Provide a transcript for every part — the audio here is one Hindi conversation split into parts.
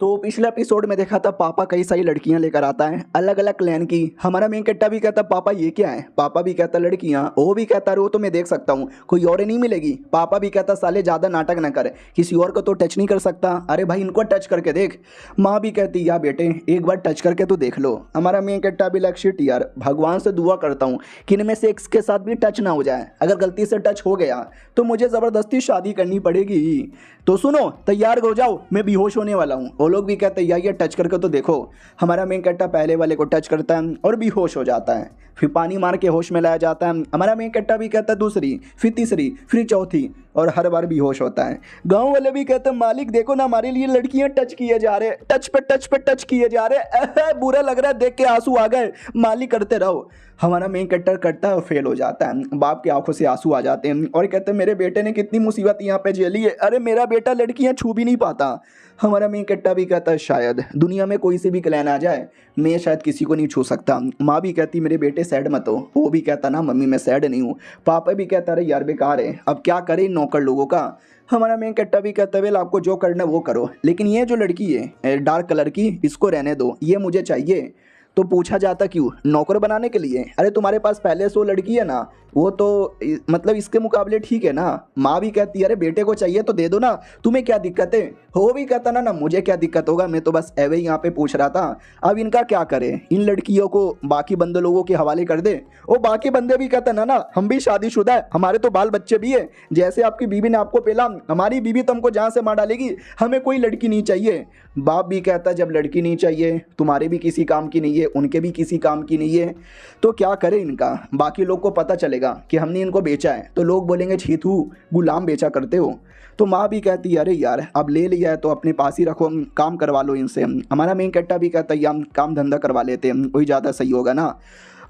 तो पिछले एपिसोड में देखा था पापा कई सारी लड़कियां लेकर आता है अलग अलग क्लैन की। हमारा मेन कट्टा भी कहता पापा ये क्या है, पापा भी कहता लड़कियां, वो भी कहता रो तो मैं देख सकता हूँ कोई और नहीं मिलेगी। पापा भी कहता साले ज़्यादा नाटक न कर, किसी और को तो टच नहीं कर सकता, अरे भाई इनको टच करके देख। माँ भी कहती या बेटे एक बार टच करके तो देख लो। हमारा मेन कट्टा भी लग शिट यार, भगवान से दुआ करता हूँ कि इनमें से एक के साथ भी टच ना हो जाए, अगर गलती से टच हो गया तो मुझे ज़बरदस्ती शादी करनी पड़ेगी। तो सुनो तैयार हो जाओ, मैं बेहोश होने वाला हूँ। वो लोग भी कहते हैं ये टच करके तो देखो। हमारा मेन कट्टा पहले वाले को टच करता है और बेहोश हो जाता है, फिर पानी मार के होश में लाया जाता है। हमारा मेन कट्टा भी कहता है दूसरी, फिर तीसरी, फिर चौथी, और हर बार बेहोश होता है। गांव वाले भी कहते हैं मालिक देखो ना हमारे लिए लड़कियां टच किए जा रहे, टच पे टच किए जा रहे, बुरा लग रहा है देख के, आंसू आ गए, मालिक करते रहो। हमारा मेन कट्टर करता है और फेल हो जाता है। बाप की आंखों से आंसू आ जाते हैं और कहते हैं मेरे बेटे ने कितनी मुसीबत यहाँ पे झेली है, अरे मेरा बेटा लड़कियां छू भी नहीं पाता। हमारा मेन कट्टा भी कहता है शायद दुनिया में कोई से भी क्लैन आ जाए मैं शायद किसी को नहीं छू सकता। माँ भी कहती मेरे बेटे सैड मत हो, वो भी कहता ना मम्मी मैं सैड नहीं हूँ। पापा भी कहता अरे यार बेकार है, अब क्या करें इन नौकर लोगों का। हमारा मेन कट्टा भी कहता है आपको जो करना है वो करो, लेकिन ये जो लड़की है डार्क कलर की इसको रहने दो, ये मुझे चाहिए। तो पूछा जाता क्यों, नौकर बनाने के लिए? अरे तुम्हारे पास पहले से वो लड़की है ना, वो तो मतलब इसके मुकाबले ठीक है ना। माँ भी कहती है अरे बेटे को चाहिए तो दे दो ना, तुम्हें क्या दिक्कत है। वो भी कहता ना मुझे क्या दिक्कत होगा, मैं तो बस एवे ही यहाँ पे पूछ रहा था। अब इनका क्या करें, इन लड़कियों को बाकी बंदे लोगों के हवाले कर दे। वो बाकी बंदे भी कहते ना हम भी शादीशुदा है, हमारे तो बाल बच्चे भी है, जैसे आपकी बीवी ने आपको पेला हमारी बीवी तो हमको जहाँ से मार डालेगी, हमें कोई लड़की नहीं चाहिए। बाप भी कहता जब लड़की नहीं चाहिए, तुम्हारे भी किसी काम की नहीं है, उनके भी किसी काम की नहीं है, तो क्या करें इनका। बाकी लोग को पता चलेगा कि हमने इनको बेचा है तो लोग बोलेंगे छीतू गुलाम बेचा करते हो। तो माँ भी कहती है अरे यार अब ले लिया है तो अपने पास ही रखो, काम करवा लो इनसे। हमारा मेन कट्टा भी कहता है हम काम धंधा करवा लेते हैं, वही ज़्यादा सही होगा ना।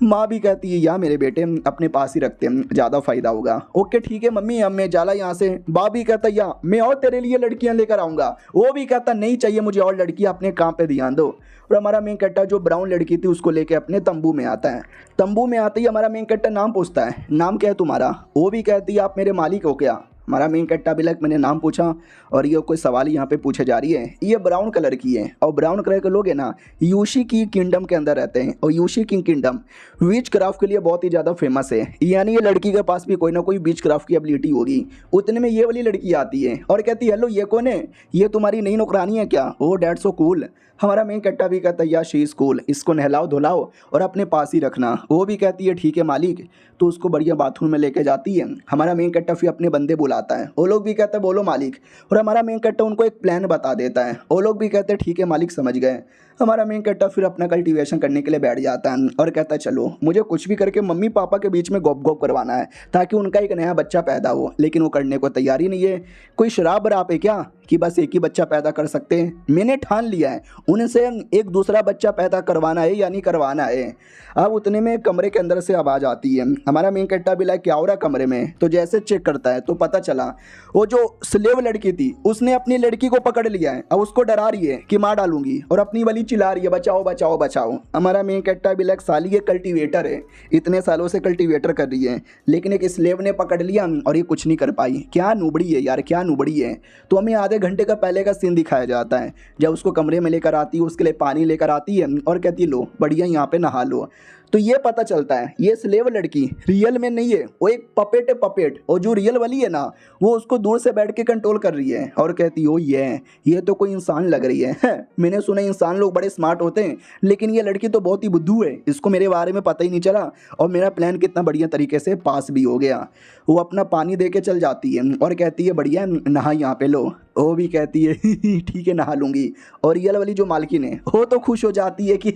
माँ भी कहती है या मेरे बेटे अपने पास ही रखते हैं, ज़्यादा फायदा होगा। ओके ठीक है मम्मी अब मैं जाला यहाँ से। बाप भी कहता या मैं और तेरे लिए लड़कियाँ लेकर आऊँगा। वो भी कहता नहीं चाहिए मुझे और लड़कियाँ, अपने काम पे ध्यान दो। और हमारा मेन कट्टा जो ब्राउन लड़की थी उसको लेके अपने तंबू में आता है। तंबू में आते ही हमारा मेन कट्टा नाम पूछता है, नाम क्या है तुम्हारा? वो भी कहती है आप मेरे मालिक हो क्या? हमारा मेन कट्टा भी मैंने नाम पूछा और ये कोई सवाल यहाँ पे पूछे जा रही है। ये ब्राउन कलर की है और ब्राउन कलर के लोग हैं ना यूशी की किंगडम के अंदर रहते हैं, और यूशी की किंगडम विच क्राफ्ट के लिए बहुत ही ज़्यादा फेमस है। यानी ये लड़की के पास भी कोई ना कोई विच क्राफ्ट की एबिलिटी होगी। उतने में ये वाली लड़की आती है और कहती है हेलो ये कौन है, ये तुम्हारी नई नौकरानी है क्या? ओ डैट्स सो कूल। हमारा मेन कट्टा भी कहता है या शी इज़ कूल, इसको नहलाओ धुलाओ और अपने पास ही रखना। वो भी कहती है ठीक है मालिक, तो उसको बढ़िया बाथरूम में लेके जाती है। हमारा मेन कट्टा फिर अपने बंदे बुलाता है, वो लोग भी कहते हैं बोलो मालिक, और हमारा मेन कट्टा उनको एक प्लान बता देता है। वो लोग भी कहते हैं ठीक है मालिक समझ गए। हमारा मेन कट्टा फिर अपना कल्टीवेशन करने के लिए बैठ जाता है और कहता है चलो मुझे कुछ भी करके मम्मी पापा के बीच में गॉप गॉप करवाना है ताकि उनका एक नया बच्चा पैदा हो, लेकिन वो करने को तैयार ही नहीं है। कोई शराब बराब है क्या कि बस एक ही बच्चा पैदा कर सकते हैं? मैंने ठान लिया है उनसे एक दूसरा बच्चा पैदा करवाना है या नहीं करवाना है। अब उतने में कमरे के अंदर से आवाज़ आती है। हमारा मेन कट्टा भी क्या हो रहा कमरे में, तो जैसे चेक करता है तो पता चला वो जो स्लेव लड़की थी उसने अपनी लड़की को पकड़ लिया है। अब उसको डरा रही है कि मार डालूंगी और अपनी वाली चिल्ला रही है बचाओ बचाओ बचाओ। हमारा मेन कट्टा भी साली ये कल्टीवेटर है, इतने सालों से कल्टीवेटर कर रही है, लेकिन एक स्लेव ने पकड़ लिया और ये कुछ नहीं कर पाई। क्या नुबड़ी है यार, क्या नुबड़ी है। तो हमें आधे घंटे का पहले का सीन दिखाया जाता है जब उसको कमरे में लेकर आती है, उसके लिए पानी लेकर आती है और कहती है लो बढ़िया यहाँ पे नहा लो। तो ये पता चलता है ये स्लेव लड़की रियल में नहीं है, वो एक पपेट है पपेट, और जो रियल वाली है ना वो उसको दूर से बैठ के कंट्रोल कर रही है और कहती है ओ ये तो कोई इंसान लग रही है। मैंने सुना इंसान लोग बड़े स्मार्ट होते हैं, लेकिन ये लड़की तो बहुत ही बुद्धू है, इसको मेरे बारे में पता ही नहीं चला और मेरा प्लान कितना बढ़िया तरीके से पास भी हो गया। वो अपना पानी दे के चल जाती है और कहती है बढ़िया नहा यहाँ पे लो। वो भी कहती है ठीक है नहा लूँगी। और रियल वाली जो मालकिन है वो तो खुश हो जाती है कि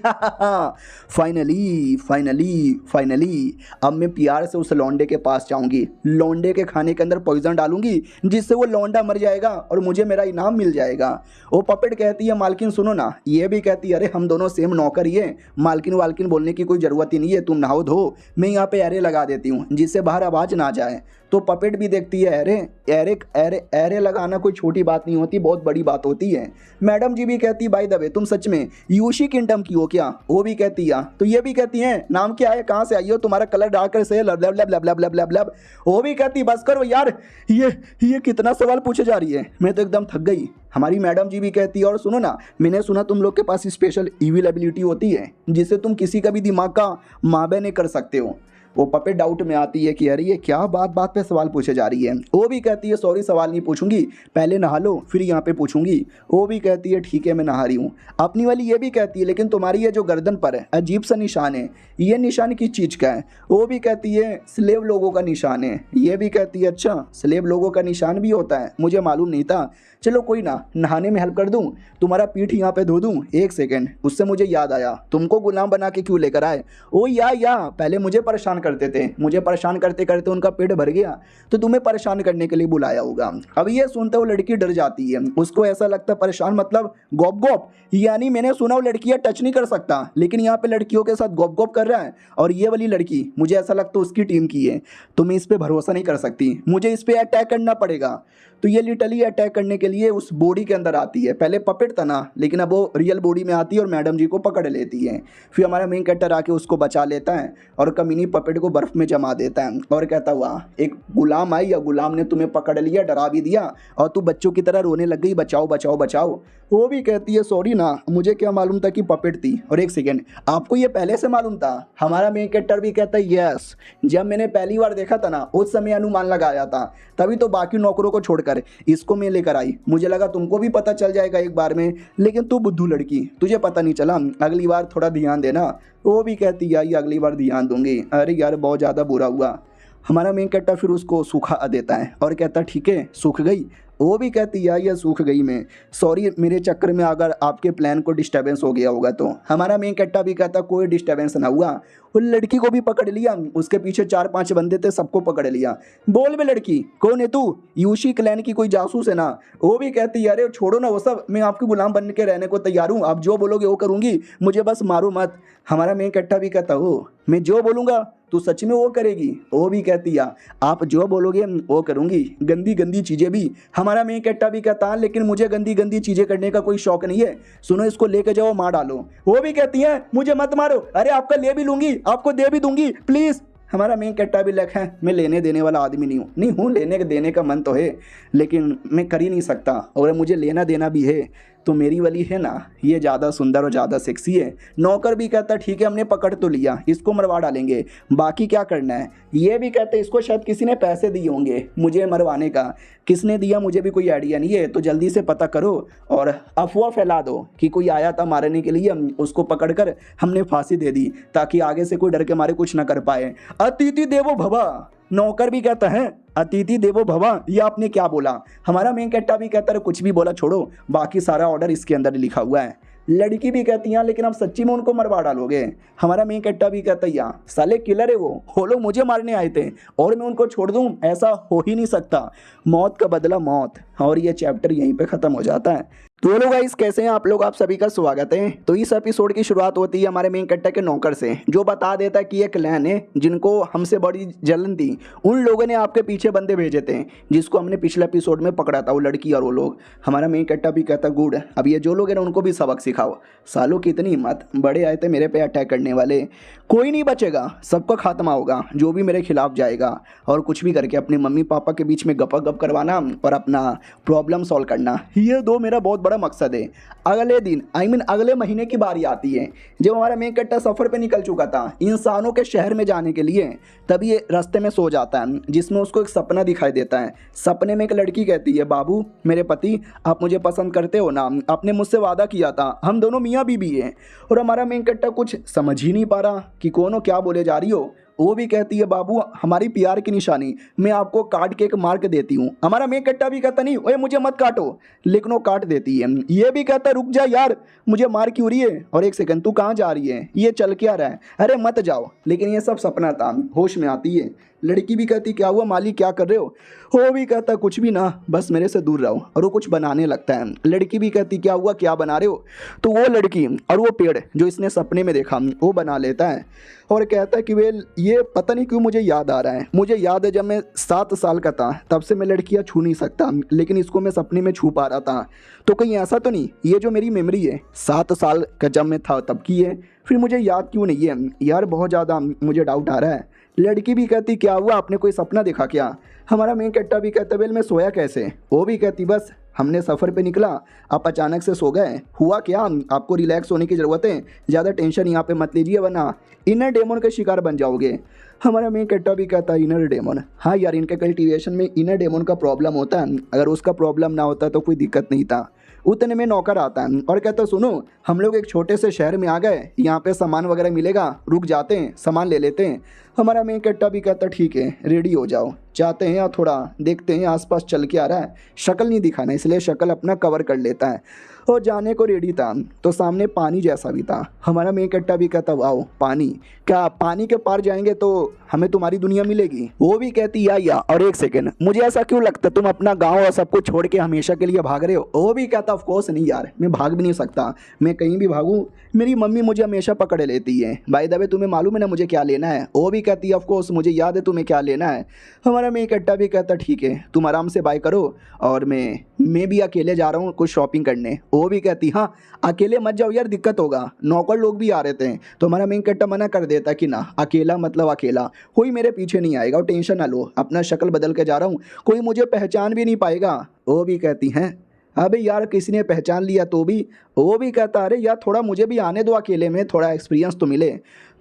फाइनली फाइनली फाइनली अब मैं प्यार से उस लौंडे के पास जाऊंगी, लौंडे के खाने के अंदर पॉइजन डालूंगी जिससे वो लौंडा मर जाएगा और मुझे मेरा इनाम मिल जाएगा। वो पपेट कहती है मालकिन सुनो ना, ये भी कहती है अरे हम दोनों सेम नौकर ही है, मालकिन वालकिन बोलने की कोई ज़रूरत ही नहीं है, तुम नहाओ धो, मैं यहाँ पे एरे लगा देती हूँ जिससे बाहर आवाज़ ना जाए। तो पपेट भी देखती है अरे अरे अरे अरे लगाना कोई छोटी बात नहीं होती, बहुत बड़ी बात होती है। मैडम जी भी कहती बाय द वे तुम सच में यूशी किंगडम की हो क्या? वो भी कहती है। तो ये भी कहती हैं नाम क्या है, कहाँ से आई हो, तुम्हारा कलर डार्क है से लब लब लब लब लब लब लब लब। वो भी कहती बस करो यार, ये कितना सवाल पूछे जा रही है, मैं तो एकदम थक गई। हमारी मैडम जी भी कहती है और सुनो ना, मैंने सुना तुम लोग के पास स्पेशल ईविल एबिलिटी होती है जिससे तुम किसी का भी दिमाग का माबे नहीं कर सकते हो। वो पपेट डाउट में आती है कि अरे ये क्या बात बात पे सवाल पूछे जा रही है। वो भी कहती है सॉरी सवाल नहीं पूछूंगी, पहले नहा लो फिर यहाँ पे पूछूंगी। वो भी कहती है ठीक है मैं नहा रही हूँ। अपनी वाली ये भी कहती है लेकिन तुम्हारी ये जो गर्दन पर है अजीब सा निशान है, ये निशान किस चीज़ का है? वो भी कहती है स्लेव लोगों का निशान है। ये भी कहती है अच्छा स्लेव लोगों का निशान भी होता है, मुझे मालूम नहीं था। चलो कोई ना, नहाने में हेल्प कर दूं, तुम्हारा पीठ यहाँ पे धो दूं। एक सेकेंड, उससे मुझे याद आया, तुमको गुलाम बना के क्यों लेकर आए? ओ या पहले मुझे परेशान करते थे, मुझे परेशान करते करते उनका पेट भर गया तो तुम्हें परेशान करने के लिए बुलाया होगा। अब ये सुनते वो लड़की डर जाती है, उसको ऐसा लगता परेशान मतलब गॉप गॉप, यानी मैंने सुना वो लड़कियाँ टच नहीं कर सकता लेकिन यहाँ पे लड़कियों के साथ गॉप गॉप कर रहा है। और ये वाली लड़की मुझे ऐसा लगता उसकी टीम की है, तो मैं इस पर भरोसा नहीं कर सकती, मुझे इस पर अटैक करना पड़ेगा। तो ये लिटरली अटैक करने के लिए उस बॉडी के अंदर आती है। पहले पपेट था ना, लेकिन अब वो रियल बॉडी में आती है और मैडम जी को पकड़ लेती है। फिर हमारा मेन कैरेक्टर आके उसको बचा लेता है और कमीनी पपेट को बर्फ़ में जमा देता है और कहता हुआ एक गुलाम आई या गुलाम ने तुम्हें पकड़ लिया, डरा भी दिया और तू बच्चों की तरह रोने लग गई, बचाओ बचाओ बचाओ। वो भी कहती है सॉरी ना, मुझे क्या मालूम था कि पपेट थी। और एक सेकेंड, आपको ये पहले से मालूम था? हमारा मेन कैरेक्टर भी कहता है यस, जब मैंने पहली बार देखा था ना उस समय अनुमान लगाया था, तभी तो बाकी नौकरों को छोड़कर इसको मैं लेकर आई। मुझे लगा तुमको भी पता चल जाएगा एक बार में, लेकिन तू बुद्धू लड़की, तुझे पता नहीं चला, अगली बार थोड़ा ध्यान देना। वो भी कहती है यार अगली बार ध्यान दूंगी। अरे यार बहुत ज़्यादा बुरा हुआ। हमारा मेन कैरेक्टर फिर उसको सूखा देता है और कहता ठीक है सूख गई। वो भी कहती है ये सूख गई मैं, सॉरी मेरे चक्कर में अगर आपके प्लान को डिस्टर्बेंस हो गया होगा। तो हमारा मेन कैरेक्टर भी कहता कोई डिस्टर्बेंस ना हुआ, उन लड़की को भी पकड़ लिया, उसके पीछे 4-5 बंदे थे, सबको पकड़ लिया। बोल बे लड़की कौन है तू? यूशी क्लैन की कोई जासूस है ना? वो भी कहती है अरे छोड़ो ना वो सब, मैं आपकी गुलाम बन के रहने को तैयार हूँ, आप जो बोलोगे वो करूँगी, मुझे बस मारो मत। हमारा मेन कैरेक्टर भी कहता हो मैं जो बोलूँगा तू सच में वो करेगी? वो भी कहती है आप जो बोलोगे वो करूँगी, गंदी गंदी चीज़ें भी। हमारा मेन कैरेक्टर भी कहता है लेकिन मुझे गंदी गंदी चीज़ें करने का कोई शौक नहीं है, सुनो इसको लेके जाओ मार डालो। वो भी कहती है मुझे मत मारो, अरे आपका ले भी लूँगी, आपको दे भी दूंगी प्लीज़। हमारा मेन कैरेक्टर भी लिखा है मैं लेने देने वाला आदमी नहीं हूँ, लेने देने का मन तो है लेकिन मैं कर ही नहीं सकता, और मुझे लेना देना भी है। तो मेरी वाली है ना ये ज़्यादा सुंदर और ज़्यादा सेक्सी है। नौकर भी कहता ठीक है हमने पकड़ तो लिया, इसको मरवा डालेंगे, बाकी क्या करना है? ये भी कहते इसको शायद किसी ने पैसे दिए होंगे मुझे मरवाने का, किसने दिया मुझे भी कोई आइडिया नहीं है, तो जल्दी से पता करो और अफवाह फैला दो कि कोई आया था मारने के लिए, उसको पकड़कर हमने फांसी दे दी ताकि आगे से कोई डर के मारे कुछ ना कर पाए। अतिथि देवो भव, नौकर भी कहता है अतिथि देवो भव, ये आपने क्या बोला? हमारा मेन कैरेक्टर भी कहता है कुछ भी बोला छोड़ो, बाकी सारा ऑर्डर इसके अंदर लिखा हुआ है। लड़की भी कहती है लेकिन आप सच्ची में उनको मरवा डालोगे? हमारा मेन कैरेक्टर भी कहता है यार साले किलर है वो लोग मुझे मारने आए थे और मैं उनको छोड़ दूं, ऐसा हो ही नहीं सकता, मौत का बदला मौत। और ये चैप्टर यहीं पे ख़त्म हो जाता है। तो हेलो गाइस कैसे हैं आप लोग, आप सभी का स्वागत है। तो इस एपिसोड की शुरुआत होती है हमारे मेन कैरेक्टर के नौकर से, जो बता देता है कि ये क्लैन है जिनको हमसे बड़ी जलन थी, उन लोगों ने आपके पीछे बंदे भेजे थे जिसको हमने पिछले एपिसोड में पकड़ा था, वो लड़की और वो लोग। हमारा मेन कैरेक्टर भी कहता गुड, अब ये जो लोग हैं ना उनको भी सबक सिखाओ, सालों की इतनी हिम्मत, बड़े आए थे मेरे पे अटैक करने वाले, कोई नहीं बचेगा, सबका खात्मा होगा जो भी मेरे खिलाफ जाएगा, और कुछ भी करके अपने मम्मी पापा के बीच में गप करवाना और अपना प्रॉब्लम सॉल्व करना, ये दो मेरा बहुत बड़ा मकसद है। अगले दिन अगले महीने की बारी आती है जब हमारा मेन कैरेक्टर सफ़र पे निकल चुका था इंसानों के शहर में जाने के लिए, तब ये रास्ते में सो जाता है जिसमें उसको एक सपना दिखाई देता है। सपने में एक लड़की कहती है बाबू मेरे पति आप मुझे पसंद करते हो ना, आपने मुझसे वादा किया था, हम दोनों मियाँ बीवी हैं। और हमारा मेन कैरेक्टर कुछ समझ ही नहीं पा रहा कि कौन हो, क्या बोले जा रही हो। वो भी कहती है बाबू हमारी प्यार की निशानी, मैं आपको काट के एक मार्क देती हूँ। हमारा मेन कैरेक्टर भी कहता नहीं ओए मुझे मत काटो, लेकिन वो काट देती है। ये भी कहता रुक जा यार मुझे मार क्यों रही है, और एक सेकंड तू कहाँ जा रही है, ये चल क्या रहा है, अरे मत जाओ। लेकिन ये सब सपना था, होश में आती है लड़की भी कहती क्या हुआ मालिक क्या कर रहे हो? वो भी कहता कुछ भी ना, बस मेरे से दूर रहो। और वो कुछ बनाने लगता है। लड़की भी कहती क्या हुआ क्या बना रहे हो? तो वो लड़की और वो पेड़ जो इसने सपने में देखा वो बना लेता है और कहता है कि वे ये पता नहीं क्यों मुझे याद आ रहा है, मुझे याद है जब मैं 7 साल का था तब से मैं लड़कियां छू नहीं सकता, लेकिन इसको मैं सपने में छू पा रहा था। तो कहीं ऐसा तो नहीं ये जो मेरी मेमोरी है 7 साल का जब मैं था तब की है, फिर मुझे याद क्यों नहीं है यार, बहुत ज़्यादा मुझे डाउट आ रहा है। लड़की भी कहती क्या हुआ आपने कोई सपना देखा क्या? हमारा मेन कैरेक्टर भी कहता वेल मैं सोया कैसे? वो भी कहती बस हमने सफ़र पे निकला, आप अचानक से सो गए, हुआ क्या? आपको रिलैक्स होने की ज़रूरत है, ज़्यादा टेंशन यहाँ पे मत लीजिए वरना इनर डेमन के शिकार बन जाओगे। हमारा मेन कैरेक्टर भी कहता है इनर डेमन, हाँ यार इनके कल्टीवेशन में इनर डेमन का प्रॉब्लम होता है, अगर उसका प्रॉब्लम ना होता तो कोई दिक्कत नहीं था। उतने में नौकर आता है और कहता सुनो हम लोग एक छोटे से शहर में आ गए, यहाँ पे सामान वगैरह मिलेगा, रुक जाते हैं सामान ले लेते हैं। हमारा मेन कैरेक्टर भी कहता ठीक है रेडी हो जाओ, चाहते हैं या थोड़ा देखते हैं आसपास चल के आ रहा है, शक्ल नहीं दिखाना इसलिए शक्ल अपना कवर कर लेता है। और जाने को रेडी था तो सामने पानी जैसा भी था। हमारा मेन कैरेक्टर भी कहता वाओ पानी, क्या पानी के पार जाएंगे तो हमें तुम्हारी दुनिया मिलेगी? वो भी कहती या और एक सेकंड मुझे ऐसा क्यों लगता तुम अपना गांव और सब कुछ छोड़ के हमेशा के लिए भाग रहे हो? वो भी कहता ऑफ कोर्स नहीं यार मैं भाग भी नहीं सकता, मैं कहीं भी भागूं मेरी मम्मी मुझे हमेशा पकड़ लेती है। बाय द वे तुम्हें मालूम है ना मुझे क्या लेना है? वो भी कहती है ऑफ कोर्स मुझे याद है तुम्हें क्या लेना है। हमारा मेन कैरेक्टर भी कहता ठीक है तुम आराम से बाय करो और मैं भी अकेले जा रहा हूँ कुछ शॉपिंग करने। वो भी कहती हाँ अकेले मत जाओ यार दिक्कत होगा, नौकर लोग भी आ रहे थे। तो हमारा मेन कैरेक्टर मना कर देता कि ना अकेला मतलब अकेला, कोई मेरे पीछे नहीं आएगा और टेंशन ना लो अपना शक्ल बदल के जा रहा हूँ, कोई मुझे पहचान भी नहीं पाएगा। वो भी कहती हैं अबे यार किसी ने पहचान लिया तो भी? वो भी कहता अरे यार थोड़ा मुझे भी आने दो अकेले में, थोड़ा एक्सपीरियंस तो मिले।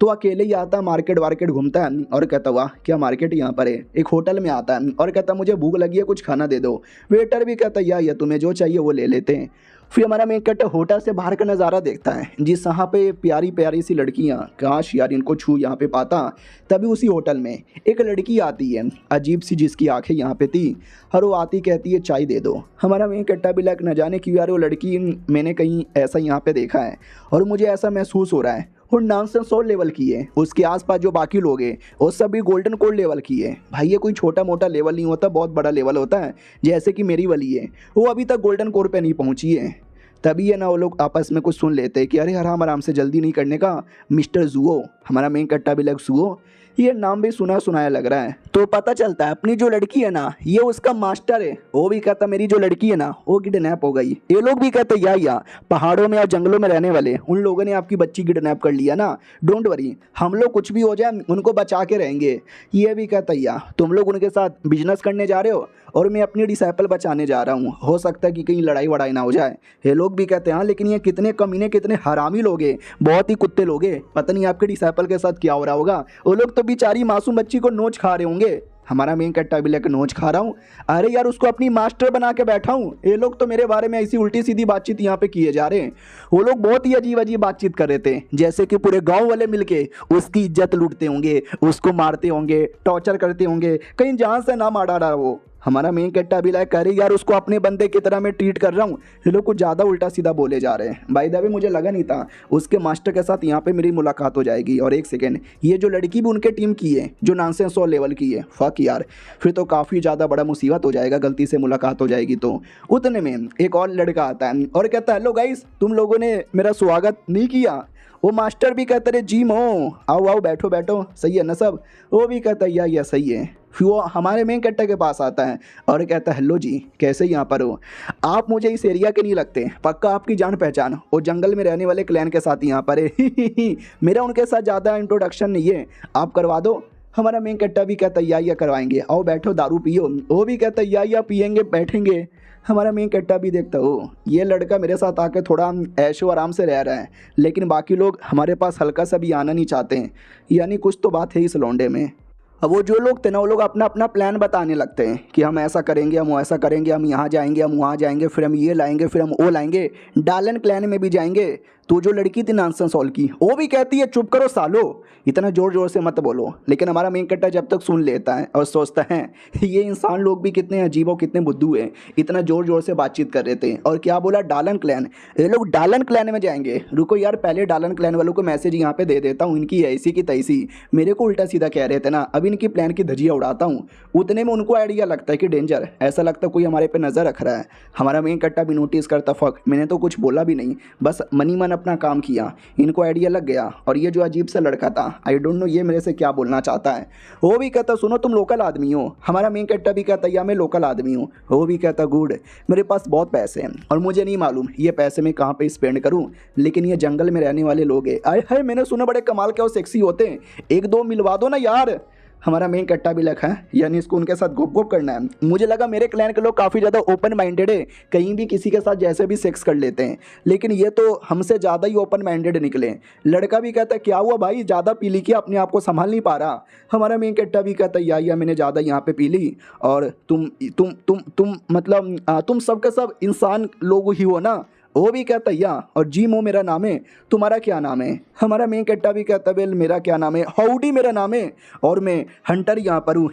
तो अकेले ही आता मार्केट वार्केट घूमता है और कहता वाह क्या मार्केट यहाँ पर है। एक होटल में आता है और कहता मुझे भूख लगी है कुछ खाना दे दो। वेटर भी कहता या तुम्हें जो चाहिए वो ले लेते हैं। फिर हमारा मेन कैरेक्टर होटल से बाहर का नज़ारा देखता है जिस यहाँ पे प्यारी प्यारी सी लड़कियाँ, काश यार इनको छू यहाँ पे पाता। तभी उसी होटल में एक लड़की आती है अजीब सी जिसकी आंखें यहाँ पे थी और वो आती कहती है चाय दे दो। हमारा मेन कैरेक्टर भी लाइक न जाने क्यों यार वो लड़की मैंने कहीं ऐसा यहाँ पे देखा है और मुझे ऐसा महसूस हो रहा है। और नानसेंस 100 लेवल की है, उसके आसपास जो बाकी लोग हैं वो सब भी गोल्डन कोड लेवल की है। भाई ये कोई छोटा मोटा लेवल नहीं होता, बहुत बड़ा लेवल होता है, जैसे कि मेरी वाली है वो अभी तक गोल्डन कोड पे नहीं पहुंची है। तभी है ना वो लोग आपस में कुछ सुन लेते हैं कि अरे आराम आराम से जल्दी नहीं करने का, मिस्टर जुओ। हमारा मेन कट्टा भी लग जुओ, ये नाम भी सुना सुनाया लग रहा है। तो पता चलता है अपनी जो लड़की है ना ये उसका मास्टर है। वो भी कहता मेरी जो लड़की है ना वो किडनैप हो गई। ये लोग भी कहते या पहाड़ों में और जंगलों में रहने वाले उन लोगों ने आपकी बच्ची किडनैप कर लिया ना, डोंट वरी हम लोग कुछ भी हो जाए उनको बचा के रहेंगे। ये भी कहता या तुम लोग उनके साथ बिजनेस करने जा रहे हो और मैं अपनी डिसाइपल बचाने जा रहा हूँ, हो सकता है कि कहीं लड़ाई वड़ाई ना हो जाए। ये लोग भी कहते हैं हाँ लेकिन ये कितने कमीने कितने हरामी लोग हैं, बहुत ही कुत्ते लोग हैं, पता नहीं आपके डिसाइपल के साथ क्या हो रहा होगा। वो लोग तो बेचारी मासूम बच्ची को नोच खा रहे होंगे। हमारा मेन कट्टा भी लेकर नोच खा रहा हूँ, अरे यार उसको अपनी मास्टर बना के बैठा हूँ। ये लोग तो मेरे बारे में ऐसी उल्टी सीधी बातचीत यहाँ पे किए जा रहे हैं। वो लोग बहुत ही अजीब अजीब बातचीत कर रहे थे जैसे कि पूरे गांव वाले मिलके उसकी इज्जत लूटते होंगे, उसको मारते होंगे, टॉर्चर करते होंगे, कहीं जान से ना मार डाला वो। हमारा मेन कैरेक्टर भी लाइक करे यार उसको अपने बंदे की तरह मैं ट्रीट कर रहा हूँ, ये लोग कुछ ज़्यादा उल्टा सीधा बोले जा रहे हैं। बाय द वे मुझे लगा नहीं था उसके मास्टर के साथ यहाँ पे मेरी मुलाकात हो जाएगी। और एक सेकेंड ये जो लड़की भी उनके टीम की है जो नानसेंस 100 लेवल की है, फक यार फिर तो काफ़ी ज़्यादा बड़ा मुसीबत हो जाएगा, गलती से मुलाकात हो जाएगी। तो उतने में एक और लड़का आता है और कहता है हेलो गाइस तुम लोगों ने मेरा स्वागत नहीं किया। वो मास्टर भी कहता है जी मो आओ आओ बैठो बैठो, सही है ना सब? वो भी कहता है या सही है। फिर वो हमारे मेन कैरेक्टर के पास आता है और कहता है हेलो जी कैसे यहाँ पर हो? आप मुझे इस एरिया के नहीं लगते, पक्का आपकी जान पहचान वो जंगल में रहने वाले क्लैन के साथ यहाँ पर है। मेरा उनके साथ ज़्यादा इंट्रोडक्शन नहीं है, आप करवा दो। हमारा मेन कैरेक्टर भी कहता है या करवाएंगे, आओ बैठो दारू पियो। वो भी कहता है या पियेंगे बैठेंगे। हमारा मेन कैरेक्टर भी देखता हो ये लड़का मेरे साथ आके थोड़ा ऐशो आराम से रह रहा है, लेकिन बाकी लोग हमारे पास हल्का सा भी आना नहीं चाहते हैं, यानी कुछ तो बात है इस लौंडे में। अब वो जो लोग थे ना वो लोग अपना अपना प्लान बताने लगते हैं कि हम ऐसा करेंगे, हम ऐसा करेंगे, हम यहाँ जाएंगे, हम वहाँ जाएंगे, फिर हम ये लाएंगे, फिर हम वो लाएंगे, डालन क्लैन में भी जाएंगे। तो जो लड़की थी नॉनसेंस हॉल की वो भी कहती है चुप करो सालो, इतना जोर जोर से मत बोलो। लेकिन हमारा मेन कट्टा जब तक सुन लेता है और सोचता है ये इंसान लोग भी कितने अजीब और कितने बुद्धू हैं, इतना जोर जोर से बातचीत कर रहे थे। और क्या बोला, डालन क्लैन, ये लोग डालन क्लैन में जाएंगे। रुको यार, पहले डालन क्लैन वालों को मैसेज यहाँ पे दे देता हूँ, इनकी ऐसी की तैसी, मेरे को उल्टा सीधा कह रहे थे ना, अब इनकी प्लान की धजिया उड़ाता हूँ। उतने में उनको आइडिया लगता है कि डेंजर, ऐसा लगता है कोई हमारे पे नज़र रख रहा है। हमारा मेन कट्टा भी नोटिस करता, फक मैंने तो कुछ बोला भी नहीं, बस मनी मन अपना काम किया। इनको आइडिया लग गया। और ये जो अजीब सा लड़का था, आई डोंट नो ये मेरे से क्या बोलना चाहता है। वो भी कहता सुनो तुम लोकल आदमी हो। हमारा मेन कट्टा भी कहता या मैं लोकल आदमी हूँ। वो भी कहता गुड, मेरे पास बहुत पैसे हैं और मुझे नहीं मालूम ये पैसे मैं कहाँ पे स्पेंड करूँ, लेकिन ये जंगल में रहने वाले लोग हैं, आए हाय मैंने सुना बड़े कमाल के और सेक्सी होते हैं, एक दो मिलवा दो ना यार। हमारा मेन कट्टा भी लगा है, यानी इसको उनके साथ गुप गुप करना है। मुझे लगा मेरे क्लैन के लोग काफ़ी ज़्यादा ओपन माइंडेड है, कहीं भी किसी के साथ जैसे भी सेक्स कर लेते हैं, लेकिन ये तो हमसे ज़्यादा ही ओपन माइंडेड निकले। लड़का भी कहता है क्या हुआ भाई, ज़्यादा पी ली क्या, अपने आप को संभाल नहीं पा रहा। हमारा मेन कट्टा भी कहता है या मैंने ज़्यादा यहाँ पे पी ली, और तुम मतलब तुम सबके सब इंसान लोग ही हो ना। वो भी कहता या, और जी मो मेरा नाम है, तुम्हारा क्या नाम है। हमारा मेन कट्टा भी कहता वेल मेरा क्या नाम है, हाउडी मेरा नाम है, और मैं हंटर यहाँ पर हूँ।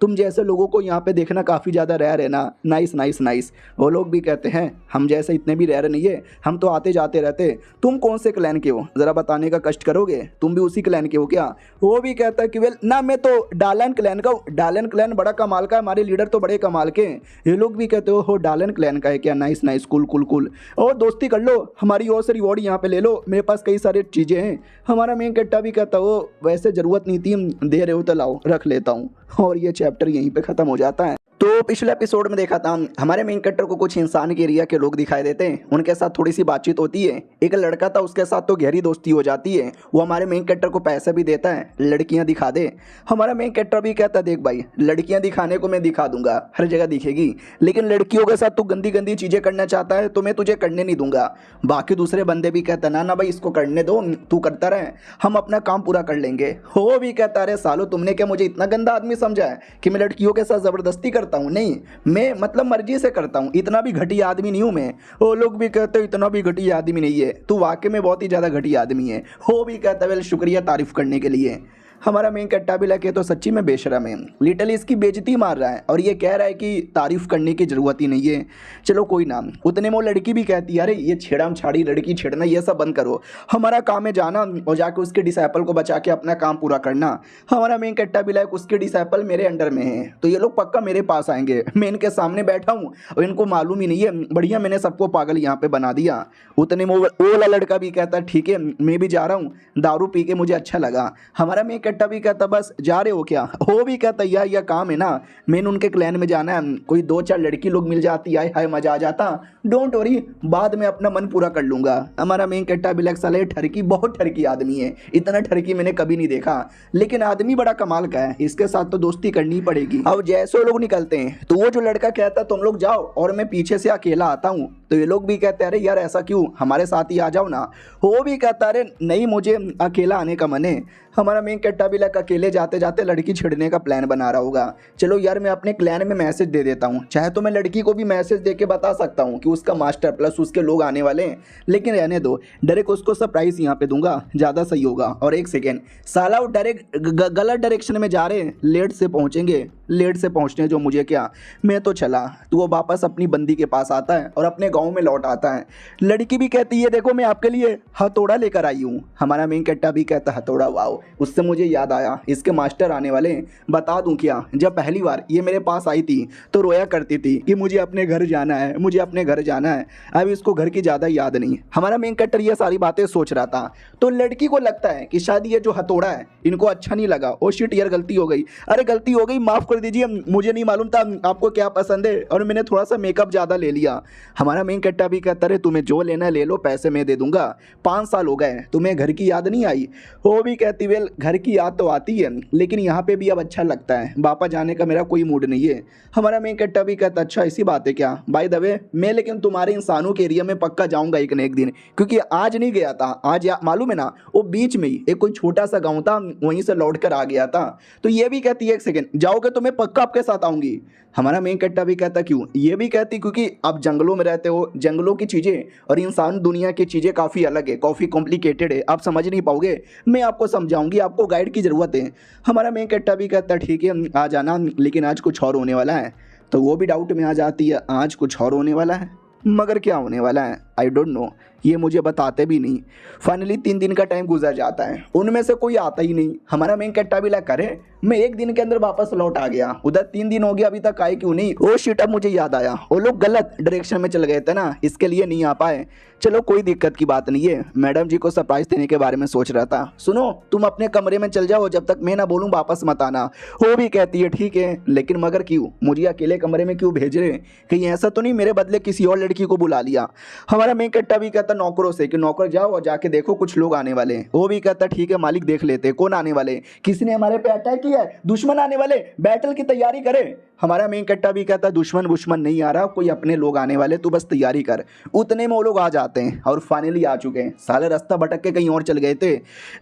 तुम जैसे लोगों को यहाँ पे देखना काफ़ी ज़्यादा रेयर है ना, नाइस नाइस नाइस। वो लोग भी कहते हैं हम जैसे इतने भी रेयर नहीं है, हम तो आते जाते रहते। तुम कौन से क्लैन के हो, ज़रा बताने का कष्ट करोगे, तुम भी उसी क्लैन के हो क्या। वो भी कहता है कि वेल ना मैं तो डालन क्लैन का हूँ, डालन क्लैन बड़ा कमाल का है, हमारे लीडर तो बड़े कमाल के हैं। ये लोग भी कहते हो डालन क्लैन का है क्या, nice nice cool cool cool, और दोस्ती कर लो, हमारी ओर से रिवॉर्ड यहाँ पे ले लो, मेरे पास कई सारी चीज़ें हैं। हमारा मेन कट्टा भी कहता हो वैसे ज़रूरत नहीं थी, दे रहे हो तो लाओ रख लेता हूँ। और ये चैप्टर यहीं पे ख़त्म हो जाता है। तो पिछले एपिसोड में देखा था हमारे मेन कैरेक्टर को कुछ इंसान के एरिया के लोग दिखाई देते हैं, उनके साथ थोड़ी सी बातचीत होती है। एक लड़का था, उसके साथ तो गहरी दोस्ती हो जाती है। वो हमारे मेन कैरेक्टर को पैसे भी देता है, लड़कियां दिखा दे। हमारा मेन कैरेक्टर भी कहता है देख भाई, लड़कियां दिखाने को मैं दिखा दूंगा, हर जगह दिखेगी, लेकिन लड़कियों के साथ तू गंदी गंदी चीज़ें करना चाहता है तो मैं तुझे करने नहीं दूंगा। बाकी दूसरे बंदे भी कहता ना ना भाई इसको करने दो, तू करता रहे, हम अपना काम पूरा कर लेंगे। वो भी कहता अरे सालो तुमने क्या मुझे इतना गंदा आदमी समझा है कि मैं लड़कियों के साथ ज़बरदस्ती करता हूँ, नहीं मैं मतलब मर्जी से करता हूँ, इतना भी घटिया आदमी नहीं हूँ मैं। वो लोग भी कहते इतना भी घटिया आदमी नहीं है, तू वाकई में बहुत ही ज़्यादा घटिया आदमी है। वो भी कहता वेल शुक्रिया तारीफ करने के लिए। हमारा मेन कट्टा भी लगे तो सच्ची में बेशरम है, लिटरली इसकी बेइज्जती मार रहा है और ये कह रहा है कि तारीफ करने की ज़रूरत ही नहीं है। चलो कोई ना, उतने में वो लड़की भी कहती है अरे ये छेड़म छाड़ी लड़की छेड़ना ये सब बंद करो, हमारा काम है जाना और जाके उसके डिसाइपल को बचा के अपना काम पूरा करना। हमारा मेन कट्टा भी लाइक उसके डिसाइपल मेरे अंडर में है तो ये लोग पक्का मेरे पास आएंगे, मैं इनके सामने बैठा हूँ और इनको मालूम ही नहीं है, बढ़िया मैंने सबको पागल यहाँ पे बना दिया। उतने में वो वाला लड़का भी कहता ठीक है मैं भी जा रहा हूँ, दारू पी के मुझे अच्छा लगा। हमारा मेन कट्टा भी कहता बस जा रहे हो क्या। वो भी कहता यार यह काम है ना, मैंने उनके क्लैन में जाना है, कोई दो चार लड़की लोग मिल जाती है हाय मजा आ जाता, डोंट वरी बाद में अपना मन पूरा कर लूंगा। हमारा मेन कट्टा भी लग साले ठरकी, बहुत ठरकी आदमी है, इतना ठरकी मैंने कभी नहीं देखा, लेकिन आदमी बड़ा कमाल का है, इसके साथ तो दोस्ती करनी पड़ेगी। अब जैसे लोग निकलते हैं तो वो जो लड़का कहता तुम लोग जाओ और मैं पीछे से अकेला आता हूँ, तो ये लोग भी कहते अरे यार ऐसा क्यों, हमारे साथ ही आ जाओ ना। वो भी कहता अरे नहीं मुझे अकेला आने का मन है। हमारा मेन कट्टा भी लग अकेले जाते जाते लड़की छेड़ने का प्लान बना रहा होगा। चलो यार मैं अपने क्लैन में मैसेज दे देता हूँ, चाहे तो मैं लड़की को भी मैसेज दे के बता सकता हूँ कि उसका मास्टर प्लस उसके लोग आने वाले हैं, लेकिन रहने दो, डायरेक्ट उसको सरप्राइज यहाँ पे दूंगा, ज़्यादा सही होगा। और एक सेकेंड साला वो डायरेक्ट गलत डायरेक्शन में जा रहे हैं, लेट से पहुँचेंगे, लेट से पहुँचने जो मुझे क्या, मैं तो चला। तो वो वापस अपनी बंदी के पास आता है और अपने गाँव में लौट आता है। लड़की भी कहती है देखो मैं आपके लिए हथौड़ा लेकर आई हूँ। हमारा मेन कट्टा भी कहता हथौड़ा, वाओ, उससे मुझे याद आया इसके मास्टर आने वाले हैं। बता दूं क्या, जब पहली बार ये मेरे पास आई थी तो रोया करती थी कि मुझे अपने घर जाना है, मुझे अपने घर जाना है। अब इसको घर की ज़्यादा याद नहीं। हमारा मेन कैरेक्टर ये सारी बातें सोच रहा था, तो लड़की को लगता है कि शायद ये जो हथौड़ा है इनको अच्छा नहीं लगा। ओ शिट यार गलती हो गई, अरे गलती हो गई, माफ़ कर दीजिए, मुझे नहीं मालूम था आपको क्या पसंद है और मैंने थोड़ा सा मेकअप ज़्यादा ले लिया। हमारा मेन कैरेक्टर भी कहता है तुम्हें जो लेना ले लो, पैसे मैं दे दूंगा, 5 साल हो गए तुम्हें घर की याद नहीं आई। वो भी कहती वेल घर की याद तो आती है लेकिन यहाँ पे भी अब अच्छा लगता है, वापस जाने का मेरा कोई मूड नहीं है। हमारा मेन कैरेक्टर भी कहता अच्छा ऐसी बात है क्या, बाय द वे मैं लेकिन तुम्हारे इंसानों के एरिया में पक्का जाऊंगा एक न एक दिन, क्योंकि आज नहीं गया था, आज मालूम है ना वो बीच में ही एक कोई छोटा सा गाँव था, वहीं से लौट कर आ गया था। तो ये भी कहती है एक सेकेंड जाओगे तो मैं पक्का आपके साथ आऊँगी। हमारा मेन कट्टा भी कहता क्यों, ये भी कहती क्योंकि आप जंगलों में रहते हो, जंगलों की चीज़ें और इंसान दुनिया की चीज़ें काफ़ी अलग है, काफ़ी कॉम्प्लिकेटेड है, आप समझ नहीं पाओगे, मैं आपको समझाऊंगी, आपको गाइड की ज़रूरत है। हमारा मेन कट्टा भी कहता ठीक है आ जाना, लेकिन आज कुछ और होने वाला है। तो वो भी डाउट में आ जाती है, आज कुछ और होने वाला है, मगर क्या होने वाला है आई डोंट नो, ये मुझे बताते भी नहीं। फाइनली 3 दिन का टाइम गुजर जाता है, उनमें से कोई आता ही नहीं। हमारा मेन कट्टा भी लग करे मैं 1 दिन के अंदर वापस लौट आ गया, उधर 3 दिन हो गया अभी तक आए क्यों नहीं। ओ शिट, अब मुझे याद आया, वो लोग गलत डायरेक्शन में चल गए थे ना, इसके लिए नहीं आ पाए। चलो कोई दिक्कत की बात नहीं है, मैडम जी को सरप्राइज देने के बारे में सोच रहा था। सुनो तुम अपने कमरे में चल जाओ, जब तक मैं ना बोलूँ वापस मत आना। वो भी कहती है ठीक है, लेकिन मगर क्यों, मुझे अकेले कमरे में क्यों भेज रहे, कहीं ऐसा तो नहीं मेरे बदले किसी और लड़की को बुला लिया। हमारा मेन कट्टा भी कहता नौकरों से कि नौकर जाओ और जाके देखो कुछ लोग आने वाले हैं। वो भी कहता ठीक है मालिक, देख लेते कौन आने वाले, किसी ने हमारे पे अटैक किया है, दुश्मन आने वाले, बैटल की तैयारी करे। हमारा मेन कट्टा भी कहता दुश्मन नहीं आ रहा, कोई अपने लोग आने वाले, तू बस तैयारी कर। उतने में वो लोग आ जाते हैं और फाइनली आ चुके हैं। साले रास्ता भटक के कहीं और चल गए थे,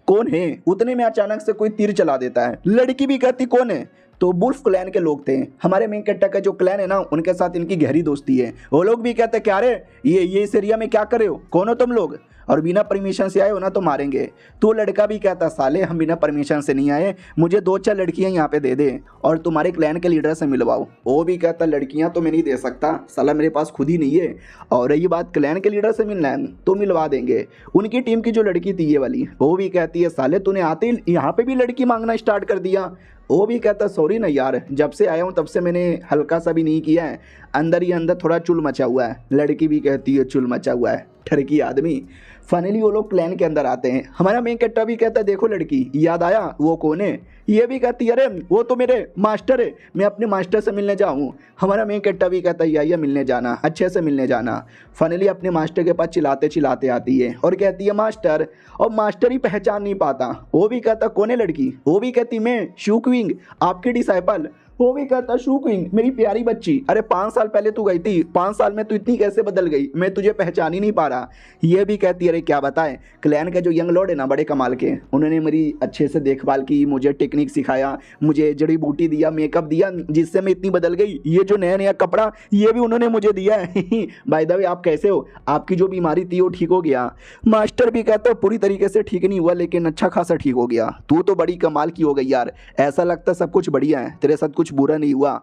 कौन है। उतने में अचानक से कोई तीर चला देता है। लड़की भी कहती कौन है, तो वुल्फ क्लैन के लोग थे। हमारे मेन कट्टा का जो क्लैन है ना, उनके साथ इनकी गहरी दोस्ती है। वो लोग भी कहते क्या रे ये इस एरिया में क्या कर रहे हो, कौन हो तुम लोग, और बिना परमिशन से आए हो ना तो मारेंगे। तो लड़का भी कहता साले हम बिना परमिशन से नहीं आए, मुझे 2-4 लड़कियां यहाँ पे दे दे और तुम्हारे क्लैन के लीडर से मिलवाओ। वो भी कहता लड़कियां तो मैं नहीं दे सकता, साला मेरे पास खुद ही नहीं है, और ये बात क्लैन के लीडर से मिलना है तो मिलवा देंगे। उनकी टीम की जो लड़की थी ये वाली, वो भी कहती है साले तूने आते ही यहाँ पे भी लड़की मांगना स्टार्ट कर दिया। वो भी कहता सॉरी ना यार, जब से आया हूँ तब से मैंने हल्का सा भी नहीं किया है, अंदर ही अंदर थोड़ा चुल मचा हुआ है। लड़की भी कहती है चुल मचा हुआ है, ठरकी आदमी। फाइनली वो लोग प्लान के अंदर आते हैं। हमारा मेन कट्टा भी कहता है देखो लड़की याद आया वो कौन है। ये भी कहती है अरे वो तो मेरे मास्टर है, मैं अपने मास्टर से मिलने जाऊँ। हमारा मेन कट्टा भी कहता है या मिलने जाना, अच्छे से मिलने जाना। फाइनली अपने मास्टर के पास चिल्लाते चिल्लाते आती है और कहती है मास्टर, और मास्टर ही पहचान नहीं पाता। वो भी कहता कौन है लड़की, वो भी कहती मैं शूक्विंग आपकी डिसाइपल। वो भी कहता शूक्विंग मेरी प्यारी बच्ची, अरे 5 साल पहले तू गई थी, 5 साल में तू इतनी कैसे बदल गई, मैं तुझे पहचान ही नहीं पा रहा। ये भी कहती अरे क्या बताएं, क्लैन के जो यंग लॉर्ड है ना बड़े कमाल के, उन्होंने मेरी अच्छे से देखभाल की, मुझे टेक्निक सिखाया, मुझे जड़ी बूटी दिया, मेकअप दिया, जिससे मैं इतनी बदल गई। ये जो नया नया कपड़ा ये भी उन्होंने मुझे दिया है। बाय द वे आप कैसे हो, आपकी जो बीमारी थी वो ठीक हो गया। मास्टर भी कहता पूरी तरीके से ठीक नहीं हुआ लेकिन अच्छा खासा ठीक हो गया। तू तो बड़ी कमाल की हो गई यार, ऐसा लगता सब कुछ बढ़िया है, तेरे साथ कुछ बुरा नहीं हुआ।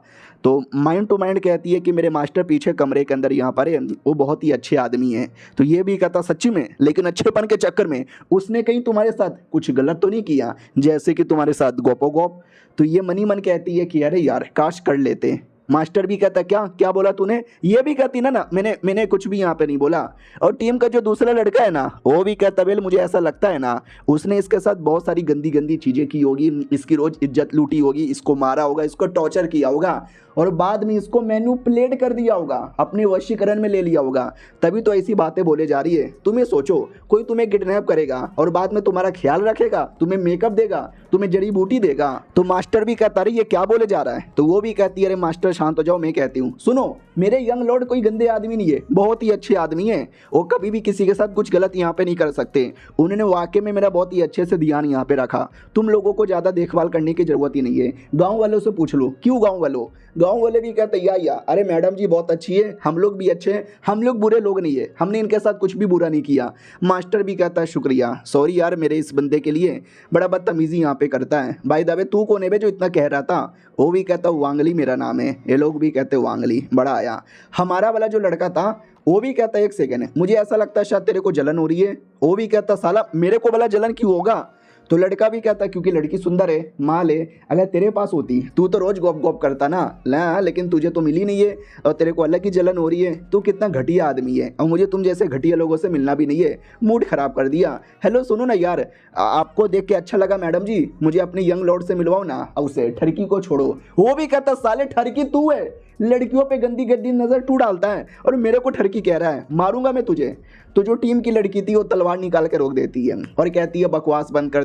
तो माइंड टू माइंड कहती है कि मेरे मास्टर पीछे कमरे के अंदर यहाँ पर है, वो बहुत ही अच्छे आदमी हैं। तो ये भी कहता सच्ची में, लेकिन अच्छेपन के चक्कर में उसने कहीं तुम्हारे साथ कुछ गलत तो नहीं किया, जैसे कि तुम्हारे साथ गोपो गोप। तो ये मनी मन कहती है कि अरे यार काश कर लेते। मास्टर भी कहता क्या क्या बोला तूने। ये भी कहती ना मैंने कुछ भी यहाँ पे नहीं बोला। और टीम का जो दूसरा लड़का है ना, वो भी कहता बेल मुझे ऐसा लगता है ना उसने इसके साथ बहुत सारी गंदी गंदी चीज़ें की होगी, इसकी रोज इज्जत लूटी होगी, इसको मारा होगा, इसको टॉर्चर किया होगा और बाद में इसको मैनिपुलेट कर दिया होगा, अपने वशीकरण में ले लिया होगा, तभी तो ऐसी बातें बोले जा रही है। तुम्हें सोचो कोई तुम्हें किडनैप करेगा और बाद में तुम्हारा ख्याल रखेगा, तुम्हें मेकअप देगा, तुम्हें जड़ी बूटी देगा। तो मास्टर भी कहता रही ये क्या बोले जा रहा है। तो वो भी कहती है अरे मास्टर शांत हो जाओ, मैं कहती हूँ सुनो मेरे यंग लॉर्ड कोई गंदे आदमी नहीं है, बहुत ही अच्छे आदमी है, वो कभी भी किसी के साथ कुछ गलत यहाँ पे नहीं कर सकते। उन्होंने वाकई में मेरा बहुत ही अच्छे से ध्यान यहाँ पे रखा, तुम लोगों को ज़्यादा देखभाल करने की जरूरत ही नहीं है। गाँव वालों से पूछ लो। क्यों गाँव वालों, गाँव वाले भी कहते या अरे मैडम जी बहुत अच्छी है, हम लोग भी अच्छे हैं, हम लोग बुरे लोग नहीं है, हमने इनके साथ कुछ भी बुरा नहीं किया। मास्टर भी कहता है शुक्रिया, सॉरी यार मेरे इस बंदे के लिए, बड़ा बदतमीजी यहाँ पे करता है। भाई दावे तू कौन है बे जो इतना कह रहा था। वो भी कहता वांगली मेरा नाम है, ये लोग भी कहते वांगली, बड़ा आया। हमारा वाला जो लड़का था वो भी कहता एक सेकंड मुझे ऐसा लगता है शायद तेरे को जलन हो रही है। वो भी कहता साला मेरे को भला जलन क्यों होगा। तो लड़का भी कहता क्योंकि लड़की सुंदर है, माल है, अगर तेरे पास होती तू तो रोज गॉप गॉप करता ना ला, लेकिन तुझे तो मिली नहीं है और तेरे को अलग ही जलन हो रही है। तू कितना घटिया आदमी है और मुझे तुम जैसे घटिया लोगों से मिलना भी नहीं है, मूड खराब कर दिया। हेलो सुनो ना यार, आपको देख के अच्छा लगा मैडम जी, मुझे अपने यंग लॉर्ड से मिलवाओ ना, उसे ठरकी को छोड़ो। वो भी कहता साले ठरकी तू है, लड़कियों पे गंदी गंदी नजर तू डालता है और मेरे को ठरकी कह रहा है, मारूंगा मैं तुझे। तो जो टीम की लड़की थी वो तलवार निकाल के रोक देती है और कहती है बकवास बंद कर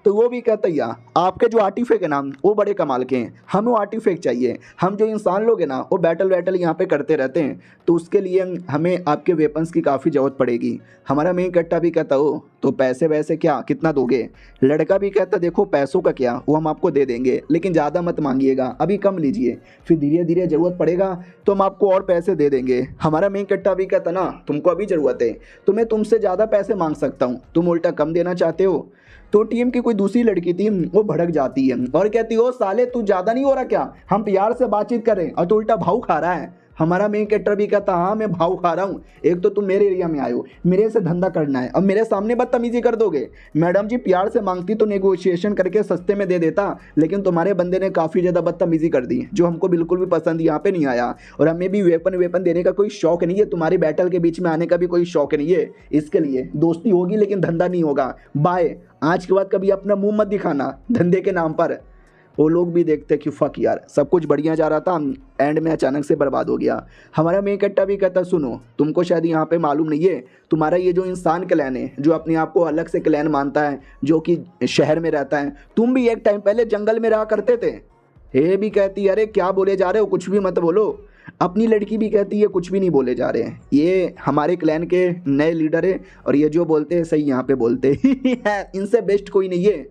तो वो भी कहता है यार आपके जो आर्टिफैक्ट है ना वो बड़े कमाल के हैं, हमें वो आर्टिफैक्ट चाहिए। हम जो इंसान लोग हैं ना वो बैटल यहाँ पे करते रहते हैं, तो उसके लिए हमें आपके वेपन्स की काफ़ी ज़रूरत पड़ेगी। हमारा मेन कट्टा भी कहता हो तो पैसे वैसे क्या कितना दोगे? लड़का भी कहता देखो पैसों का क्या, वो हम आपको दे देंगे लेकिन ज़्यादा मत मांगिएगा, अभी कम लीजिए, फिर धीरे धीरे ज़रूरत पड़ेगा तो हम आपको और पैसे दे देंगे। हमारा मेन कट्टा भी कहता ना तुमको अभी ज़रूरत है तो मैं तुमसे ज़्यादा पैसे मांग सकता हूँ, तुम उल्टा कम देना चाहते हो। तो टीम की कोई दूसरी लड़की थी वो भड़क जाती है और कहती हो साले तू ज़्यादा नहीं हो रहा क्या, हम प्यार से बातचीत करें और तू उल्टा भाव खा रहा है। हमारा मेन कैरेक्टर भी कहता हाँ मैं भाव खा रहा हूँ, एक तो तुम मेरे एरिया में आए हो, मेरे से धंधा करना है और मेरे सामने बदतमीजी कर दोगे। मैडम जी प्यार से मांगती तो नेगोशिएशन करके सस्ते में दे देता, लेकिन तुम्हारे बंदे ने काफ़ी ज़्यादा बदतमीजी कर दी जो हमको बिल्कुल भी पसंद यहाँ पे नहीं आया। और हमें भी वेपन देने का कोई शौक नहीं है, तुम्हारी बैटल के बीच में आने का भी कोई शौक नहीं है। इसके लिए दोस्ती होगी लेकिन धंधा नहीं होगा, बाय। आज के बाद कभी अपना मुंह मत दिखाना धंधे के नाम पर। वो लोग भी देखते कि फक यार सब कुछ बढ़िया जा रहा था, एंड में अचानक से बर्बाद हो गया। हमारा मेन कट्टा भी कहता सुनो तुमको शायद यहाँ पे मालूम नहीं है, तुम्हारा ये जो इंसान क्लैन है जो अपने आप को अलग से क्लैन मानता है जो कि शहर में रहता है, तुम भी एक टाइम पहले जंगल में रहा करते थे। ये भी कहती अरे क्या बोले जा रहे हो, कुछ भी मत बोलो। अपनी लड़की भी कहती है कुछ भी नहीं बोले जा रहे हैं, ये हमारे क्लैन के नए लीडर है और ये जो बोलते हैं सही यहाँ पे बोलते हैं इनसे बेस्ट कोई नहीं है।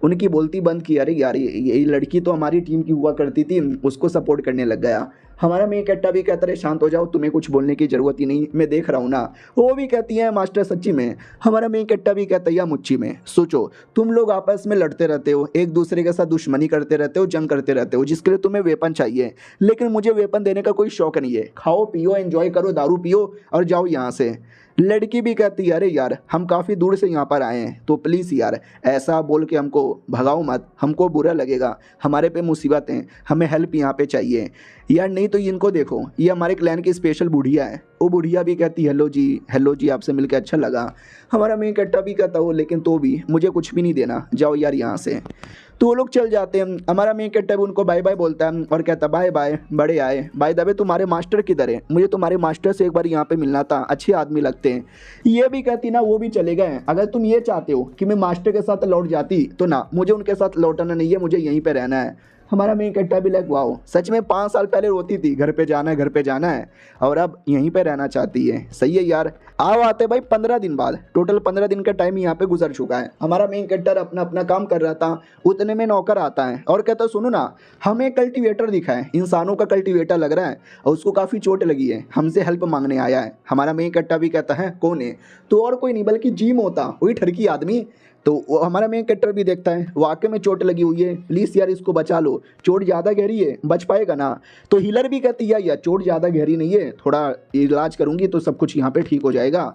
उनकी बोलती बंद की, अरे यार ये लड़की तो हमारी टीम की हुआ करती थी, उसको सपोर्ट करने लग गया। हमारा मेन कट्टा भी कहता है शांत हो जाओ, तुम्हें कुछ बोलने की ज़रूरत ही नहीं, मैं देख रहा हूँ ना। वो भी कहती है मास्टर सच्ची में। हमारा मेन कट्टा भी कहता है या मुच्ची में। सोचो तुम लोग आपस में लड़ते रहते हो, एक दूसरे के साथ दुश्मनी करते रहते हो, जंग करते रहते हो, जिसके लिए तुम्हें वेपन चाहिए, लेकिन मुझे वेपन देने का कोई शौक नहीं है। खाओ पियो एंजॉय करो, दारू पियो और जाओ यहाँ से। लड़की भी कहती है अरे यार हम काफ़ी दूर से यहाँ पर आए हैं तो प्लीज़ यार ऐसा बोल के हमको भगाओ मत, हमको बुरा लगेगा, हमारे पे मुसीबत हैं, हमें हेल्प यहाँ पे चाहिए यार, नहीं तो इनको देखो ये हमारे क्लैन की स्पेशल बुढ़िया है। वो बुढ़िया भी कहती हेलो जी आपसे मिलकर अच्छा लगा। हमारा मेन कट्टा भी कहता हो लेकिन तो भी मुझे कुछ भी नहीं देना, जाओ यार यहाँ से। तो वो लोग चल जाते हैं। हमारा मेन कट्टा भी उनको बाय बाय बोलता है और कहता बाय बाय बड़े आए, बाय दबे तुम्हारे मास्टर किधर है, मुझे तुम्हारे मास्टर से एक बार यहाँ पे मिलना था, अच्छे आदमी लगते हैं। ये भी कहती ना वो भी चले गए, अगर तुम ये चाहते हो कि मैं मास्टर के साथ लौट जाती तो ना, मुझे उनके साथ लौटना नहीं है, मुझे यहीं पर रहना है। हमारा मेन कट्टा भी लाइक वाओ सच में 5 साल पहले रोती थी घर पे जाना है और अब यहीं पे रहना चाहती है, सही है यार। आओ आते भाई 15 दिन बाद, टोटल 15 दिन का टाइम यहाँ पे गुजर चुका है। हमारा मेन कट्टर अपना अपना काम कर रहा था, उतने में नौकर आता है और कहता सुनो ना हमें कल्टीवेटर दिखा है, इंसानों का कल्टीवेटर लग रहा है और उसको काफ़ी चोट लगी है, हमसे हेल्प मांगने आया है। हमारा मेन कट्टा भी कहता है कौन है, तो और कोई नहीं बल्कि जिम होता वही ठरकी आदमी। तो हमारा मेन कैरेक्टर भी देखता है वाकई में चोट लगी हुई है, प्लीज़ यार इसको बचा लो, चोट ज़्यादा गहरी है, बच पाएगा ना। तो हीलर भी कहती है यार चोट ज़्यादा गहरी नहीं है, थोड़ा इलाज करूँगी तो सब कुछ यहाँ पे ठीक हो जाएगा।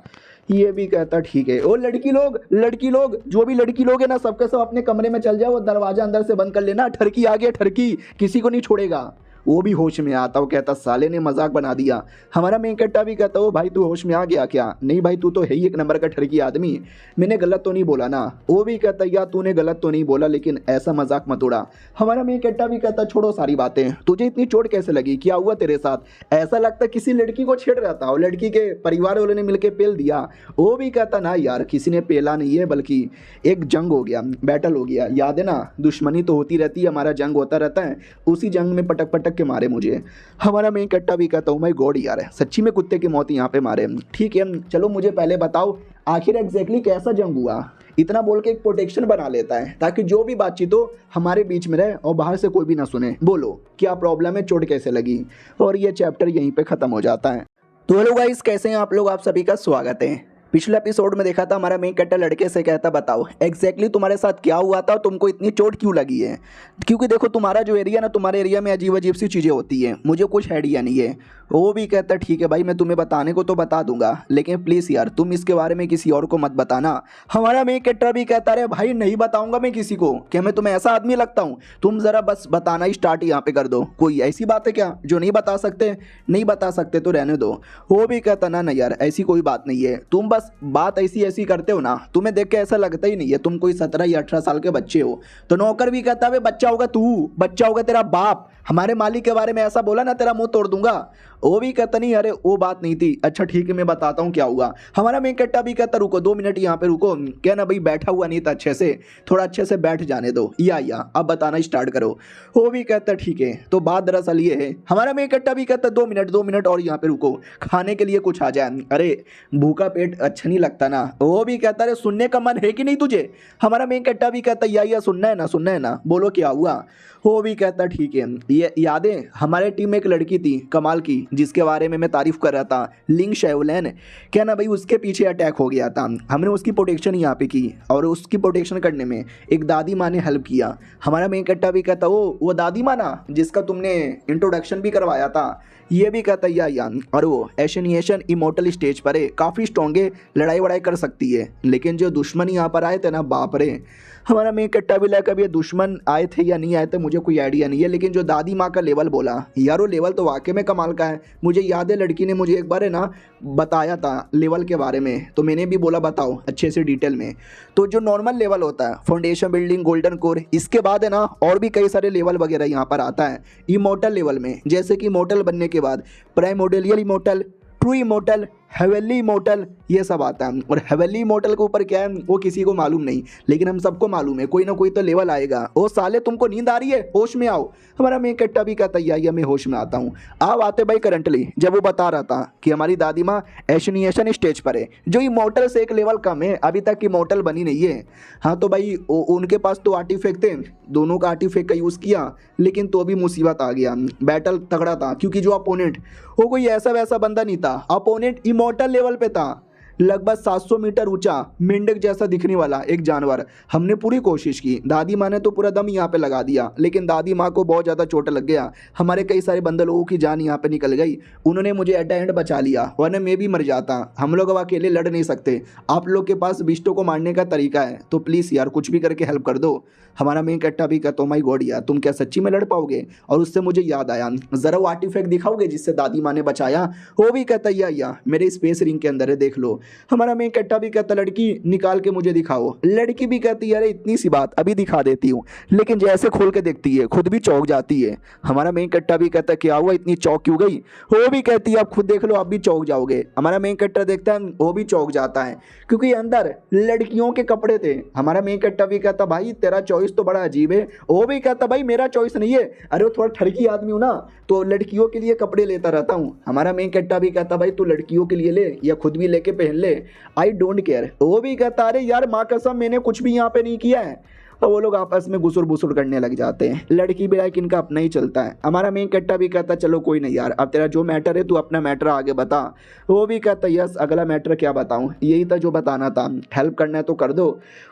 ये भी कहता ठीक है। और लड़की लोग जो भी लड़की लोग है ना सबके सब अपने कमरे में चल जाओ और दरवाजा अंदर से बंद कर लेना, ठरकी आ गया, ठरकी किसी को नहीं छोड़ेगा। वो भी होश में आता, वो कहता साले ने मजाक बना दिया। हमारा मेन कट्टा भी कहता हो भाई तू होश में आ गया क्या? नहीं भाई तू तो है ही एक नंबर का ठरकी आदमी, मैंने गलत तो नहीं बोला ना। वो भी कहता यार तूने गलत तो नहीं बोला लेकिन ऐसा मजाक मत उड़ा। हमारा मेन कट्टा भी कहता छोड़ो सारी बातें, तुझे इतनी चोट कैसे लगी, क्या हुआ तेरे साथ? ऐसा लगता किसी लड़की को छेड़ रहा था और लड़की के परिवार वालों ने मिलकर पेल दिया। वो भी कहता ना यार किसी ने पेला नहीं है बल्कि एक जंग हो गया, बैटल हो गया, याद है ना, दुश्मनी तो होती रहती है, हमारा जंग होता रहता है, उसी जंग में पटक पटक के मारे मुझे। हमारा मेन कट्टा भी कहता हूँ माय गॉड यार सच्ची में कुत्ते की मौत यहाँ पे मारे। ठीक है चलो मुझे पहले बताओ आखिर एग्जैक्टली कैसा जंग हुआ। इतना बोल के एक प्रोटेक्शन बना लेता है ताकि जो भी बातचीत हो हमारे बीच में रहे और बाहर से कोई भी ना सुने। बोलो क्या प्रॉब्लम है, चोट कैसे लगी? और ये चैप्टर यहीं पे खत्म हो जाता है। तो हेलो गाइस कैसे हैं आप लोग, आप सभी का स्वागत है। पिछले एपिसोड में देखा था हमारा मेन कैरेक्टर लड़के से कहता बताओ एग्जैक्टली तुम्हारे साथ क्या हुआ था और तुमको इतनी चोट क्यों लगी है। क्योंकि देखो तुम्हारा जो एरिया ना, तुम्हारे एरिया में अजीब अजीब सी चीज़ें होती हैं, मुझे कुछ आइडिया नहीं है। वो भी कहता ठीक है भाई मैं तुम्हें बताने को तो बता दूंगा लेकिन प्लीज़ यार तुम इसके बारे में किसी और को मत बताना। हमारा मेन कैरेक्टर भी कहता रहे भाई नहीं बताऊंगा मैं किसी को, क्या मैं तुम्हें ऐसा आदमी लगता हूँ? तुम ज़रा बस बताना ही स्टार्ट यहाँ पे कर दो। कोई ऐसी बात है क्या जो नहीं बता सकते? नहीं बता सकते तो रहने दो। वो भी कहता ना यार ऐसी कोई बात नहीं है, तुम बस बात ऐसी करते हो ना, तुम्हें देख के ऐसा लगता ही नहीं है तुम कोई 17 या 18 साल के बच्चे हो। तो नौकर भी कहता है बच्चा होगा तू, बच्चा होगा तेरा बाप, हमारे मालिक के बारे में ऐसा बोला ना तेरा मुंह तोड़ दूंगा। वो भी कहता नहीं, अरे वो बात नहीं थी। अच्छा ठीक है मैं बताता हूँ क्या हुआ। हमारा मेन कट्टा भी कहता रुको 2 मिनट यहाँ पे रुको। क्या ना भाई बैठा हुआ नहीं था अच्छे से, थोड़ा अच्छे से बैठ जाने दो, या अब बताना स्टार्ट करो। वो भी कहता ठीक है। तो बात दरअसल ये है, हमारा मेन कट्टा भी कहता 2 मिनट और यहाँ पे रुको, खाने के लिए कुछ आ जाए। अरे भूखा पेट अच्छा नहीं लगता ना। वो भी कहता अरे सुनने का मन है कि नहीं तुझे। हमारा मेन कट्टा भी कहता या सुनना है ना, सुनना है ना, बोलो क्या हुआ। वो भी कहता ठीक है। ये यादें, हमारे टीम में एक लड़की थी कमाल की, जिसके बारे में मैं तारीफ कर रहा था, लिंग शाओलिन। क्या ना भाई उसके पीछे अटैक हो गया था, हमने उसकी प्रोटेक्शन यहाँ पे की और उसकी प्रोटेक्शन करने में एक दादी माँ ने हेल्प किया। हमारा मेन कट्टा भी कहता वो दादी माँ ना जिसका तुमने इंट्रोडक्शन भी करवाया था। ये भी कहता या और वो एशियन इमोर्टल स्टेज पर है, काफ़ी स्ट्रॉन्ग है, लड़ाई वड़ाई कर सकती है। लेकिन जो दुश्मन यहाँ पर आए थे ना, बाप रे। हमारा मेन कट्टा भी लगा कभी ये दुश्मन आए थे या नहीं आए थे मुझे कोई आइडिया नहीं है, लेकिन जो दादी माँ का लेवल बोला यार, वो लेवल तो वाकई में कमाल का है। मुझे याद है लड़की ने मुझे एक बार है ना बताया था लेवल के बारे में, तो मैंने भी बोला बताओ अच्छे से डिटेल में। तो जो नॉर्मल लेवल होता है, फाउंडेशन, बिल्डिंग, गोल्डन कोर, इसके बाद है ना और भी कई सारे लेवल वगैरह यहाँ पर आता है इमोर्टल लेवल में। जैसे कि इमोर्टल बनने के बाद primordial immortal, true immortal, heavenly immortal, ये सब आता है। और हेवनली इमोर्टल के ऊपर क्या है वो किसी को मालूम नहीं, लेकिन हम सबको मालूम है कोई ना कोई तो लेवल आएगा। ओ साले तुमको नींद आ रही है, होश में आओ। हमारा मेन कट्टा भी कहता है मैं होश में आता हूँ। आप आते भाई करंटली जब वो बता रहा था कि हमारी दादी माँ एशियन स्टेज पर है, जो इमोर्टल से एक लेवल कम है, अभी तक इमोर्टल बनी नहीं है। हाँ तो भाई उनके पास तो आर्टिफैक्ट थे, दोनों का आर्टिफैक्ट का यूज़ किया, लेकिन तो भी मुसीबत आ गया। बैटल तगड़ा था क्योंकि जो अपोनेंट वो कोई ऐसा वैसा बंदा नहीं था, अपोनेंट इमोर्टल लेवल पे था, लगभग 700 मीटर ऊंचा, मेंढक जैसा दिखने वाला एक जानवर। हमने पूरी कोशिश की, दादी माँ ने तो पूरा दम यहाँ पे लगा दिया, लेकिन दादी माँ को बहुत ज़्यादा चोट लग गया। हमारे कई सारे बंदे लोगों की जान यहाँ पे निकल गई। उन्होंने मुझे एट द एंड बचा लिया, वरना मैं भी मर जाता। हम लोग अब अकेले लड़ नहीं सकते, आप लोग के पास बिस्टों को मारने का तरीका है, तो प्लीज़ यार कुछ भी करके हेल्प कर दो। हमारा मेन कट्टा भी कहता माई गॉड यार तुम क्या सच्ची में लड़ पाओगे। और उससे मुझे याद आया, ज़रा वो आर्टिफैक्ट दिखाओगे जिससे दादी माँ ने बचाया। वो भी कहता या मेरे स्पेस रिंग के अंदर है, देख लो। हमारा मेन कट्टा भी कहता लड़की निकाल के मुझे दिखाओ। लड़की भी कहती है अरे इतनी सी बात अभी दिखा देती हूँ, लेकिन जैसे खोल के देखती है खुद भी चौंक जाती है। हमारा मेन कट्टा भी कहता क्या हुआ इतनी चौंक क्यों गई। वो भी कहती है आप खुद देख लो आप भी चौंक जाओगे। हमारा मेन कट्टा देखता है वो भी चौंक जाता है, क्योंकि अंदर लड़कियों के कपड़े थे। हमारा मेन कट्टा भी कहता भाई तेरा चॉइस तो बड़ा अजीब है। वो भी कहता भाई मेरा चॉइस नहीं है, अरे वो थोड़ा ठरकी आदमी हूँ ना, तो लड़कियों के लिए कपड़े लेता रहता हूँ। हमारा मेन कट्टा भी कहता भाई तू लड़कियों के लिए ले या खुद भी लेके पहन ले, आई डोंट केयर। वो भी कहता अरे यार माँ कसम मैंने कुछ भी यहाँ पे नहीं किया है। और वो लोग आपस में गुसुर बुसुर करने लग जाते हैं। लड़की भी लाइक इनका अपना ही चलता है। हमारा मेन कट्टा भी कहता चलो कोई नहीं यार, अब तेरा जो मैटर है तू अपना मैटर आगे बता। वो भी कहता यस अगला मैटर क्या बताऊँ, यही था जो बताना था, हेल्प करना है तो कर दो,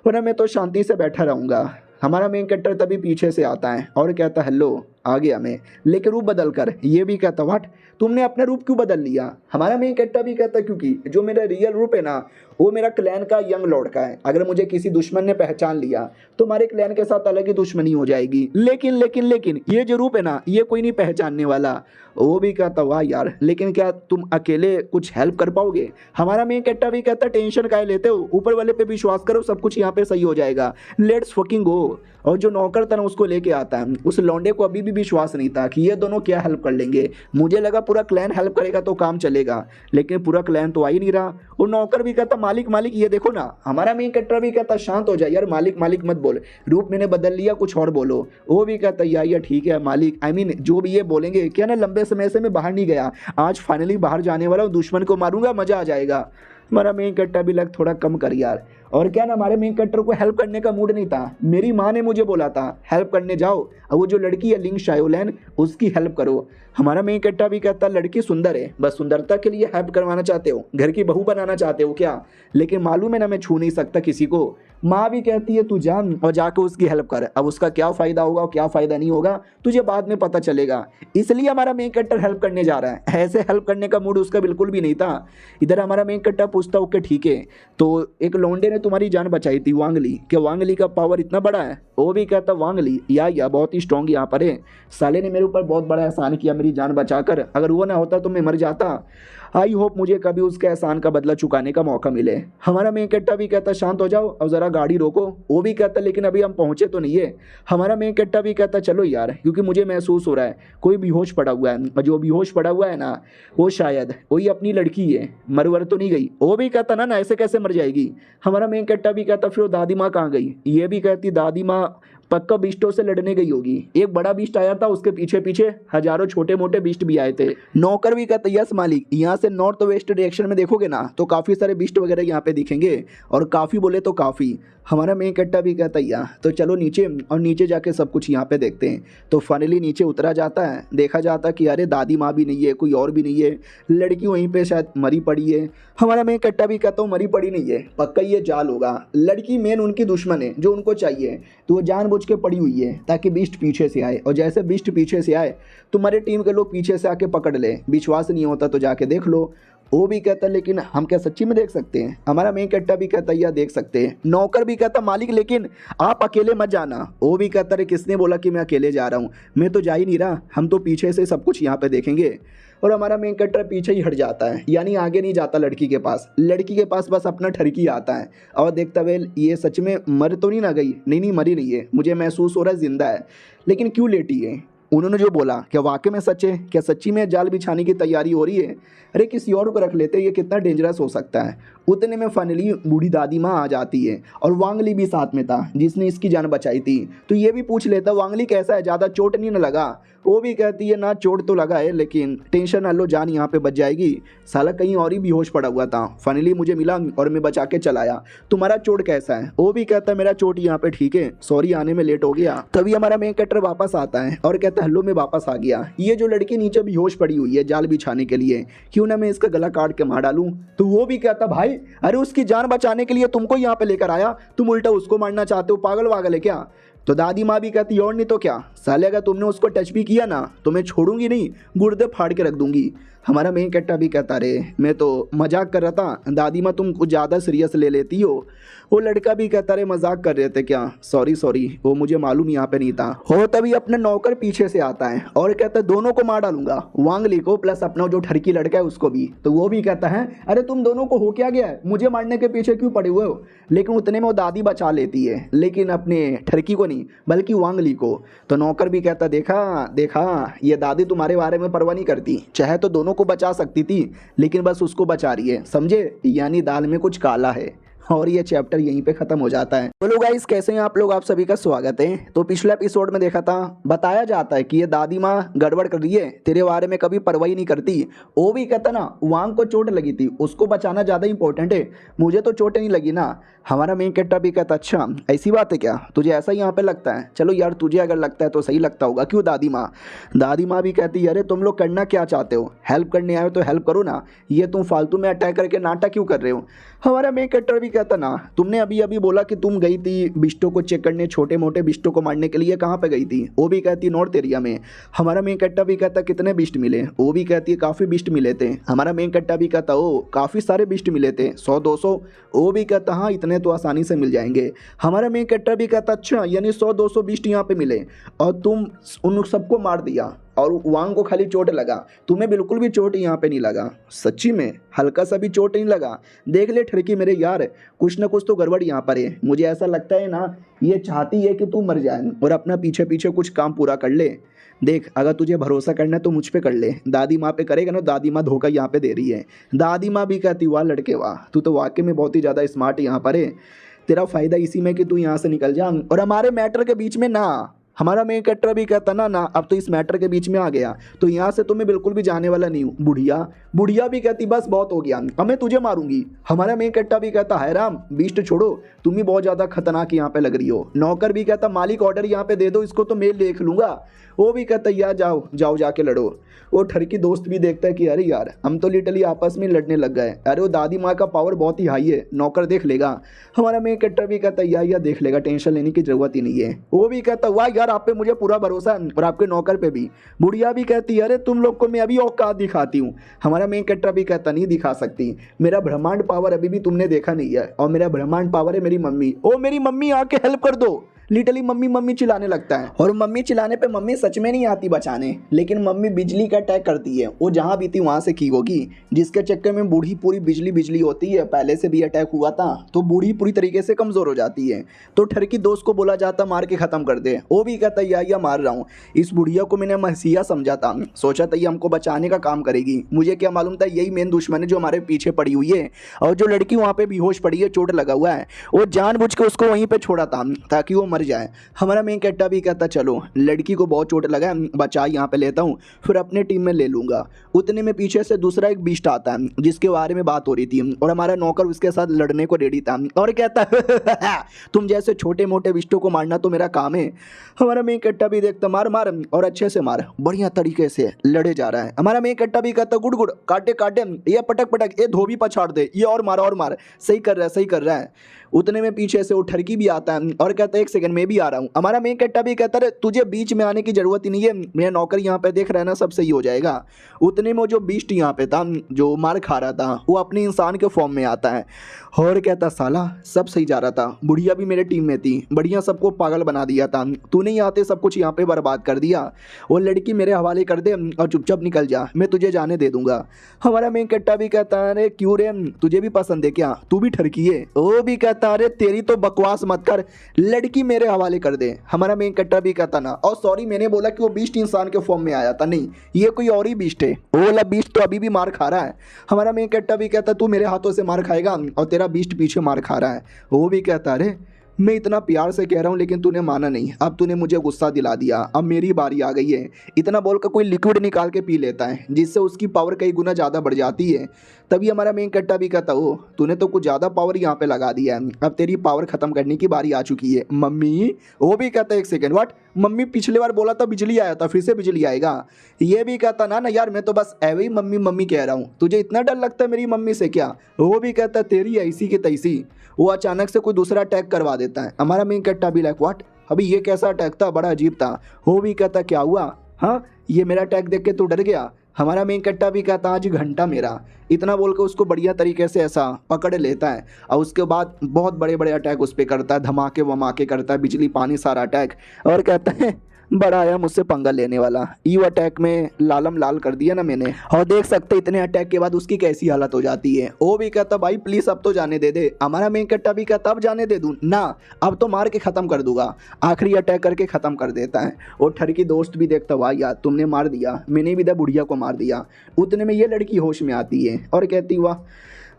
वरना मैं तो शांति से बैठा रहूँगा। हमारा मेन कैरेक्टर तभी पीछे से आता है और कहता हेलो आ गया मैं, लेकिन रूप बदल कर। ये भी कहता व्हाट तुमने अपना रूप क्यों बदल लिया। हमारा मेन कैरेक्टर भी कहता क्योंकि जो मेरा रियल रूप है ना वो मेरा क्लैन का यंग लॉर्ड का है। अगर मुझे किसी दुश्मन ने पहचान लिया तो हमारे क्लैन के साथ अलग ही दुश्मनी हो जाएगी। लेकिन ये जो रूप है ना ये कोई नहीं पहचानने वाला। वो भी कहता वाह यार, लेकिन क्या तुम अकेले कुछ हेल्प कर पाओगे। हमारा मेन कैरेक्टर भी कहता टेंशन काहे लेते हो, ऊपर वाले पे विश्वास करो सब कुछ यहाँ पे सही हो जाएगा, लेट्स फकिंग गो। और जो नौकर था ना उसको लेके आता है, उस लौंडे को अभी भी विश्वास नहीं था कि ये दोनों क्या हेल्प कर लेंगे। मुझे लगा पूरा क्लैन हेल्प करेगा तो काम चलेगा, लेकिन पूरा क्लैन तो आ ही नहीं रहा। वो नौकर भी कहता मालिक मालिक ये देखो ना। हमारा मेन कैरेक्टर भी कहता शांत हो जाए यार, मालिक मालिक मत बोल, रूप मैंने बदल लिया कुछ और बोलो। वो भी कहता यार ठीक है मालिक, आई मीन जो भी ये बोलेंगे। क्या ना लंबे समय से मैं बाहर नहीं गया, आज फाइनली बाहर जाने वाला हूँ, दुश्मन को मारूंगा, मजा आ जाएगा। हमारा मेन कैरेक्टर भी लग थोड़ा कम कर यार। और क्या ना हमारे मेन कैरेक्टर को हेल्प करने का मूड नहीं था। मेरी माँ ने मुझे बोला था हेल्प करने जाओ, और वो जो लड़की है लिंग शाओलिन उसकी हेल्प करो। हमारा मेन कैरेक्टर भी कहता लड़की सुंदर है, बस सुंदरता के लिए हेल्प करवाना चाहते हो, घर की बहू बनाना चाहते हो क्या। लेकिन मालूम है ना मैं छू नहीं सकता किसी को। माँ भी कहती है तू जा और जाकर उसकी हेल्प कर। अब उसका क्या फ़ायदा होगा और क्या फ़ायदा नहीं होगा तुझे बाद में पता चलेगा। इसलिए हमारा मेन कैरेक्टर हेल्प करने जा रहा है। ऐसे हेल्प करने का मूड उसका बिल्कुल भी नहीं था। इधर हमारा मेन कैरेक्टर पूछता ओके ठीक है, तो एक लौंडे ने तुम्हारी जान बचाई थी वांगली, क्या वांगली का पावर इतना बड़ा है। वो भी कहता वांगली या बहुत ही स्ट्रॉन्ग यहाँ पर है, साले ने मेरे ऊपर बहुत बड़ा एहसान किया मेरी जान बचाकर, अगर वो ना होता तो मैं मर जाता। आई होप मुझे कभी उसके एहसान का बदला चुकाने का मौका मिले। हमारा मेन कट्टा भी कहता शांत हो जाओ और ज़रा गाड़ी रोको। वो भी कहता लेकिन अभी हम पहुँचे तो नहीं है। हमारा मेन कट्टा भी कहता चलो यार, क्योंकि मुझे महसूस हो रहा है कोई बेहोश पड़ा हुआ है, और जो बेहोश पड़ा हुआ है ना वो शायद वही अपनी लड़की है, मरवर तो नहीं गई। वो भी कहता ना ऐसे कैसे मर जाएगी। हमारा मेन कट्टा भी कहता फिर वो दादी माँ कहाँ गई। ये भी कहती दादी माँ पक्का बिस्टों से लड़ने गई होगी। एक बड़ा बिस्ट आया था, उसके पीछे पीछे हजारों छोटे मोटे बिस्ट भी आए थे। नौकर भी कहता यस मालिक, यहाँ से नॉर्थ वेस्ट डायरेक्शन में देखोगे ना तो काफ़ी सारे बिस्ट वगैरह यहाँ पे दिखेंगे, और काफ़ी बोले तो काफ़ी। हमारा मेन कट्टा भी कहता यहाँ तो चलो नीचे, और नीचे जाके सब कुछ यहाँ पे देखते हैं। तो फाइनली नीचे उतरा जाता है, देखा जाता कि अरे दादी माँ भी नहीं है, कोई और भी नहीं है, लड़की वहीं पे शायद मरी पड़ी है। हमारा मेन कट्टा भी कहता हूँ मरी पड़ी नहीं है, पक्का ये जाल होगा। लड़की मेन उनकी दुश्मन है जो उनको चाहिए, तो वो जानबूझ के पड़ी हुई है ताकि बिस्ट पीछे से आए, और जैसे बिस्ट पीछे से आए तुम्हारे टीम के लोग पीछे से आके पकड़ ले। विश्वास नहीं होता तो जाके देख लो। वो भी कहता लेकिन हम क्या सच्ची में देख सकते हैं। हमारा मेन कट्टा भी कहता या देख सकते हैं। नौकर भी कहता मालिक लेकिन आप अकेले मत जाना। वो भी कहता रे किसने बोला कि मैं अकेले जा रहा हूँ, मैं तो जा ही नहीं रहा, हम तो पीछे से सब कुछ यहाँ पे देखेंगे। और हमारा मेन कट्टर पीछे ही हट जाता है, यानी आगे नहीं जाता लड़की के पास। लड़की के पास बस अपना ठरकी आता है और देखता वेल ये सच में मर तो नहीं ना गई। नहीं मरी नहीं है, मुझे महसूस हो रहा है जिंदा है, लेकिन क्यों लेटी है। उन्होंने जो बोला क्या वाकई में सच है, क्या सच्ची में जाल बिछाने की तैयारी हो रही है। अरे किसी और को रख लेते, ये कितना डेंजरस हो सकता है। उतने में फाइनली बूढ़ी दादी माँ आ जाती है, और वांगली भी साथ में था जिसने इसकी जान बचाई थी। तो ये भी पूछ लेता वांगली कैसा है, ज़्यादा चोट नहीं न लगा। वो भी कहती है ना चोट तो लगा है, लेकिन टेंशन ना लो, जान यहाँ पे बच जाएगी। साला कहीं और ही बेहोश पड़ा हुआ था, फाइनली मुझे मिला और मैं बचा के चलाया। तुम्हारा चोट कैसा है। वो भी कहता है मेरा चोट यहाँ पे ठीक है, सॉरी आने में लेट हो गया। तभी हमारा मेन कटर वापस आता है और कहता है हेलो मैं वापस आ गया। ये जो लड़की नीचे बेहोश पड़ी हुई है जाल बिछाने के लिए, क्यों ना मैं इसका गला काट के मार डालूं। तो वो भी कहता भाई अरे उसकी जान बचाने के लिए तुमको यहाँ पे लेकर आया, तुम उल्टा उसको मारना चाहते हो, पागल वागल है क्या। तो दादी माँ भी कहती और नहीं तो क्या, साले अगर तुमने उसको टच भी किया ना तो मैं छोड़ूंगी नहीं, गुर्दे फाड़ के रख दूंगी। हमारा मेन कट्टा भी कहता रे मैं तो मजाक कर रहा था, दादी माँ तुम कुछ ज़्यादा सीरियस ले लेती हो। वो लड़का भी कहता रे मजाक कर रहे थे क्या, सॉरी वो मुझे मालूम यहाँ पे नहीं था। हो तभी अपना नौकर पीछे से आता है और कहता है दोनों को मार डालूंगा, वांगली को प्लस अपना जो ठरकी लड़का है उसको भी। तो वो भी कहता है अरे तुम दोनों को हो क्या गया है, मुझे मारने के पीछे क्यों पड़े हुए हो। लेकिन उतने में वो दादी बचा लेती है, लेकिन अपने ठरकी को नहीं बल्कि वांगली को। तो नौकर भी कहता देखा ये दादी तुम्हारे बारे में परवाह नहीं करती, चाहे तो दोनों को बचा सकती थी लेकिन बस उसको बचा रही है, समझे, यानी दाल में कुछ काला है। और ये चैप्टर यहीं पे खत्म हो जाता है। बोलो गाइस कैसे हैं आप लोग, आप सभी का स्वागत है। तो पिछले एपिसोड में देखा था, बताया जाता है कि ये दादी माँ गड़बड़ कर रही है, तेरे बारे में कभी परवाही नहीं करती। वो भी कहता ना वांग को चोट लगी थी, उसको बचाना ज़्यादा इंपॉर्टेंट है, मुझे तो चोट नहीं लगी ना। हमारा मेन कैरेक्टर भी कहता अच्छा ऐसी बात है क्या, तुझे ऐसा ही यहाँ पे लगता है, चलो यार तुझे अगर लगता है तो सही लगता होगा, क्यों दादी माँ भी कहती है अरे तुम लोग करना क्या चाहते हो, हेल्प करने आए हो तो हेल्प करो ना, ये तुम फालतू में अटैक करके नाटक क्यों कर रहे हो। हमारा मेन कैरेक्टर भी कहता ना तुमने अभी बोला कि तुम गई थी बिस्टों को चेक करने, छोटे मोटे बिस्टों को मारने के लिए, कहाँ पे गई थी। वो भी कहती नॉर्थ एरिया में। हमारा मेन कैरेक्टर भी कहता कितने बिस्ट मिले, वो भी कहती है काफ़ी बिस्ट मिले थे। हमारा मेन कैरेक्टर भी कहता ओ काफ़ी सारे बिस्ट मिले थे, 100-200। वो भी कहता हाँ इतने तो आसानी से मिल जाएंगे। हमारा मेन कैरेक्टर भी कहता अच्छा यानी 100-200 बिस्ट यहाँ पे मिले और तुम उन सबको मार दिया और वांग को खाली चोट लगा, तुम्हें बिल्कुल भी चोट यहाँ पे नहीं लगा, सच्ची में हल्का सा भी चोट नहीं लगा। देख ले ठरकी मेरे यार, कुछ ना कुछ तो गड़बड़ यहाँ पर है। मुझे ऐसा लगता है ना ये चाहती है कि तू मर जाए और अपना पीछे पीछे कुछ काम पूरा कर ले। देख अगर तुझे भरोसा करना है तो मुझ पे कर ले, दादी माँ पे करेगा ना, दादी माँ धोखा यहाँ पे दे रही है। दादी माँ भी कहती वाह लड़के वाह, तू तो वाकई में बहुत ही ज़्यादा स्मार्ट यहाँ पर है, तेरा फ़ायदा इसी में कि तू यहाँ से निकल जा और हमारे मैटर के बीच में ना। हमारा मेन कैरेक्टर भी कहता ना अब तो इस मैटर के बीच में आ गया तो यहाँ से तो मैं बिल्कुल भी जाने वाला नहीं हूँ। बुढ़िया भी कहती बस बहुत हो गया, अब मैं तुझे मारूंगी। हमारा मेन कैरेक्टर भी कहता है राम बीस्ट छोड़ो, तुम ही बहुत ज़्यादा खतरनाक यहाँ पे लग रही हो। नौकर भी कहता मालिक ऑर्डर यहाँ पे दे दो, इसको तो मैं देख लूंगा। वो भी कहता यार जाओ जाके लड़ो। वो ठरकी दोस्त भी देखता है कि अरे यार हम तो लिटरली आपस में लड़ने लग गए, अरे वो दादी माँ का पावर बहुत ही हाई है, नौकर देख लेगा। हमारा मेन कैरेक्टर भी कहता यार देख लेगा, टेंशन लेने की जरूरत ही नहीं है। वो भी कहता वाह यार आप पे मुझे पूरा भरोसा है और आपके नौकर पे भी। बुढ़िया भी कहती है अरे तुम लोग को मैं अभी औकात दिखाती हूँ। हमारा मेन कैरेक्टर भी कहता नहीं दिखा सकती, मेरा ब्रह्मांड पावर अभी भी तुमने देखा नहीं है और मेरा ब्रह्मांड पावर है मेरी मम्मी। ओ मेरी मम्मी आके हेल्प कर दो। लिटरली मम्मी मम्मी चिल्लाने लगता है। और मम्मी चिल्लाने पे मम्मी सच में नहीं आती बचाने, लेकिन मम्मी बिजली का अटैक करती है। वो जहाँ भी थी वहाँ से की होगी, जिसके चक्कर में बूढ़ी पूरी बिजली बिजली होती है। पहले से भी अटैक हुआ था तो बूढ़ी पूरी तरीके से कमज़ोर हो जाती है। तो ठरकी दोस्त को बोला जाता मार के ख़त्म कर दे। वो भी कहता या मार रहा हूँ। इस बुढ़िया को मैंने मसीहा समझा था, सोचा था ये हमको बचाने का काम करेगी। मुझे क्या मालूम था यही मेन दुश्मन है जो हमारे पीछे पड़ी हुई है। और जो लड़की वहाँ पे बेहोश पड़ी है, चोट लगा हुआ है, वो जानबूझ के उसको वहीं पे छोड़ा था ताकि वो मर जाए। हमारा मेन कैरेक्टर भी कहता चलो लड़की को बहुत चोट लगा है, बचा यहाँ पे लेता हूँ, फिर अपने टीम में ले लूँगा। उतने में पीछे से दूसरा एक बीस्ट आता है जिसके बारे में बात हो रही थी, और हमारा नौकर उसके साथ लड़ने को रेडी था और कहता है तुम जैसे छोटे मोटे बिस्टों को मारना तो मेरा काम है। हमारा मेन कैरेक्टर भी देखता मार मार और अच्छे से मार, बढ़िया तरीके से लड़े जा रहा है। हमारा मेन कैरेक्टर भी कहता गुड गुड, काटे काटे, ये पटक पटक, ये धोबी पछाड़ दे, ये और मार, सही कर रहा है, सही कर रहा है। उतने में पीछे से वो ठरकी भी आता है और कहता है एक सेकंड में भी आ रहा हूँ। हमारा मेन कैरेक्टर भी कहता है तुझे बीच में आने की जरूरत ही नहीं है, मेरा नौकर यहाँ पे देख रहा है ना, सब सही हो जाएगा। उतने में जो बीस्ट यहाँ पे था जो मार खा रहा था वो अपने इंसान के फॉर्म में आता है और कहता साला सब सही जा रहा था, बुढ़िया भी मेरे टीम में थी, बढ़िया सबको पागल बना दिया था, तू नहीं आते सब कुछ यहाँ पे बर्बाद कर दिया। वो लड़की मेरे हवाले कर दे और चुपचाप निकल जा, मैं तुझे जाने दे दूंगा। हमारा मेन कैरेक्टर भी कहता है अरे क्यों रे, तुझे भी पसंद है क्या, तू भी ठरकी है। वो भी कहता अरे तेरी तो बकवास मत कर, लड़की मेरे हवाले कर दे। हमारा मेन कैरेक्टर भी कहता ना, और सॉरी मैंने बोला कि वो बीस्ट इंसान के फॉर्म में आया था, नहीं ये कोई और ही बीस्ट है। वो वाला बीस्ट तो अभी भी मार खा रहा है। हमारा मेन कैरेक्टर भी कहता तू मेरे हाथों से मार खाएगा और तेरा बीस्ट पीछे मार खा रहा है। वो भी कहता अरे मैं इतना प्यार से कह रहा हूँ लेकिन तूने माना नहीं, अब तूने मुझे गुस्सा दिला दिया, अब मेरी बारी आ गई है। इतना बोलकर कोई लिक्विड निकाल के पी लेता है जिससे उसकी पावर कई गुना ज़्यादा बढ़ जाती है। तभी हमारा मेन कैरेक्टर भी कहता हो तूने तो कुछ ज़्यादा पावर यहाँ पे लगा दिया है, अब तेरी पावर ख़त्म करने की बारी आ चुकी है मम्मी। वो भी कहता है एक सेकेंड व्हाट, मम्मी पिछले बार बोला था बिजली आया था, फिर से बिजली आएगा। ये भी कहता ना यार मैं तो बस ऐवे ही मम्मी मम्मी कह रहा हूँ, तुझे इतना डर लगता है मेरी मम्मी से क्या। वो भी कहता तेरी ऐसी की तैसी। वो अचानक से कोई दूसरा अटैक करवा देता है। हमारा मेन कैरेक्टर भी लाइक व्हाट, अभी ये कैसा अटैक था, बड़ा अजीब था। वो भी कहता क्या हुआ, हाँ ये मेरा अटैक देख के तू डर गया। हमारा मेन कैरेक्टर भी कहता आज घंटा मेरा, इतना बोल के उसको बढ़िया तरीके से ऐसा पकड़ लेता है और उसके बाद बहुत बड़े बड़े अटैक उस पर करता है, धमाके वमाके करता है, बिजली पानी सारा अटैक, और कहता है बड़ा आया मुझसे पंगा लेने वाला, यू अटैक में लालम लाल कर दिया ना मैंने। और देख सकते इतने अटैक के बाद उसकी कैसी हालत हो जाती है। वो भी कहता भाई प्लीज़ अब तो जाने दे दे। हमारा मेन कैरेक्टर भी कहता अब जाने दे दूँ ना, अब तो मार के ख़त्म कर दूंगा। आखिरी अटैक करके ख़त्म कर देता है। और ठरकी दोस्त भी देखता भाई यार तुमने मार दिया, मैंने भी बुढ़िया को मार दिया। उतने में ये लड़की होश में आती है और कहती वाह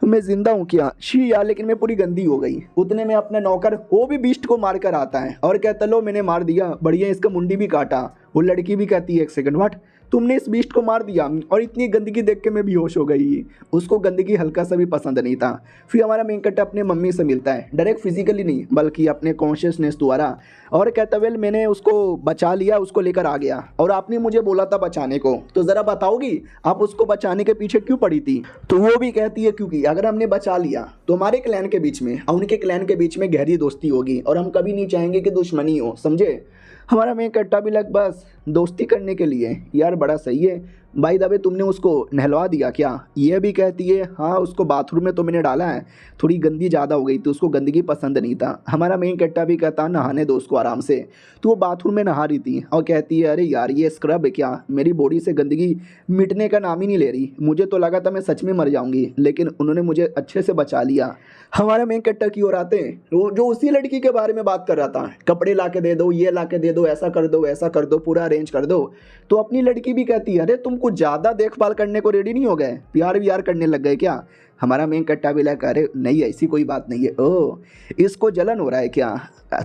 मैं जिंदा हूँ क्या, शी यार लेकिन मैं पूरी गंदी हो गई। उतने में अपने नौकर वो भी बीस्ट को मार कर आता है और कहता लो मैंने मार दिया, बढ़िया इसका मुंडी भी काटा। वो लड़की भी कहती है एक सेकंड व्हाट, तुमने इस बीस्ट को मार दिया, और इतनी गंदगी देख के मैं बेहोश हो गई। उसको गंदगी हल्का सा भी पसंद नहीं था। फिर हमारा मेन कैरेक्टर अपने मम्मी से मिलता है, डायरेक्ट फिजिकली नहीं बल्कि अपने कॉन्शियसनेस द्वारा, और कहता वेल मैंने उसको बचा लिया, उसको लेकर आ गया, और आपने मुझे बोला था बचाने को, तो ज़रा बताओगी आप उसको बचाने के पीछे क्यों पड़ी थी। तो वो भी कहती है क्योंकि अगर हमने बचा लिया तो हमारे क्लैन के बीच में और उनके क्लैन के बीच में गहरी दोस्ती होगी, और हम कभी नहीं चाहेंगे कि दुश्मनी हो, समझे। हमारा मेन कैरेक्टर भी लग बस दोस्ती करने के लिए, यार बड़ा सही है। भाई दबे तुमने उसको नहलवा दिया क्या। ये भी कहती है हाँ उसको बाथरूम में तो मैंने डाला है, थोड़ी गंदी ज़्यादा हो गई थी, उसको गंदगी पसंद नहीं था। हमारा मेन कैरेक्टर भी कहता नहाने दो उसको आराम से। तो वो बाथरूम में नहा रही थी और कहती है अरे यार ये स्क्रब है क्या, मेरी बॉडी से गंदगी मिटने का नाम ही नहीं ले रही, मुझे तो लगा था मैं सच में मर जाऊँगी, लेकिन उन्होंने मुझे अच्छे से बचा लिया। हमारा मेन कैरेक्टर की ओर आते हैं वो जो उसी लड़की के बारे में बात कर रहा था, कपड़े ला के दे दो, ये ला के दे दो, ऐसा कर दो वैसा कर दो, पूरा अरेंज कर दो। तो अपनी लड़की भी कहती है अरे तुम कुछ ज़्यादा देखभाल करने को रेडी नहीं हो गए, प्यार व्यार करने लग गए क्या। हमारा मेन कैरेक्टर भी लगा अरे नहीं ऐसी कोई बात नहीं है, ओ इसको जलन हो रहा है क्या,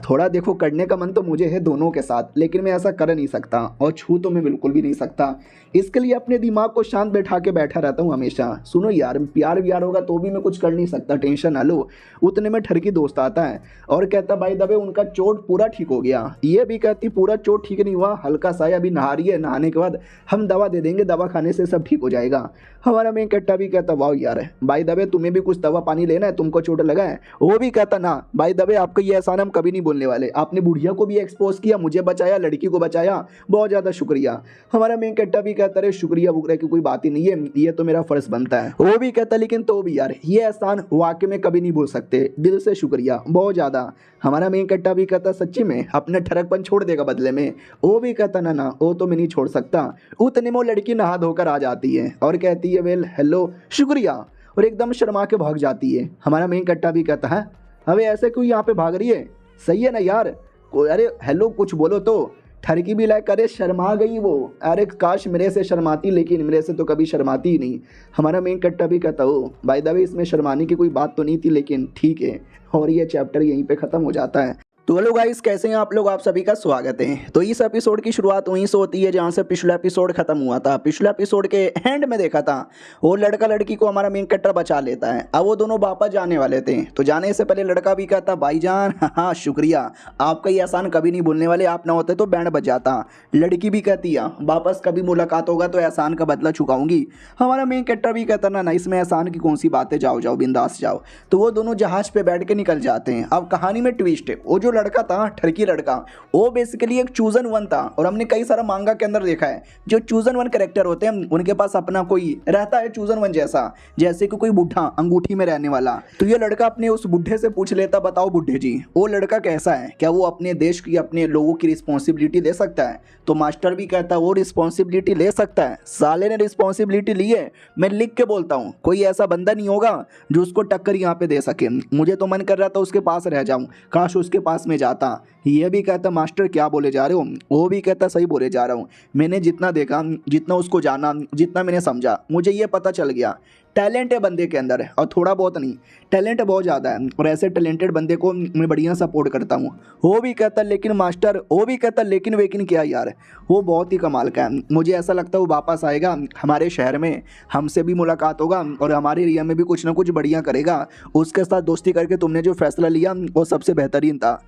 थोड़ा देखो करने का मन तो मुझे है दोनों के साथ, लेकिन मैं ऐसा कर नहीं सकता और छू तो मैं बिल्कुल भी नहीं सकता। इसके लिए अपने दिमाग को शांत बैठा के बैठा रहता हूँ हमेशा। सुनो यार प्यार व्यार होगा तो भी मैं कुछ कर नहीं सकता, टेंशन ना लो। उतने में ठरकी दोस्त आता है और कहता भाई दबे उनका चोट पूरा ठीक हो गया। ये भी कहती पूरा चोट ठीक नहीं हुआ, हल्का सा अभी नहा रही है, नहाने के बाद हम दवा दे देंगे, दवा खाने से सब ठीक हो जाएगा। हमारा मेन कैरेक्टर भी कहता वाह यार भाई भाई दबे तुम्हें भी कुछ दवा पानी लेना है, तुमको चोट लगा है। वो भी कहता ना भाई दबे आपका ये एहसान हम कभी नहीं भूलने वाले, आपने बुढ़िया को भी एक्सपोज किया, मुझे बचाया, लड़की को बचाया, बहुत ज़्यादा शुक्रिया। हमारा मेन कट्टा भी कहता है शुक्रिया वुक्रिया की कोई बात ही नहीं है, ये तो मेरा फर्ज बनता है। वो भी कहता लेकिन तो भी यार ये एहसान वाकई में कभी नहीं भूल सकते, दिल से शुक्रिया बहुत ज़्यादा। हमारा मेन कट्टा भी कहता सच्ची में अपने ठरकपन छोड़ देगा बदले में। वो भी कहता ना वो तो मैं नहीं छोड़ सकता। उतने में वो लड़की नहा धोकर आ जाती है और कहती है वेल हेलो शुक्रिया, और एकदम शर्मा के भाग जाती है। हमारा मेन कट्टा भी कहता है अबे ऐसे क्यों यहाँ पे भाग रही है, सही है ना यार, अरे हेलो कुछ बोलो तो। ठरकी भी लाइक अरे शर्मा गई वो, अरे काश मेरे से शर्माती, लेकिन मेरे से तो कभी शर्माती ही नहीं। हमारा मेन कट्टा भी कहता हो बाय द वे इसमें शर्माने की कोई बात तो नहीं थी, लेकिन ठीक है। और ये चैप्टर यहीं पे ख़त्म हो जाता है। तो हेलो गाइस कैसे हैं आप लोग, आप सभी का स्वागत है। तो इस एपिसोड की शुरुआत वहीं से होती है जहाँ से पिछला एपिसोड खत्म हुआ था। पिछले एपिसोड के एंड में देखा था वो लड़का लड़की को हमारा मेन कट्टर बचा लेता है। अब वो दोनों वापस जाने वाले थे, तो जाने से पहले लड़का भी कहता भाईजान हाँ शुक्रिया, आपका ये एहसान कभी नहीं भूलने वाले, आप ना होते तो बैंड बज जाता। लड़की भी कहती है वापस कभी मुलाकात होगा तो एहसान का बदला चुकाऊंगी। हमारा मेन कट्टर भी कहता ना इसमें एहसान की कौन सी बातें, जाओ जाओ बिंदास जाओ। तो वो दोनों जहाज पे बैठ के निकल जाते हैं। अब कहानी में ट्विस्ट है, वो जो लड़का था ठरकी लड़का, वो बेसिकली एक चूजन वन था। और हमने कई सारा मांगा के अंदर देखा है जो चूजन वन कैरेक्टर होते हैं उनके पास अपना कोई रहता है चूजन वन जैसा, जैसे कि कोई बुढ़ा अंगूठी में रहने वाला। तो ये लड़का अपने उस बुढ़े से पूछ लेता बताओ बुढ़े जी वो लड़का कैसा है, क्या वो अपने देश की अपने लोगों की रिस्पॉन्सिबिलिटी ले सकता है। तो मास्टर भी कहता वो रिस्पॉन्सिबिलिटी ले सकता है, साले ने रिस्पॉन्सिबिलिटी ली है, मैं लिख के बोलता हूँ कोई ऐसा बंदा नहीं होगा जो उसको टक्कर यहाँ पे दे सके। मुझे तो मन कर रहा था उसके पास रह जाऊँ, काश उसके पास में जाता। ये भी कहता मास्टर क्या बोले जा रहे हो, वो भी कहता सही बोले जा रहा हूँ, मैंने जितना देखा जितना उसको जाना जितना मैंने समझा मुझे ये पता चल गया टैलेंट है बंदे के अंदर, और थोड़ा बहुत नहीं टैलेंट बहुत ज़्यादा है, और ऐसे टैलेंटेड बंदे को मैं बढ़िया सपोर्ट करता हूँ। वो भी कहता लेकिन मास्टर, वो भी कहता लेकिन वेकिन क्या यार, वो बहुत ही कमाल का है, मुझे ऐसा लगता है वो वापस आएगा हमारे शहर में, हमसे भी मुलाकात होगा और हमारे एरिया में भी कुछ ना कुछ बढ़िया करेगा। उसके साथ दोस्ती करके तुमने जो फैसला लिया वो सबसे बेहतरीन था।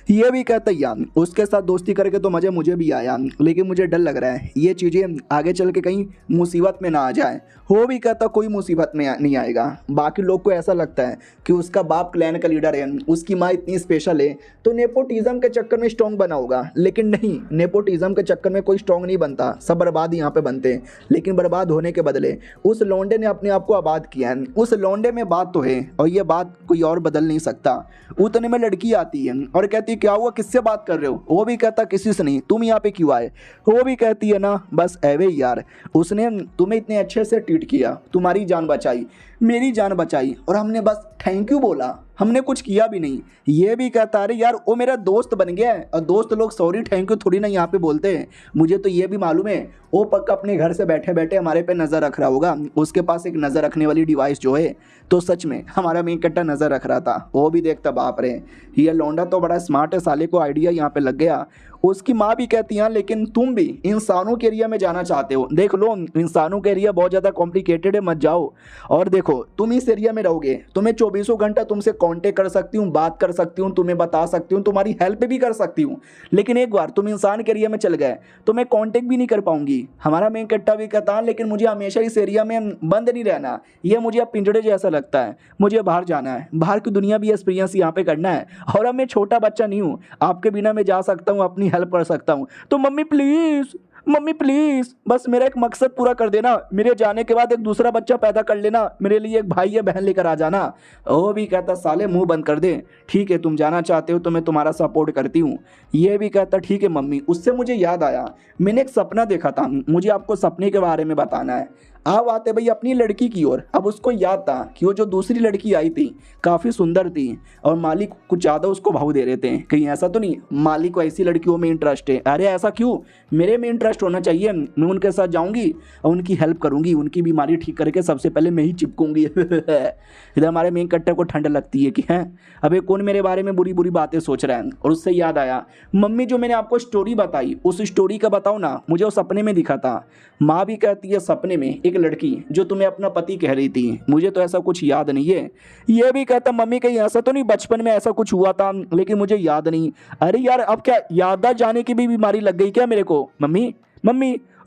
ये भी कहता यार उसके साथ दोस्ती करके तो मज़ा मुझे भी आया, लेकिन मुझे डर लग रहा है ये चीज़ें आगे चल के कहीं मुसीबत में ना आ जाए। वो भी कहता कोई मुसीबत में नहीं आएगा, बाकी लोग को ऐसा लगता है कि उसका बाप क्लैन का लीडर है, उसकी माँ इतनी स्पेशल है तो नेपोटिज्म के चक्कर में स्ट्रॉन्ग बना होगा, लेकिन नहीं, नेपोटिज्म के चक्कर में कोई स्ट्रॉन्ग नहीं बनता, सब बर्बाद यहाँ पे बनते हैं। लेकिन बर्बाद होने के बदले उस लौंडे ने अपने आप को आबाद किया है, उस लौंडे में बात तो है और ये बात कोई और बदल नहीं सकता। उतने में लड़की आती है और कहती है क्या हुआ, किससे बात कर रहे हो। वो भी कहता किसी से नहीं, तुम यहाँ पे क्यों आए। वो भी कहती है ना बस एवे यार, उसने तुम्हें इतने अच्छे से ट्रीट किया, तुम्हारी जान बचाई, मेरी जान बचाई, और हमने बस थैंक यू बोला, हमने कुछ किया भी नहीं। ये भी कहता अरे यार वो मेरा दोस्त बन गया है, और दोस्त लोग सॉरी थैंक यू थोड़ी ना यहाँ पे बोलते हैं। मुझे तो ये भी मालूम है वो पक्का अपने घर से बैठे बैठे हमारे पे नज़र रख रहा होगा, उसके पास एक नज़र रखने वाली डिवाइस जो है। तो सच में हमारा मेन कट्टा नज़र रख रहा था, वो भी देखता बाप रे ये लौंडा तो बड़ा स्मार्ट है, साले को आइडिया यहाँ पे लग गया। उसकी माँ भी कहती है लेकिन तुम भी इंसानों के एरिया में जाना चाहते हो, देख लो इंसानों के एरिया बहुत ज़्यादा कॉम्प्लिकेटेड है, मत जाओ। और देखो तुम इस एरिया में रहोगे, तुम्हें 24 घंटा तुमसे कांटेक्ट कर सकती हूँ, बात कर सकती हूँ, तुम्हें बता सकती हूँ, तुम्हारी हेल्प भी कर सकती हूँ, लेकिन एक बार तुम इंसान के एरिया में चल गए तो मैं कांटेक्ट भी नहीं कर पाऊंगी। हमारा मेन कट्टा भी कहता लेकिन मुझे हमेशा इस एरिया में बंद नहीं रहना, ये मुझे अब पिंजड़े जैसा लगता है, मुझे बाहर जाना है, बाहर की दुनिया भी एक्सपीरियंस यहाँ पे करना है। और अब मैं छोटा बच्चा नहीं हूँ, आपके बिना मैं जा सकता हूँ, अपनी हेल्प कर सकता हूँ। तो मम्मी प्लीज़ बस मेरा एक मकसद पूरा कर देना, मेरे जाने के बाद एक दूसरा बच्चा पैदा कर लेना, मेरे लिए एक भाई या बहन लेकर आ जाना। वो भी कहता साले मुंह बंद कर दे, ठीक है तुम जाना चाहते हो तो मैं तुम्हारा सपोर्ट करती हूँ। ये भी कहता ठीक है मम्मी। उससे मुझे याद आया मैंने एक सपना देखा था, मुझे आपको सपने के बारे में बताना है। अब आते भाई अपनी लड़की की ओर। अब उसको याद था कि वो जो दूसरी लड़की आई थी काफ़ी सुंदर थी और मालिक कुछ ज़्यादा उसको भाव दे रहे थे, कहीं ऐसा तो नहीं मालिक को ऐसी लड़कियों में इंटरेस्ट है। अरे ऐसा क्यों, मेरे में इंटरेस्ट होना चाहिए, मैं उनके साथ जाऊंगी और उनकी हेल्प करूंगी, उनकी बीमारी ठीक करके सबसे पहले मैं ही चिपकूंगी। इधर हमारे मेन कट्टर को ठंड लगती है कि हैं अबे कौन मेरे बारे में बुरी बुरी बातें सोच रहा है। और उससे याद आया मम्मी जो मैंने आपको स्टोरी बताई उस स्टोरी का बताओ ना, मुझे वो सपने में दिखा था। माँ भी कहती है सपने में एक लड़की जो तुम्हें अपना पति कह रही थी, मुझे तो ऐसा कुछ याद नहीं है। ये भी कहता मम्मी कहीं ऐसा तो नहीं बचपन में ऐसा कुछ हुआ था लेकिन मुझे याद नहीं। अरे यार अब क्या याददाश्त जाने की भी बीमारी लग गई क्या मेरे को। मम्मी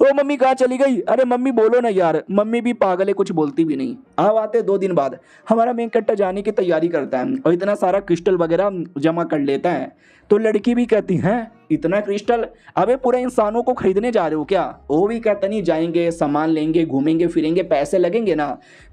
ओ मम्मी कहाँ चली गई? अरे मम्मी बोलो ना यार। मम्मी भी पागल है, कुछ बोलती भी नहीं। अब आते 2 दिन बाद हमारा मेन कट्टा जाने की तैयारी करता है और इतना सारा क्रिस्टल वगैरह जमा कर लेता है। तो लड़की भी कहती है इतना क्रिस्टल, अबे पूरे इंसानों को खरीदने जा रहे हो क्या? वो भी कहता नहीं, जाएंगे सामान लेंगे घूमेंगे फिरेंगे, पैसे लगेंगे ना,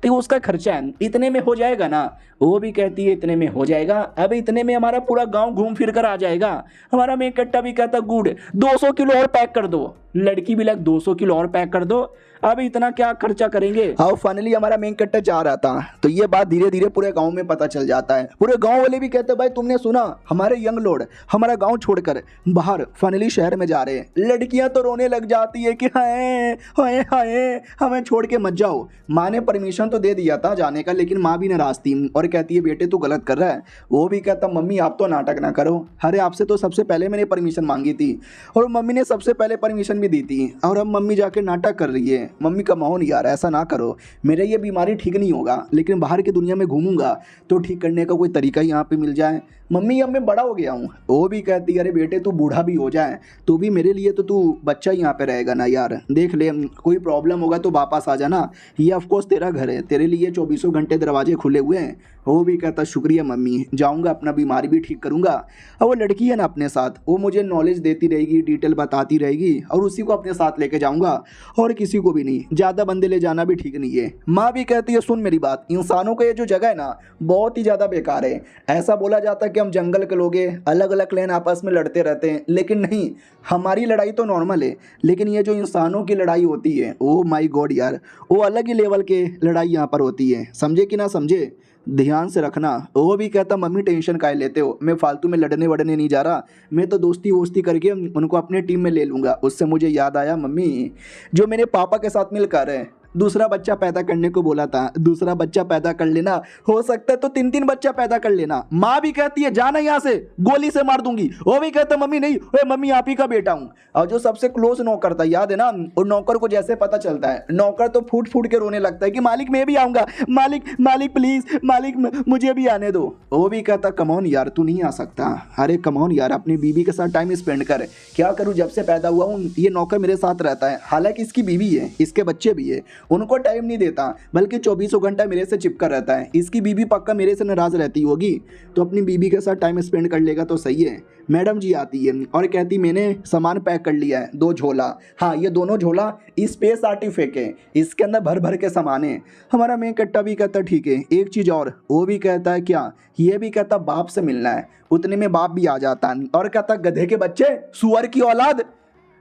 तो उसका खर्चा है, इतने में हो जाएगा ना। वो भी कहती है इतने में हो जाएगा, अब इतने में हमारा पूरा गांव घूम फिर कर आ जाएगा। हमारा मेन कट्टा भी कहता गुड, 200 किलो और पैक कर दो। लड़की भी लग 200 किलो और पैक कर दो, अब इतना क्या खर्चा करेंगे। हाँ फाइनली हमारा मेन कट्टा जा रहा था, तो ये बात धीरे धीरे पूरे गांव में पता चल जाता है। पूरे गांव वाले भी कहते हैं भाई तुमने सुना, हमारे यंग लॉर्ड हमारा गांव छोड़कर बाहर फाइनली शहर में जा रहे हैं। लड़कियां तो रोने लग जाती है कि हाय हाय हाय हमें छोड़ के मत जाओ। माँ ने परमिशन तो दे दिया था जाने का, लेकिन माँ भी नाराज थी और कहती है बेटे तू गलत कर रहा है। वो भी कहता मम्मी आप तो नाटक ना करो, अरे आपसे तो सबसे पहले मैंने परमिशन मांगी थी और मम्मी ने सबसे पहले परमिशन भी दी थी, और अब मम्मी जाके नाटक कर रही है। मम्मी का मौन यार, ऐसा ना करो, मेरे ये बीमारी ठीक नहीं होगा, लेकिन बाहर की दुनिया में घूमूंगा तो ठीक करने का कोई तरीका यहाँ पे मिल जाए। मम्मी अब मैं बड़ा हो गया हूँ। वो भी कहती है अरे बेटे तू बूढ़ा भी हो जाए तो भी मेरे लिए तो तू बच्चा ही यहाँ पे रहेगा ना यार, देख ले कोई प्रॉब्लम होगा तो वापस आ जाना, ये ऑफकोर्स तेरा घर है, तेरे लिए 24 घंटे दरवाजे खुले हुए हैं। वो भी कहता शुक्रिया मम्मी, जाऊँगा अपना बीमारी भी ठीक करूँगा। और वो लड़की है ना अपने साथ, वो मुझे नॉलेज देती रहेगी, डिटेल बताती रहेगी और उसी को अपने साथ लेके जाऊँगा, और किसी को भी नहीं, ज़्यादा बंदे ले जाना भी ठीक नहीं है। माँ भी कहती है सुन मेरी बात, इंसानों का ये जो जगह है ना बहुत ही ज़्यादा बेकार है। ऐसा बोला जाता है कि हम जंगल के लोग हैं, अलग अलग क्लैन आपस में लड़ते रहते हैं, लेकिन नहीं, हमारी लड़ाई तो नॉर्मल है, लेकिन ये जो इंसानों की लड़ाई होती है ओ माय गॉड यार, वो अलग ही लेवल के लड़ाई यहाँ पर होती है, समझे कि ना समझे, ध्यान से रखना। वो भी कहता मम्मी टेंशन काहे लेते हो, मैं फालतू में लड़ने वड़ने नहीं जा रहा, मैं तो दोस्ती वोस्ती करके उनको अपने टीम में ले लूँगा। उससे मुझे याद आया मम्मी जो मेरे पापा के साथ मिलकर दूसरा बच्चा पैदा करने को बोला था, दूसरा बच्चा पैदा कर लेना, हो सकता है तो 3-3 बच्चा पैदा कर लेना। माँ भी कहती है जाना यहाँ से, गोली से मार दूंगी। वो भी कहता मम्मी नहीं, ओए मम्मी आप ही का बेटा हूँ। और जो सबसे क्लोज नौकर था याद है ना, और नौकर को जैसे पता चलता है, नौकर तो फूट फूट के रोने लगता है कि मालिक मैं भी आऊँगा, मालिक मालिक प्लीज मालिक मुझे भी आने दो। वो भी कहता कमॉन यार तू नहीं आ सकता, अरे कमॉन यार अपनी बीवी के साथ टाइम स्पेंड कर। क्या करूँ, जब से पैदा हुआ हूँ ये नौकर मेरे साथ रहता है, हालांकि इसकी बीवी है, इसके बच्चे भी है, उनको टाइम नहीं देता, बल्कि 24 घंटा मेरे से चिपका रहता है। इसकी बीवी पक्का मेरे से नाराज रहती होगी, तो अपनी बीवी के साथ टाइम स्पेंड कर लेगा तो सही है। मैडम जी आती है और कहती मैंने सामान पैक कर लिया है, 2 झोला, हाँ ये दोनों झोला स्पेस आर्टिफैक्ट है, इसके अंदर भर भर के सामान है। हमारा मेन कट्टा भी कहता ठीक है, एक चीज़ और, वो भी कहता है क्या, ये भी कहता बाप से मिलना है। उतने में बाप भी आ जाता है और कहता गधे के बच्चे, सुअर की औलाद।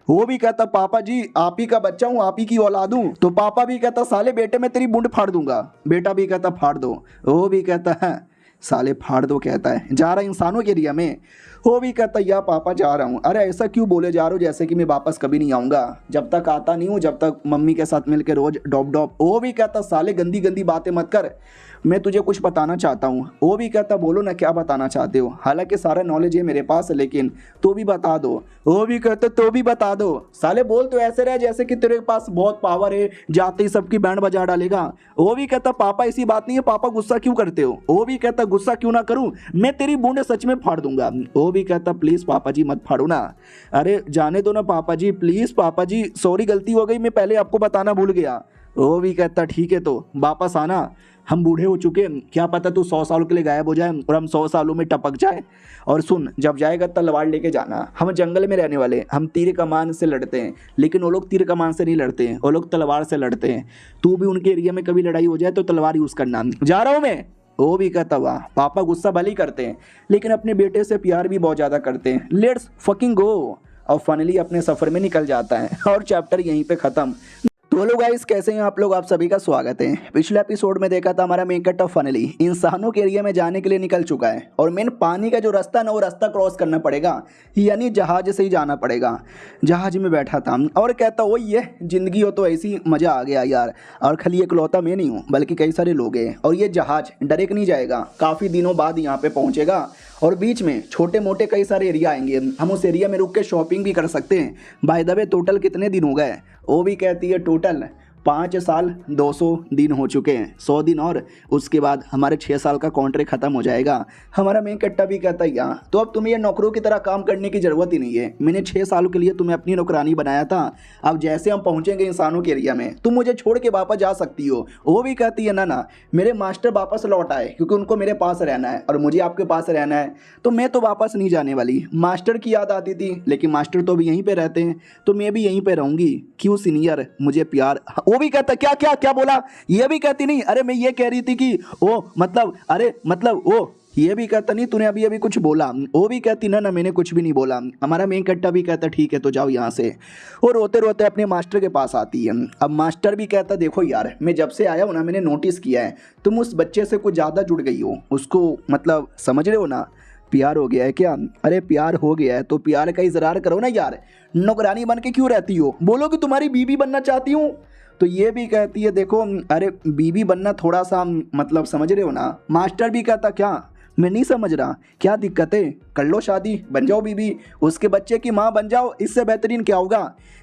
वो भी कहता पापा जी आप ही का बच्चा हूँ, आप ही की औलाद हूँ। तो पापा भी कहता साले बेटे मैं तेरी बूंद फाड़ दूंगा। बेटा भी कहता फाड़ दो। वो भी कहता है साले फाड़ दो, कहता है जा रहा इंसानों के एरिया में। वो भी कहता या पापा जा रहा हूँ। अरे ऐसा क्यों बोले जा रहे हो जैसे कि मैं वापस कभी नहीं आऊँगा, जब तक आता नहीं हूँ, जब तक मम्मी के साथ मिलकर रोज डॉप डॉप। वो भी कहता साले गंदी गंदी बातें मत कर, मैं तुझे कुछ बताना चाहता हूँ। वो भी कहता बोलो ना क्या बताना चाहते हो, हालांकि सारा नॉलेज है मेरे पास, लेकिन तो भी बता दो। वो भी कहता तो भी बता दो, साले बोल तो ऐसे रहे जैसे कि तेरे पास बहुत पावर है, जाते ही सबकी बैंड बजा डालेगा। वो भी कहता पापा ऐसी बात नहीं है, पापा गुस्सा क्यों करते हो। वो भी कहता गुस्सा क्यों ना करूँ, मैं तेरी बूंद सच में फाड़ दूंगा। वो भी कहता प्लीज़ पापा जी मत फाड़ो ना, अरे जाने दो ना पापा जी प्लीज़, पापा जी सॉरी गलती हो गई, मैं पहले आपको बताना भूल गया। वो भी कहता ठीक है तो वापस आना, हम बूढ़े हो चुके हैं, क्या पता तू 100 साल के लिए गायब हो जाए और हम 100 सालों में टपक जाए। और सुन जब जाएगा तलवार लेके जाना, हम जंगल में रहने वाले, हम तीर कमान से लड़ते हैं, लेकिन वो लोग तीर कमान से नहीं लड़ते हैं, वो लोग तलवार से लड़ते हैं। तू भी उनके एरिया में कभी लड़ाई हो जाए तो तलवार यूज़ करना, जा रहा हूँ मैं। वो भी कहता वाह पापा गुस्सा भले ही करते हैं, लेकिन अपने बेटे से प्यार भी बहुत ज़्यादा करते हैं, लेट्स फकिंग गो। और फाइनली अपने सफ़र में निकल जाता है और चैप्टर यहीं पे ख़त्म। तो हेलो गाइस कैसे हैं आप लोग, आप सभी का स्वागत है। पिछले एपिसोड में देखा था हमारा मेन कट्टा फाइनली इंसानों के एरिया में जाने के लिए निकल चुका है, और मेन पानी का जो रास्ता ना वो रास्ता क्रॉस करना पड़ेगा, यानी जहाज से ही जाना पड़ेगा। जहाज में बैठा था और कहता वो ये ज़िंदगी हो तो ऐसी मज़ा आ गया यार, और खाली इकलौता मैं नहीं हूँ बल्कि कई सारे लोग हैं, और ये जहाज डायरेक्ट नहीं जाएगा, काफ़ी दिनों बाद यहाँ पे पहुँचेगा, और बीच में छोटे मोटे कई सारे एरिया आएंगे, हम उस एरिया में रुक के शॉपिंग भी कर सकते हैं। बाय द वे टोटल कितने दिन हो गए। वो भी कहती है टोटल 5 साल 200 दिन हो चुके हैं, 100 दिन और उसके बाद हमारे 6 साल का कॉन्ट्रैक्ट खत्म हो जाएगा। हमारा मेन कट्टा भी कहता है यार तो अब तुम्हें ये नौकरों की तरह काम करने की ज़रूरत ही नहीं है। मैंने 6 सालों के लिए तुम्हें अपनी नौकरानी बनाया था। अब जैसे हम पहुँचेंगे इंसानों के एरिया में तुम मुझे छोड़ के वापस जा सकती हो। वो भी कहती है ना मेरे मास्टर वापस लौट आए क्योंकि उनको मेरे पास रहना है और मुझे आपके पास रहना है, तो मैं तो वापस नहीं जाने वाली। मास्टर की याद आती थी लेकिन मास्टर तो अभी यहीं पे रहते हैं, तो मैं भी यहीं पे रहूंगी। क्यों सीनियर मुझे प्यार। वो भी कहता क्या क्या क्या बोला, ये भी कहती नहीं अरे मैं ये कह रही थी कि ओ मतलब अरे मतलब ओ, ये भी कहता नहीं तूने अभी अभी कुछ बोला। वो भी कहती ना मैंने कुछ भी नहीं बोला। हमारा मेन कट्टा भी कहता ठीक है तो जाओ यहाँ से। और रोते रोते अपने मास्टर के पास आती है। अब मास्टर भी कहता देखो यार मैं जब से आया हूँ ना मैंने नोटिस किया है तुम उस बच्चे से कुछ ज़्यादा जुड़ गई हो, उसको मतलब समझ रहे हो ना, प्यार हो गया है क्या। अरे प्यार हो गया है तो प्यार का इजहार करो ना यार, नौकरानी बन के क्यों रहती हो, बोलो कि तुम्हारी बीवी बनना चाहती हूँ। तो ये भी कहती है देखो अरे बीवी बनना थोड़ा सा मतलब समझ रहे हो ना। मास्टर भी कहता क्या मैं नहीं समझ रहा, क्या दिक्कत है, कर लो शादी बन जाओ बीवी, उसके बच्चे की माँ बन जाओ, इससे बेहतरीन क्या होगा,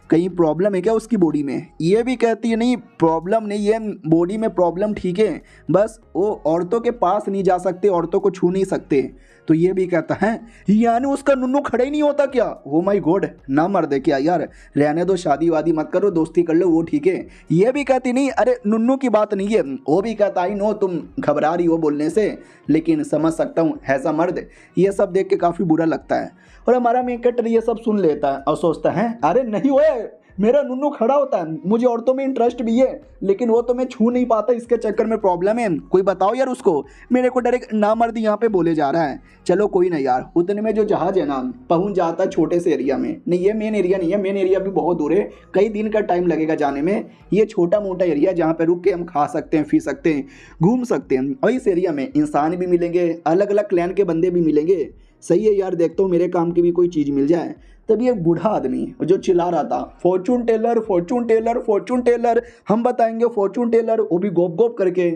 कहीं प्रॉब्लम है क्या उसकी बॉडी में। ये भी कहती है नहीं प्रॉब्लम नहीं है, बॉडी में प्रॉब्लम ठीक है, बस वो औरतों के पास नहीं जा सकते, औरतों को छू नहीं सकते। तो ये भी कहता है यानी उसका नुन्नू खड़ा ही नहीं होता क्या। ओ माय गॉड ना मर दे क्या यार, रहने दो शादी वादी मत करो दोस्ती कर लो वो ठीक है। ये भी कहती नहीं अरे नुन्नू की बात नहीं है। वो भी कहता आई नो तुम घबरा रही हो बोलने से, लेकिन समझ सकता हूँ ऐसा मर्द। ये सब देख के काफ़ी बुरा लगता है और हमारा मेकअप ये सब सुन लेता है और सोचता है अरे नहीं होए मेरा नुन्नू खड़ा होता है, मुझे औरतों में इंटरेस्ट भी है लेकिन वो तो मैं छू नहीं पाता, इसके चक्कर में प्रॉब्लम है, कोई बताओ यार उसको। मेरे को डायरेक्ट ना मर्द यहाँ पे बोले जा रहा है। चलो कोई ना यार, उतने में जो जहाज है ना पहुँच जाता है छोटे से एरिया में। नहीं ये मेन एरिया नहीं है, मेन एरिया भी बहुत दूर है, कई दिन का टाइम लगेगा जाने में। ये छोटा मोटा एरिया जहाँ पे रुक के हम खा सकते हैं, पी सकते हैं, घूम सकते हैं और इस एरिया में इंसान भी मिलेंगे, अलग अलग क्लैन के बंदे भी मिलेंगे। सही है यार, देखता हूँ मेरे काम की भी कोई चीज़ मिल जाए। तभी एक बूढ़ा आदमी जो चिल्ला रहा था fortune teller fortune teller fortune teller, हम बताएंगे फॉर्चून टेलर, वो भी गोप गोप करके।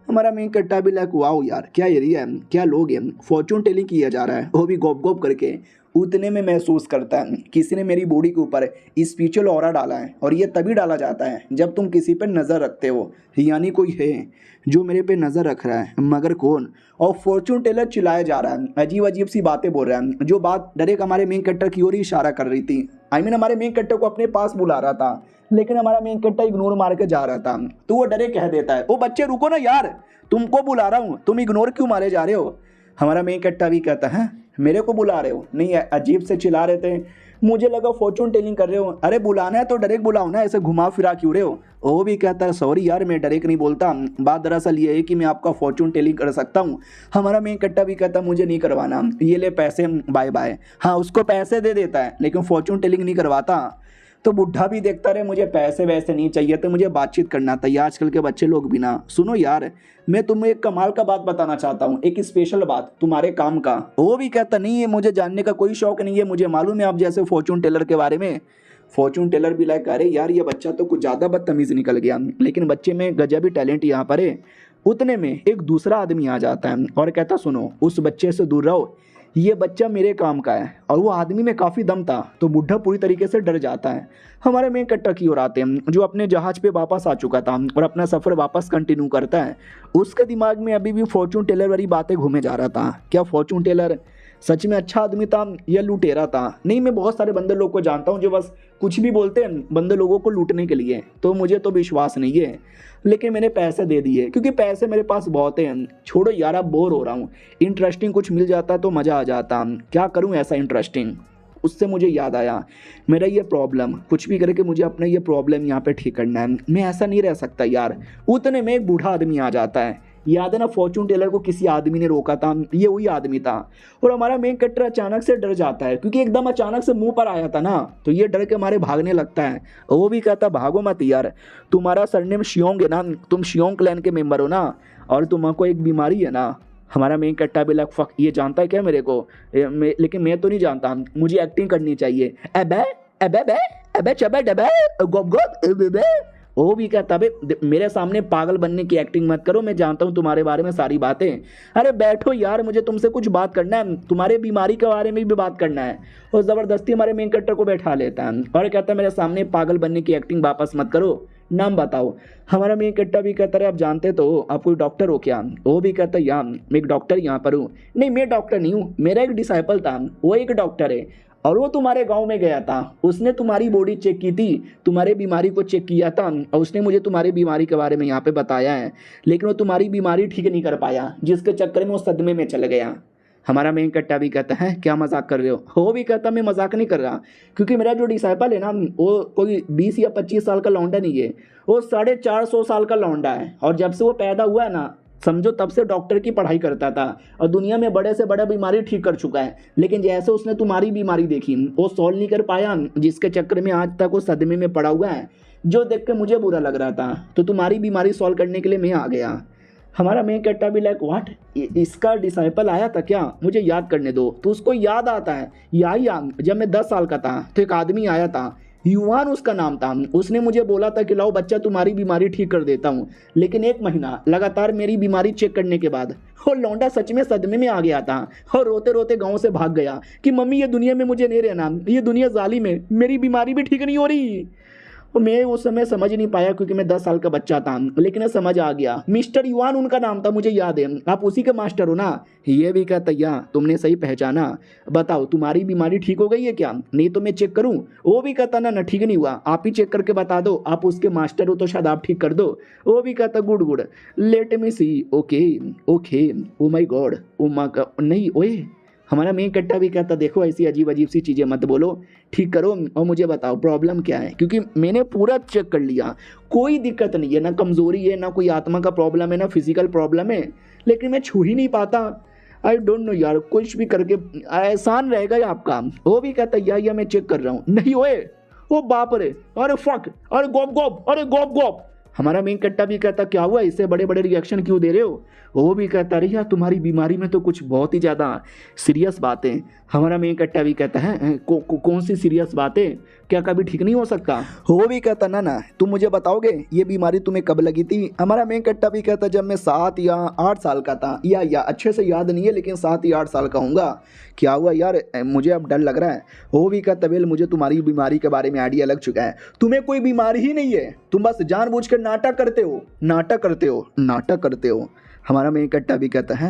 हमारा मेन कट्टा भी लाइक वाओ यार क्या एरिया है, क्या लोग हैं, फॉर्चून टेलिंग किया जा रहा है, वो भी गोप गोप करके। उतने में महसूस करता है किसी ने मेरी बॉडी के ऊपर स्पिरिचुअल ऑरा डाला है, और ये तभी डाला जाता है जब तुम किसी पर नज़र रखते हो, यानी कोई है जो मेरे पे नज़र रख रहा है, मगर कौन। और फॉर्चून टेलर चिल्लाया जा रहा है, अजीब अजीब सी बातें बोल रहा है, जो बात डायरेक्ट हमारे मेन कट्टर की ओर ही इशारा कर रही थी। आई मीन हमारे मेन कट्टर को अपने पास बुला रहा था, लेकिन हमारा मेन कट्टा इग्नोर मार के जा रहा था। तो वो डरे कह देता है ओ बच्चे रुको ना यार, तुमको बुला रहा हूँ, तुम इग्नोर क्यों मारे जा रहे हो। हमारा मेन कट्टा भी कहता है मेरे को बुला रहे हो, नहीं अजीब से चिल्ला रहे थे, मुझे लगा फॉर्चून टेलिंग कर रहे हो। अरे बुलाना है तो डायरेक्ट बुलाओ ना, ऐसे घुमा फिरा क्यों रहे हो। वो भी कहता है सॉरी यार मैं डायरेक्ट नहीं बोलता, बात दरअसल ये है कि मैं आपका फॉर्चून टेलिंग कर सकता हूँ। हमारा मेन कट्टा भी कहता मुझे नहीं करवाना, ये ले पैसे बाय बाय। हाँ उसको पैसे दे देता है लेकिन फॉर्चून टेलिंग नहीं करवाता। तो बुढ़ा भी देखता रहे मुझे पैसे वैसे नहीं चाहिए, तो मुझे बातचीत करना था, ये आजकल के बच्चे लोग भी ना। सुनो यार मैं तुम्हें एक कमाल का बात बताना चाहता हूँ, एक स्पेशल बात तुम्हारे काम का। वो भी कहता नहीं है मुझे जानने का कोई शौक नहीं है, मुझे मालूम है आप जैसे फॉर्चून टेलर के बारे में। फॉर्चून टेलर भी लाइक अरे यार ये बच्चा तो कुछ ज़्यादा बदतमीज़ निकल गया, लेकिन बच्चे में गजब ही टैलेंट यहाँ पर है। उतने में एक दूसरा आदमी आ जाता है और कहता सुनो उस बच्चे से दूर रहो, ये बच्चा मेरे काम का है। और वो आदमी में काफ़ी दम था, तो बुढ़ा पूरी तरीके से डर जाता है। हमारे मेन कट्टा की ओर आते हैं जो अपने जहाज़ पे वापस आ चुका था और अपना सफ़र वापस कंटिन्यू करता है। उसके दिमाग में अभी भी फॉर्चून टेलर वाली बातें घूमे जा रहा था, क्या फॉर्चून टेलर सच में अच्छा आदमी था या लुटेरा था। नहीं मैं बहुत सारे बंदे लोग को जानता हूँ जो बस कुछ भी बोलते हैं बंदे लोगों को लूटने के लिए, तो मुझे तो विश्वास नहीं है, लेकिन मैंने पैसे दे दिए क्योंकि पैसे मेरे पास बहुत हैं। छोड़ो यार अब बोर हो रहा हूँ, इंटरेस्टिंग कुछ मिल जाता तो मज़ा आ जाता, क्या करूँ ऐसा इंटरेस्टिंग। उससे मुझे याद आया मेरा ये प्रॉब्लम, कुछ भी करके मुझे अपना ये प्रॉब्लम यहाँ पे ठीक करना है, मैं ऐसा नहीं रह सकता यार। उतने में एक बूढ़ा आदमी आ जाता है, याद है ना फॉर्चून टेलर को किसी आदमी ने रोका था, ये वही आदमी था। और हमारा मेन कट्टर अचानक से डर जाता है क्योंकि एकदम अचानक से मुंह पर आया था ना, तो ये डर के हमारे भागने लगता है। वो भी कहता भागो मत यार, तुम्हारा सरनेम शियोंग है ना, तुम शियोंग क्लैन के मेंबर हो ना, और तुमको एक बीमारी है ना। हमारा मेन कट्टा भी लग फक ये जानता है क्या मेरे को, लेकिन मैं तो नहीं जानता, मुझे एक्टिंग करनी चाहिए। अबे अबे अबे अबे चबे डबे गोप गोप। वो भी कहता भाई मेरे सामने पागल बनने की एक्टिंग मत करो, मैं जानता हूँ तुम्हारे बारे में सारी बातें। अरे बैठो यार मुझे तुमसे कुछ बात करना है, तुम्हारे बीमारी के बारे में भी बात करना है। और ज़बरदस्ती हमारे मेन कट्टर को बैठा लेता है और कहता है मेरे सामने पागल बनने की एक्टिंग वापस मत करो, नाम बताओ। हमारा मेन कट्टा भी कहता है आप जानते तो हो, आप कोई डॉक्टर हो क्या? वो भी कहता है या मैं एक डॉक्टर यहाँ पर हूँ। नहीं मैं डॉक्टर नहीं हूँ, मेरा एक डिसाइपल था, वो एक डॉक्टर है और वो तुम्हारे गांव में गया था, उसने तुम्हारी बॉडी चेक की थी, तुम्हारे बीमारी को चेक किया था और उसने मुझे तुम्हारी बीमारी के बारे में यहाँ पे बताया है, लेकिन वो तुम्हारी बीमारी ठीक नहीं कर पाया, जिसके चक्कर में वो सदमे में चल गया। हमारा मेन कट्टा भी कहता है क्या मजाक कर रहे हो? वो भी कहता मैं मजाक नहीं कर रहा, क्योंकि मेरा जो डिसाइपल है ना वो कोई 20 या 25 साल का लौंडा नहीं है, वो 450 साल का लौंडा है। और जब से वो पैदा हुआ है ना, समझो तब से डॉक्टर की पढ़ाई करता था और दुनिया में बड़े से बड़ा बीमारी ठीक कर चुका है, लेकिन जैसे उसने तुम्हारी बीमारी देखी वो सॉल्व नहीं कर पाया, जिसके चक्कर में आज तक वो सदमे में पड़ा हुआ है, जो देख के मुझे बुरा लग रहा था। तो तुम्हारी बीमारी सॉल्व करने के लिए मैं आ गया। हमारा मेन कट्टा भी लाइक व्हाट, इसका डिसाइपल आया था क्या? मुझे याद करने दो। तो उसको याद आता है, याद जब मैं 10 साल का था तो एक आदमी आया था, युवान उसका नाम था, उसने मुझे बोला था कि लाओ बच्चा तुम्हारी बीमारी ठीक कर देता हूँ। लेकिन 1 महीना लगातार मेरी बीमारी चेक करने के बाद वो लौंडा सच में सदमे में आ गया था और रोते रोते गांव से भाग गया कि मम्मी ये दुनिया में मुझे नहीं रहना, ये दुनिया जालिम है, मेरी बीमारी भी ठीक नहीं हो रही। और मैं उस समय समझ नहीं पाया क्योंकि मैं 10 साल का बच्चा था, लेकिन समझ आ गया। मिस्टर युवान उनका नाम था, मुझे याद है, आप उसी के मास्टर हो ना? ये भी कहता या तुमने सही पहचाना, बताओ तुम्हारी बीमारी ठीक हो गई है क्या? नहीं तो मैं चेक करूं? वो भी कहता ना ठीक नहीं हुआ, आप ही चेक करके बता दो, आप उसके मास्टर हो तो शायद आप ठीक कर दो। वो भी कहता गुड गुड, लेट मी सी, ओके ओके, ओ माई गॉड, ओ मा का नहीं ओए। हमारा मेन कट्टा भी कहता देखो ऐसी अजीब अजीब सी चीज़ें मत बोलो, ठीक करो और मुझे बताओ प्रॉब्लम क्या है, क्योंकि मैंने पूरा चेक कर लिया, कोई दिक्कत नहीं है, ना कमज़ोरी है, ना कोई आत्मा का प्रॉब्लम है, ना फिजिकल प्रॉब्लम है, लेकिन मैं छू ही नहीं पाता। आई डोंट नो यार, कुछ भी करके आसान रहेगा या आपका? वो भी कहता या मैं चेक कर रहा हूँ। नहीं ओए, ओ बाप रे, अरे फक, अरे गोप गोप, अरे गोप गोप। हमारा मेन कट्टा भी कहता क्या हुआ, इससे बड़े बड़े रिएक्शन क्यों दे रहे हो? वो भी कहता अरे यार तुम्हारी बीमारी में तो कुछ बहुत ही ज़्यादा सीरियस बातें। हमारा मेन कट्टा भी कहता है कौन सी सीरियस बातें, क्या कभी ठीक नहीं हो सकता? वो भी कहता ना तुम मुझे बताओगे ये बीमारी तुम्हें कब लगी थी? हमारा मेन कट्टा भी कहता जब मैं 7 या 8 साल का था, या अच्छे से याद नहीं है लेकिन 7 या 8 साल का होऊंगा। क्या हुआ यार, मुझे अब डर लग रहा है। वो भी कहता वेल मुझे तुम्हारी बीमारी के बारे में आइडिया लग चुका है, तुम्हें कोई बीमारी ही नहीं है, तुम बस जानबूझकर नाटक करते हो, नाटक करते हो, नाटक करते हो। हमारा मेन कट्टा भी कहता है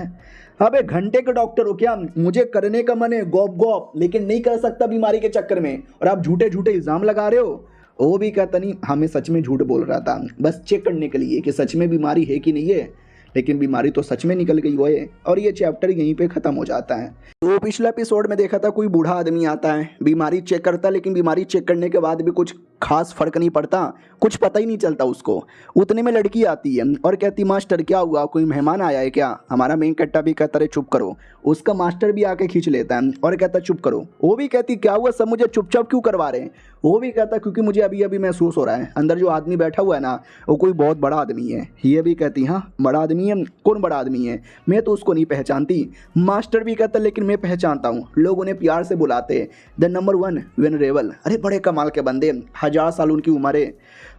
अबे घंटे के डॉक्टर हो क्या, मुझे करने का मन है गॉप गॉप, लेकिन नहीं कर सकता बीमारी के चक्कर में, और आप झूठे झूठे इल्जाम लगा रहे हो। वो भी कहता नहीं हमें सच में झूठ बोल रहा था, बस चेक करने के लिए कि सच में बीमारी है कि नहीं है, लेकिन बीमारी तो सच में निकल गई वो है। और ये चैप्टर यहीं पे ख़त्म हो जाता है। तो पिछला एपिसोड में देखा था कोई बूढ़ा आदमी आता है, बीमारी चेक करता है, लेकिन बीमारी चेक करने के बाद भी कुछ खास फर्क नहीं पड़ता, कुछ पता ही नहीं चलता उसको। उतने में लड़की आती है और कहती मास्टर क्या हुआ, कोई मेहमान आया है क्या? हमारा मेन कट्टा भी कहता है चुप करो। उसका मास्टर भी आके खींच लेता है और कहता चुप करो। वो भी कहती क्या हुआ, सब मुझे चुपचाप क्यों करवा रहे हैं? वो भी कहता क्योंकि मुझे अभी अभी महसूस हो रहा है अंदर जो आदमी बैठा हुआ है ना वो कोई बहुत बड़ा आदमी है। ये भी कहती हाँ बड़ा आदमी है, कौन बड़ा आदमी है, मैं तो उसको नहीं पहचानती। मास्टर भी कहता लेकिन मैं पहचानता हूँ, लोग उन्हें प्यार से बुलाते द नंबर 1 वेनरेबल। अरे बड़े कमाल के बंदे, 1000 साल उनकी उम्र है,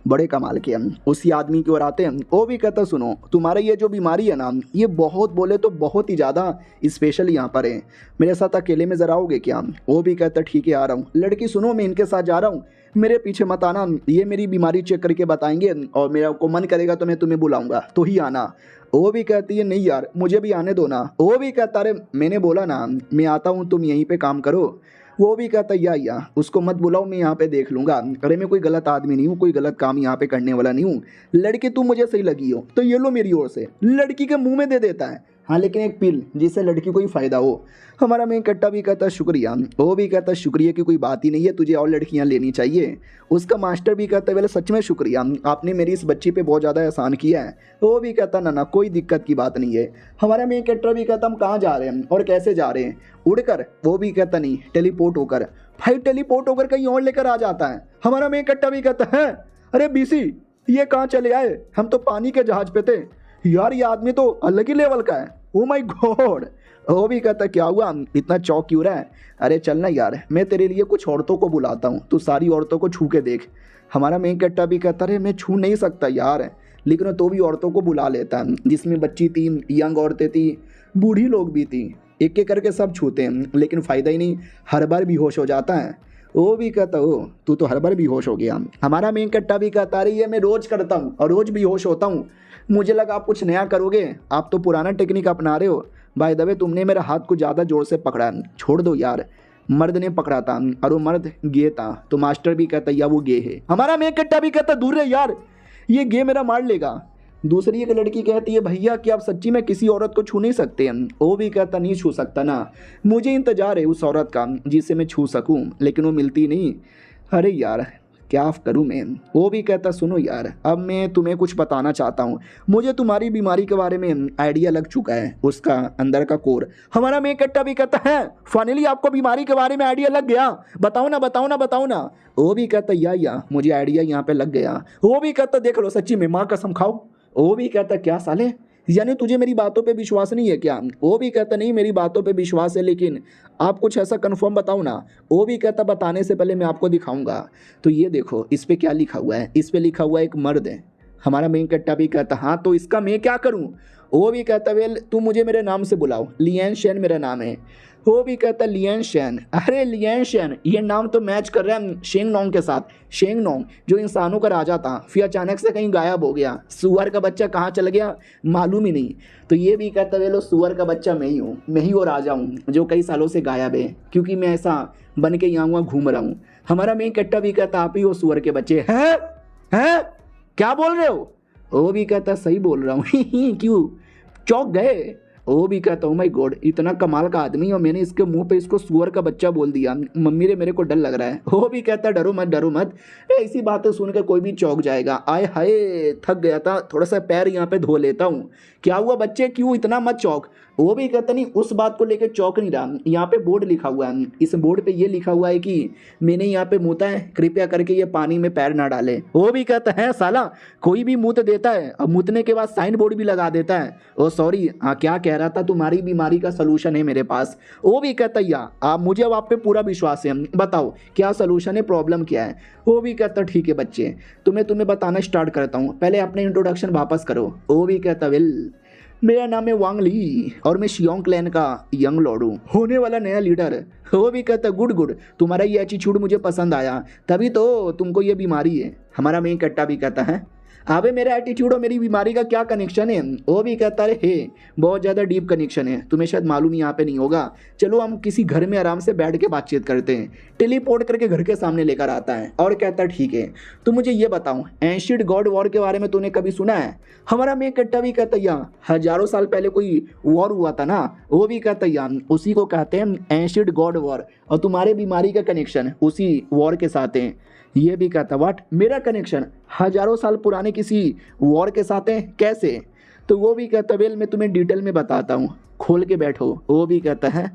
बड़े कमाल के। हम उसी आदमी की ओर आते हैं। वो भी कहता सुनो तुम्हारा ये जो बीमारी है ना ये बहुत बोले तो बहुत ही ज़्यादा स्पेशल यहाँ पर है, मेरे साथ अकेले में ज़रा आओगे क्या? वो भी कहता ठीक है आ रहा हूँ। लड़की सुनो मैं इनके साथ जा रहा हूँ, मेरे पीछे मत आना, ये मेरी बीमारी चेक करके बताएंगे और मेरा को मन करेगा तो मैं तुम्हें बुलाऊंगा तो ही आना। वो भी कहती है नहीं यार मुझे भी आने दो ना। वो भी कहता अरे मैंने बोला ना मैं आता हूँ, तुम यहीं पे काम करो। वो भी कहता या उसको मत बुलाओ, मैं यहाँ पे देख लूँगा। अरे मैं कोई गलत आदमी नहीं हूँ, कोई गलत काम यहाँ पे करने वाला नहीं हूँ। लड़की तुम मुझे सही लगी हो तो ये लो मेरी ओर से, लड़की के मुंह में दे देता है। हाँ लेकिन एक पिल जिससे लड़की को ही फ़ायदा हो। हमारा मेन कट्टा भी कहता शुक्रिया। वो भी कहता शुक्रिया की कोई बात ही नहीं है, तुझे और लड़कियाँ लेनी चाहिए। उसका मास्टर भी कहता है बोले सच में शुक्रिया, आपने मेरी इस बच्ची पे बहुत ज़्यादा एहसान किया है। वो भी कहता ना कोई दिक्कत की बात नहीं है। हमारा मेन कट्टा भी कहता हम कहाँ जा रहे हैं और कैसे जा रहे हैं? उड़कर। वो भी कहता नहीं टेलीपोर्ट होकर। भाई टेलीपोर्ट होकर कहीं और लेकर आ जाता है। हमारा मेन कट्टा भी कहता है अरे बीसी ये कहाँ चले आए, हम तो पानी के जहाज पे थे यार, ये आदमी तो अलग ही लेवल का है, ओ माय गॉड। वो भी कहता क्या हुआ इतना चौक क्यों रहा है? अरे चलना यार मैं तेरे लिए कुछ औरतों को बुलाता हूँ, तू सारी औरतों को छू के देख। हमारा मेन कट्टा भी कहता अरे मैं छू नहीं सकता यार, लेकिन तो भी औरतों को बुला लेता है, जिसमें बच्ची थी, यंग औरतें थी, बूढ़ी लोग भी थी, एक एक करके सब छूते हैं, लेकिन फ़ायदा ही नहीं, हर बार बेहोश हो जाता है। वो भी कहता हो तू तो हर बार बेहोश हो गया। हमारा मेन कट्टा भी कहता रही है मैं रोज करता हूँ और रोज बेहोश होता हूँ, मुझे लगा आप कुछ नया करोगे, आप तो पुराना टेक्निक अपना रहे हो। बाय द वे तुमने मेरा हाथ को ज़्यादा जोर से पकड़ा, छोड़ दो यार। मर्द ने पकड़ा था और वो मर्द गे था, तो मास्टर भी कहता या वो गे है। हमारा मेन कट्टा भी कहता दूर रहे यार, ये गे मेरा मार लेगा। दूसरी एक लड़की कहती है भैया कि आप सच्ची में किसी औरत को छू नहीं सकते हैं। वो भी कहता नहीं छू सकता ना, मुझे इंतजार है उस औरत का जिससे मैं छू सकूं, लेकिन वो मिलती नहीं। अरे यार क्या करूं मैं। वो भी कहता सुनो यार, अब मैं तुम्हें कुछ बताना चाहता हूँ। मुझे तुम्हारी बीमारी के बारे में आइडिया लग चुका है, उसका अंदर का कोर। हमारा मेन कट्टा भी कहता है फाइनली आपको बीमारी के बारे में आइडिया लग गया, बताओ ना बताओ ना बताओ ना। वो भी कहता या मुझे आइडिया यहाँ पे लग गया। वो भी कहता देख लो सच्ची में, माँ कसम खाओ। वो भी कहता क्या साले, यानी तुझे मेरी बातों पे विश्वास नहीं है क्या। वो भी कहता नहीं मेरी बातों पे विश्वास है, लेकिन आप कुछ ऐसा कंफर्म बताओ ना। वो भी कहता बताने से पहले मैं आपको दिखाऊंगा। तो ये देखो इस पे क्या लिखा हुआ है, इस पे लिखा हुआ है एक मर्द है। हमारा मेन कट्टा भी कहता हाँ तो इसका मैं क्या करूँ। वो भी कहता वेल तुम मुझे मेरे नाम से बुलाओ, लियन शेन मेरा नाम है। वो भी कहता लियन शेन, अरे लियन शेन ये नाम तो मैच कर रहा है शेंग नोंग के साथ। शेंग नोंग जो इंसानों का राजा था, फिर अचानक से कहीं गायब हो गया, सुअर का बच्चा कहाँ चल गया मालूम ही नहीं। तो ये भी कहता वे लो सुअर का बच्चा मैं ही हूँ, मैं ही वो राजा हूँ जो कई सालों से गायब है, क्योंकि मैं ऐसा बन के यहाँ वहाँ घूम रहा हूँ। हमारा मेन कट्टा भी कहता आप ही वो सुअर के बच्चे हैं। क्या बोल रहे हो। वो भी कहता सही बोल रहा हूँ क्यों चौंक गए। वो भी कहता हूँ माय गॉड इतना कमाल का आदमी और मैंने इसके मुंह पे इसको सुअर का बच्चा बोल दिया, मम्मी रे मेरे को डर लग रहा है। वो भी कहता डरो मत डरो मत, ऐसी बातें सुनकर कोई भी चौंक जाएगा। आय हाय थक गया था, थोड़ा सा पैर यहाँ पे धो लेता हूँ। क्या हुआ बच्चे क्यों इतना मत चौंक। वो भी कहता नहीं उस बात को लेकर चौंक नहीं रहा, यहाँ पे बोर्ड लिखा हुआ है, इस बोर्ड पे ये लिखा हुआ है कि मैंने यहाँ पे मूता है, कृपया करके ये पानी में पैर ना डाले। वो भी कहता है साला कोई भी मूत देता है और मूतने के बाद साइन बोर्ड भी लगा देता है। ओ सॉरी हाँ क्या कह रहा था, तुम्हारी बीमारी का सलूशन है मेरे पास। वो भी कहता या आप मुझे अब आप पे पूरा विश्वास है, बताओ क्या सलूशन है, प्रॉब्लम क्या है। वो भी कहता ठीक है बच्चे तुम्हें बताना स्टार्ट करता हूँ, पहले अपने इंट्रोडक्शन वापस करो। वो भी कहता वेल मेरा नाम है वांग ली और मैं शियोंग क्लैन का यंग लॉर्ड हूँ, होने वाला नया लीडर। वो भी कहता गुड तुम्हारा ये एटीट्यूड मुझे पसंद आया, तभी तो तुमको ये बीमारी है। हमारा मेन कट्टा भी कहता है अबे मेरा एटीट्यूड और मेरी बीमारी का क्या कनेक्शन है। वो भी कहता है बहुत ज़्यादा डीप कनेक्शन है, तुम्हें शायद मालूम यहाँ पे नहीं होगा। चलो हम किसी घर में आराम से बैठ के बातचीत करते हैं। टेलीपोर्ट करके घर के सामने लेकर आता है और कहता है ठीक है तो मुझे ये बताऊँ एंशिएंट गॉड वॉर के बारे में तूने कभी सुना है। हमारा मेन कट्टा भी कहता या हजारों साल पहले कोई वॉर हुआ था ना। वो भी कहता या उसी को कहते हैं एंशिएंट गॉड वॉर, और तुम्हारे बीमारी का कनेक्शन उसी वॉर के साथ है। ये भी कहता व्हाट मेरा कनेक्शन हजारों साल पुराने किसी वॉर के साथ है कैसे। तो वो भी कहता वेल मैं तुम्हें डिटेल में बताता हूँ, खोल के बैठो। वो भी कहता है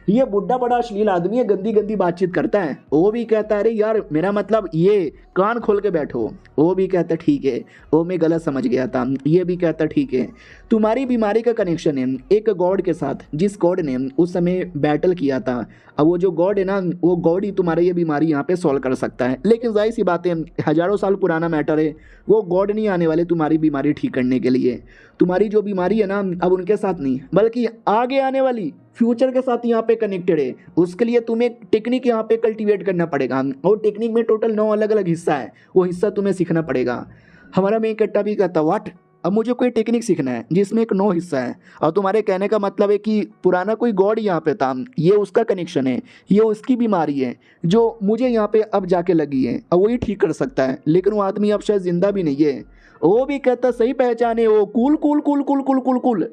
ये बुढ़ा बड़ा अश्लील आदमी है, गंदी गंदी बातचीत करता है। वो भी कहता है अरे यार मेरा मतलब ये कान खोल के बैठो। वो भी कहता ठीक है, वो मैं गलत समझ गया था। ये भी कहता ठीक है तुम्हारी बीमारी का कनेक्शन है एक गॉड के साथ, जिस गॉड ने उस समय बैटल किया था। अब वो जो गॉड है ना, वो गॉड ही तुम्हारी ये बीमारी यहाँ पे सॉल्व कर सकता है। लेकिन जाहिर सी बात है हजारों साल पुराना मैटर है, वो गॉड नहीं आने वाले तुम्हारी बीमारी ठीक करने के लिए। तुम्हारी जो बीमारी है ना अब उनके साथ नहीं बल्कि आगे आने वाली फ्यूचर के साथ यहाँ पे कनेक्टेड है। उसके लिए तुम्हें टेक्निक यहाँ पे कल्टीवेट करना पड़ेगा, और टेक्निक में टोटल 9 अलग अलग हिस्सा है, वो हिस्सा तुम्हें सीखना पड़ेगा। हमारा मेन कट्टा भी कहता व्हाट अब मुझे कोई टेक्निक सीखना है जिसमें एक 9 हिस्सा है, और तुम्हारे कहने का मतलब है कि पुराना कोई गॉड यहाँ पे था, ये उसका कनेक्शन है, ये उसकी बीमारी है जो मुझे यहाँ पे अब जाके लगी है, अब वही ठीक कर सकता है। लेकिन वो आदमी अब शायद जिंदा भी नहीं है। वो भी कहता सही पहचाने वो cool cool cool cool cool cool cool.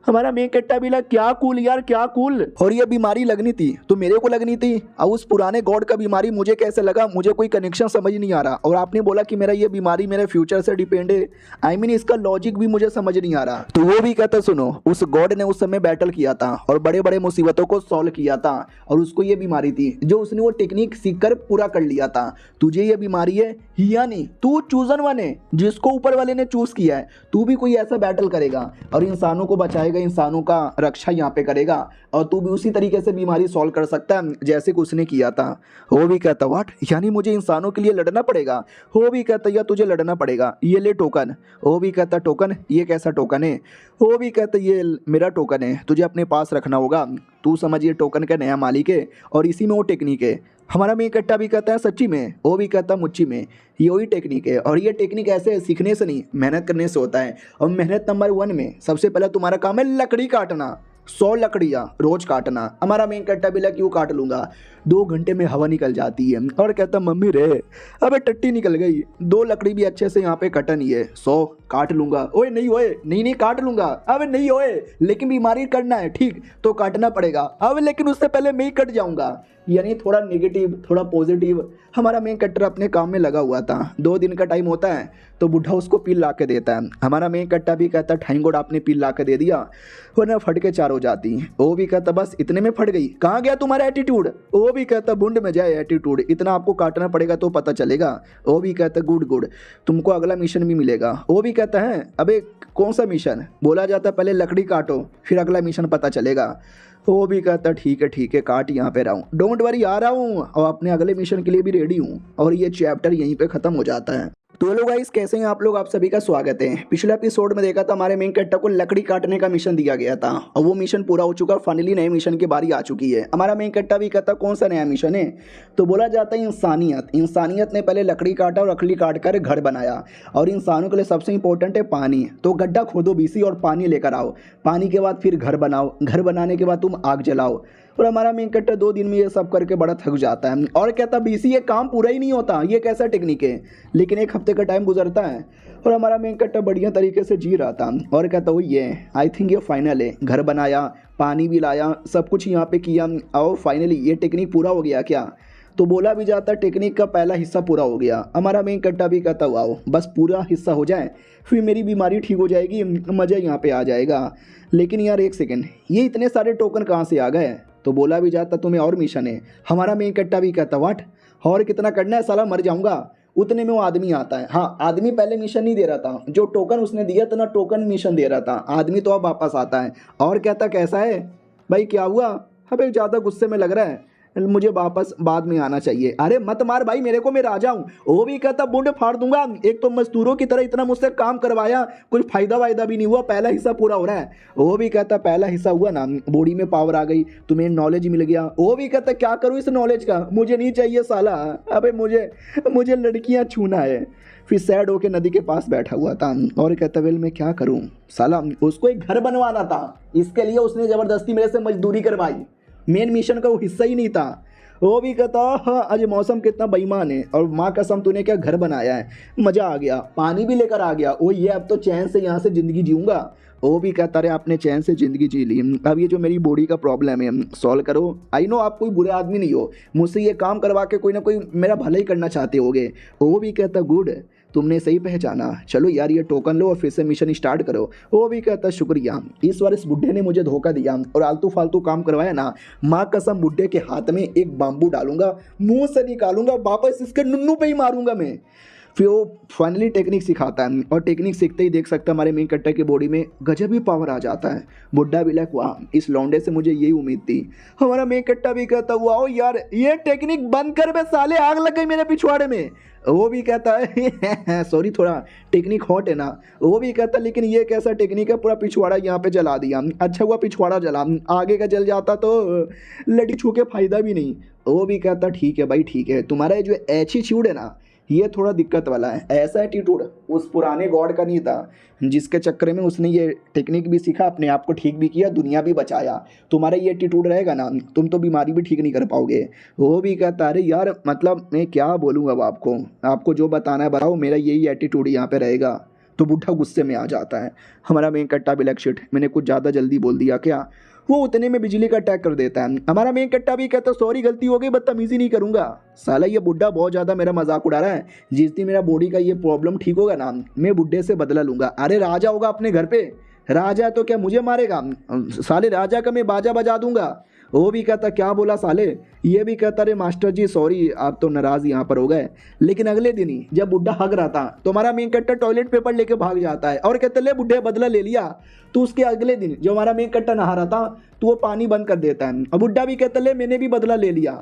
हमारा मेन कट्टा भी लगा क्या कूल यार क्या कूल। और ये बीमारी लगनी थी तो मेरे को लगनी थी, और उस पुराने गॉड का बीमारी मुझे कैसे लगा, मुझे कोई कनेक्शन समझ नहीं आ रहा। और आपने बोला कि मेरा ये बीमारी मेरे फ्यूचर से डिपेंड है, आई मीन इसका लॉजिक भी मुझे समझ नहीं आ रहा। तो वो भी कहता सुनो उस गॉड ने उस समय बैटल किया था और बड़े बड़े मुसीबतों को सॉल्व किया था, और उसको ये बीमारी थी जो उसने वो टेक्निक सीख कर पूरा कर लिया था। तुझे ये बीमारी है या नहीं, तू चूजन वन है जिसको ऊपर वाले ने चूज किया है। तू भी कोई ऐसा बैटल करेगा और इंसानों को बचाएगा, इंसानों का रक्षा यहाँ पे करेगा, और तू भी उसी तरीके से बीमारी सॉल्व कर सकता है जैसे कि उसने किया था। वो भी कहता व्हाट यानी मुझे इंसानों के लिए लड़ना पड़ेगा। वो भी कहता या तुझे लड़ना पड़ेगा, ये ले टोकन। वो भी कहता टोकन, ये कैसा टोकन है। वो भी कहता ये मेरा टोकन है, तुझे अपने पास रखना होगा। तू समझ ये टोकन का नया मालिक है और इसी में वो टेक्निक है। हमारा मेन कट्टा भी कहता है सच्ची में, वो भी कहता है मुच्ची में। ये वही टेक्निक है, और ये टेक्निक ऐसे सीखने से नहीं, मेहनत करने से होता है। और मेहनत नंबर 1 में सबसे पहले तुम्हारा काम है लकड़ी काटना। 100 लकड़ियाँ रोज काटना। हमारा मेन कट्टा भी क्यों काट लूँगा, 2 घंटे में हवा निकल जाती है। और कहता मम्मी रे अबे टट्टी निकल गई, 2 लकड़ी भी अच्छे से यहाँ पे कटन ही है, 100 काट लूँगा। ओए नहीं ओए, नहीं काट लूँगा। अबे नहीं ओए, लेकिन बीमारी करना है ठीक तो काटना पड़ेगा। अब लेकिन उससे पहले मैं ही कट जाऊँगा। यानी थोड़ा नेगेटिव थोड़ा पॉजिटिव। हमारा मेन कट्टर अपने काम में लगा हुआ था। 2 दिन का टाइम होता है तो बुढ़ा उसको पील ला के देता है। हमारा मेन कट्टा भी कहता थैंक गॉड आपने पील ला के दे दिया, वरना फट के 4 हो जाती। वो भी कहता बस इतने में फट गई, कहाँ गया तुम्हारा एटीट्यूड। वो भी कहता बुंड में जाए एटीट्यूड, इतना आपको काटना पड़ेगा तो पता चलेगा। वो भी कहता गुड गुड, तुमको अगला मिशन भी मिलेगा। वो भी कहता है अबे कौन सा मिशन, बोला जाता पहले लकड़ी काटो फिर अगला मिशन पता चलेगा। वो भी कहता ठीक है काट यहाँ पे रहा हूँ, डोंट वरी आ रहा हूँ, और अपने अगले मिशन के लिए भी रेडी हूँ। और ये चैप्टर यहीं पे ख़त्म हो जाता है। तो हेलो गाइस, कैसे हैं आप लोग, आप सभी का स्वागत है। पिछले एपिसोड में देखा था हमारे मेन कट्टा को लकड़ी काटने का मिशन दिया गया था, और वो मिशन पूरा हो चुका। फाइनली नए मिशन की बारी आ चुकी है। हमारा मेन कट्टा भी कहता कौन सा नया मिशन है, तो बोला जाता है इंसानियत। इंसानियत ने पहले लकड़ी काटा और लकड़ी काट कर घर बनाया, और इंसानों के लिए सबसे इंपॉर्टेंट है पानी। तो गड्ढा खोदो बीसी और पानी लेकर आओ, पानी के बाद फिर घर बनाओ, घर बनाने के बाद तुम आग जलाओ। और हमारा मेन कट्टा 2 दिन में ये सब करके बड़ा थक जाता है, और कहता बीसी ये काम पूरा ही नहीं होता, ये कैसा टेक्निक है। लेकिन 1 हफ्ते का टाइम गुजरता है, और हमारा मेन कट्टा बढ़िया तरीके से जी रहा था। और कहता वही है, आई थिंक ये फाइनल है। घर बनाया, पानी भी लाया, सब कुछ यहाँ पे किया, और फाइनली ये टेक्निक पूरा हो गया क्या। तो बोला भी जाता टेक्निक का पहला हिस्सा पूरा हो गया। हमारा मेन कट्टा भी कहता वाओ बस पूरा हिस्सा हो जाए फिर मेरी बीमारी ठीक हो जाएगी, मज़ा यहाँ पे आ जाएगा। लेकिन यार 1 सेकेंड, ये इतने सारे टोकन कहाँ से आ गए। तो बोला भी जाता तुम्हें और मिशन है। हमारा मेन कट्टा भी कहता व्हाट, और कितना करना है, साला मर जाऊंगा। उतने में वो आदमी आता है। हाँ, आदमी पहले मिशन नहीं दे रहा था, जो टोकन उसने दिया था ना, टोकन मिशन दे रहा था। आदमी तो अब वापस आता है और कहता कैसा है भाई, क्या हुआ। अबे ज़्यादा गुस्से में लग रहा है, मुझे वापस बाद में आना चाहिए। अरे मत मार भाई मेरे को, मैं राजा हूँ। वो भी कहता बुंड फाड़ दूंगा। एक तो मजदूरों की तरह इतना मुझसे काम करवाया, कुछ फायदा वायदा भी नहीं हुआ, पहला हिस्सा पूरा हो रहा है। वो भी कहता पहला हिस्सा हुआ ना, बॉडी में पावर आ गई, तुम्हें नॉलेज मिल गया। वो भी कहता क्या करूँ इस नॉलेज का, मुझे नहीं चाहिए साला। अबे मुझे लड़कियाँ छूना है। फिर सैड होके नदी के पास बैठा हुआ था, और कहता वेल मैं क्या करूँ साला, उसको एक घर बनवाना था, इसके लिए उसने ज़बरदस्ती मेरे से मजदूरी करवाई। मेन मिशन का वो हिस्सा ही नहीं था। वो भी कहता हाँ आज मौसम कितना बेईमान है, और माँ कसम तूने क्या घर बनाया है, मज़ा आ गया, पानी भी लेकर आ गया। वो ये अब तो चैन से यहाँ से ज़िंदगी जीऊँगा। वो भी कहता रहे आपने चैन से ज़िंदगी जी ली, अब ये जो मेरी बॉडी का प्रॉब्लम है सॉल्व करो। आई नो आप कोई बुरे आदमी नहीं हो, मुझसे ये काम करवा के कोई ना कोई मेरा भला ही करना चाहते होगे। वो भी कहता गुड, तुमने सही पहचाना, चलो यार ये टोकन लो और फिर से मिशन स्टार्ट करो। वो भी कहता शुक्रिया, इस बार इस बुढ़े ने मुझे धोखा दिया और आलतू फालतू काम करवाया ना, माँ कसम बुढ़े के हाथ में एक बाम्बू डालूंगा, मुंह से निकालूंगा, वापस इसके नुन्नू पे ही मारूंगा मैं। फिर वो फाइनली टेक्निक सिखाता है, और टेक्निक सीखते ही देख सकता हमारे मेन कट्टा की बॉडी में गजब ही पावर आ जाता है। बुड्ढा भी लाइक वाह, इस लौंडे से मुझे यही उम्मीद थी। हमारा मेन कट्टा भी कहता वाओ यार ये टेक्निक बंद कर बे साले, आग लग गई मेरे पिछवाड़े में। वो भी कहता है सॉरी थोड़ा टेक्निक हॉट है ना। वो भी कहता लेकिन ये कैसा टेक्निक है, पूरा पिछवाड़ा यहाँ पे जला दिया। अच्छा हुआ पिछवाड़ा जला, आगे का जल जाता तो लड़ी छू के फायदा भी नहीं। वो भी कहता ठीक है भाई ठीक है, तुम्हारा ये जो एटीट्यूड है ना ये थोड़ा दिक्कत वाला है। ऐसा एटीट्यूड उस पुराने गॉड का नहीं था, जिसके चक्कर में उसने ये टेक्निक भी सीखा, अपने आप को ठीक भी किया, दुनिया भी बचाया। तुम्हारा ये एटीट्यूड रहेगा ना, तुम तो बीमारी भी ठीक नहीं कर पाओगे। वो भी कहता अरे यार मतलब मैं क्या बोलूँ अब आपको जो बताना है बताओ, मेरा यही एटीट्यूड यहाँ पे रहेगा। तो बुढ़ा गुस्से में आ जाता है। हमारा मेन कट्टा भी लग शिट, मैंने कुछ ज़्यादा जल्दी बोल दिया क्या। वो उतने में बिजली का अटैक कर देता है। हमारा मेन कट्टा भी कहता सॉरी गलती हो गई, बदतमीजी नहीं करूंगा। साला ये बुड्ढा बहुत ज़्यादा मेरा मजाक उड़ा रहा है, जिस दिन मेरा बॉडी का ये प्रॉब्लम ठीक होगा ना, मैं बुड्ढे से बदला लूंगा। अरे राजा होगा अपने घर पे, राजा तो क्या मुझे मारेगा साले, राजा का मैं बाजा बजा दूंगा। वो भी कहता क्या बोला साले। ये भी कहता अरे मास्टर जी सॉरी आप तो नाराज़ यहाँ पर हो गए। लेकिन अगले दिन ही जब बुड्ढा हग रहा था तो हमारा मेन कट्टा टॉयलेट पेपर लेके भाग जाता है, और कहते ले बुड्ढे बदला ले लिया। तो उसके अगले दिन जब हमारा मेन कट्टा नहा रहा था तो वो पानी बंद कर देता है, और बुड्ढा भी कहता ले मैंने भी बदला ले लिया।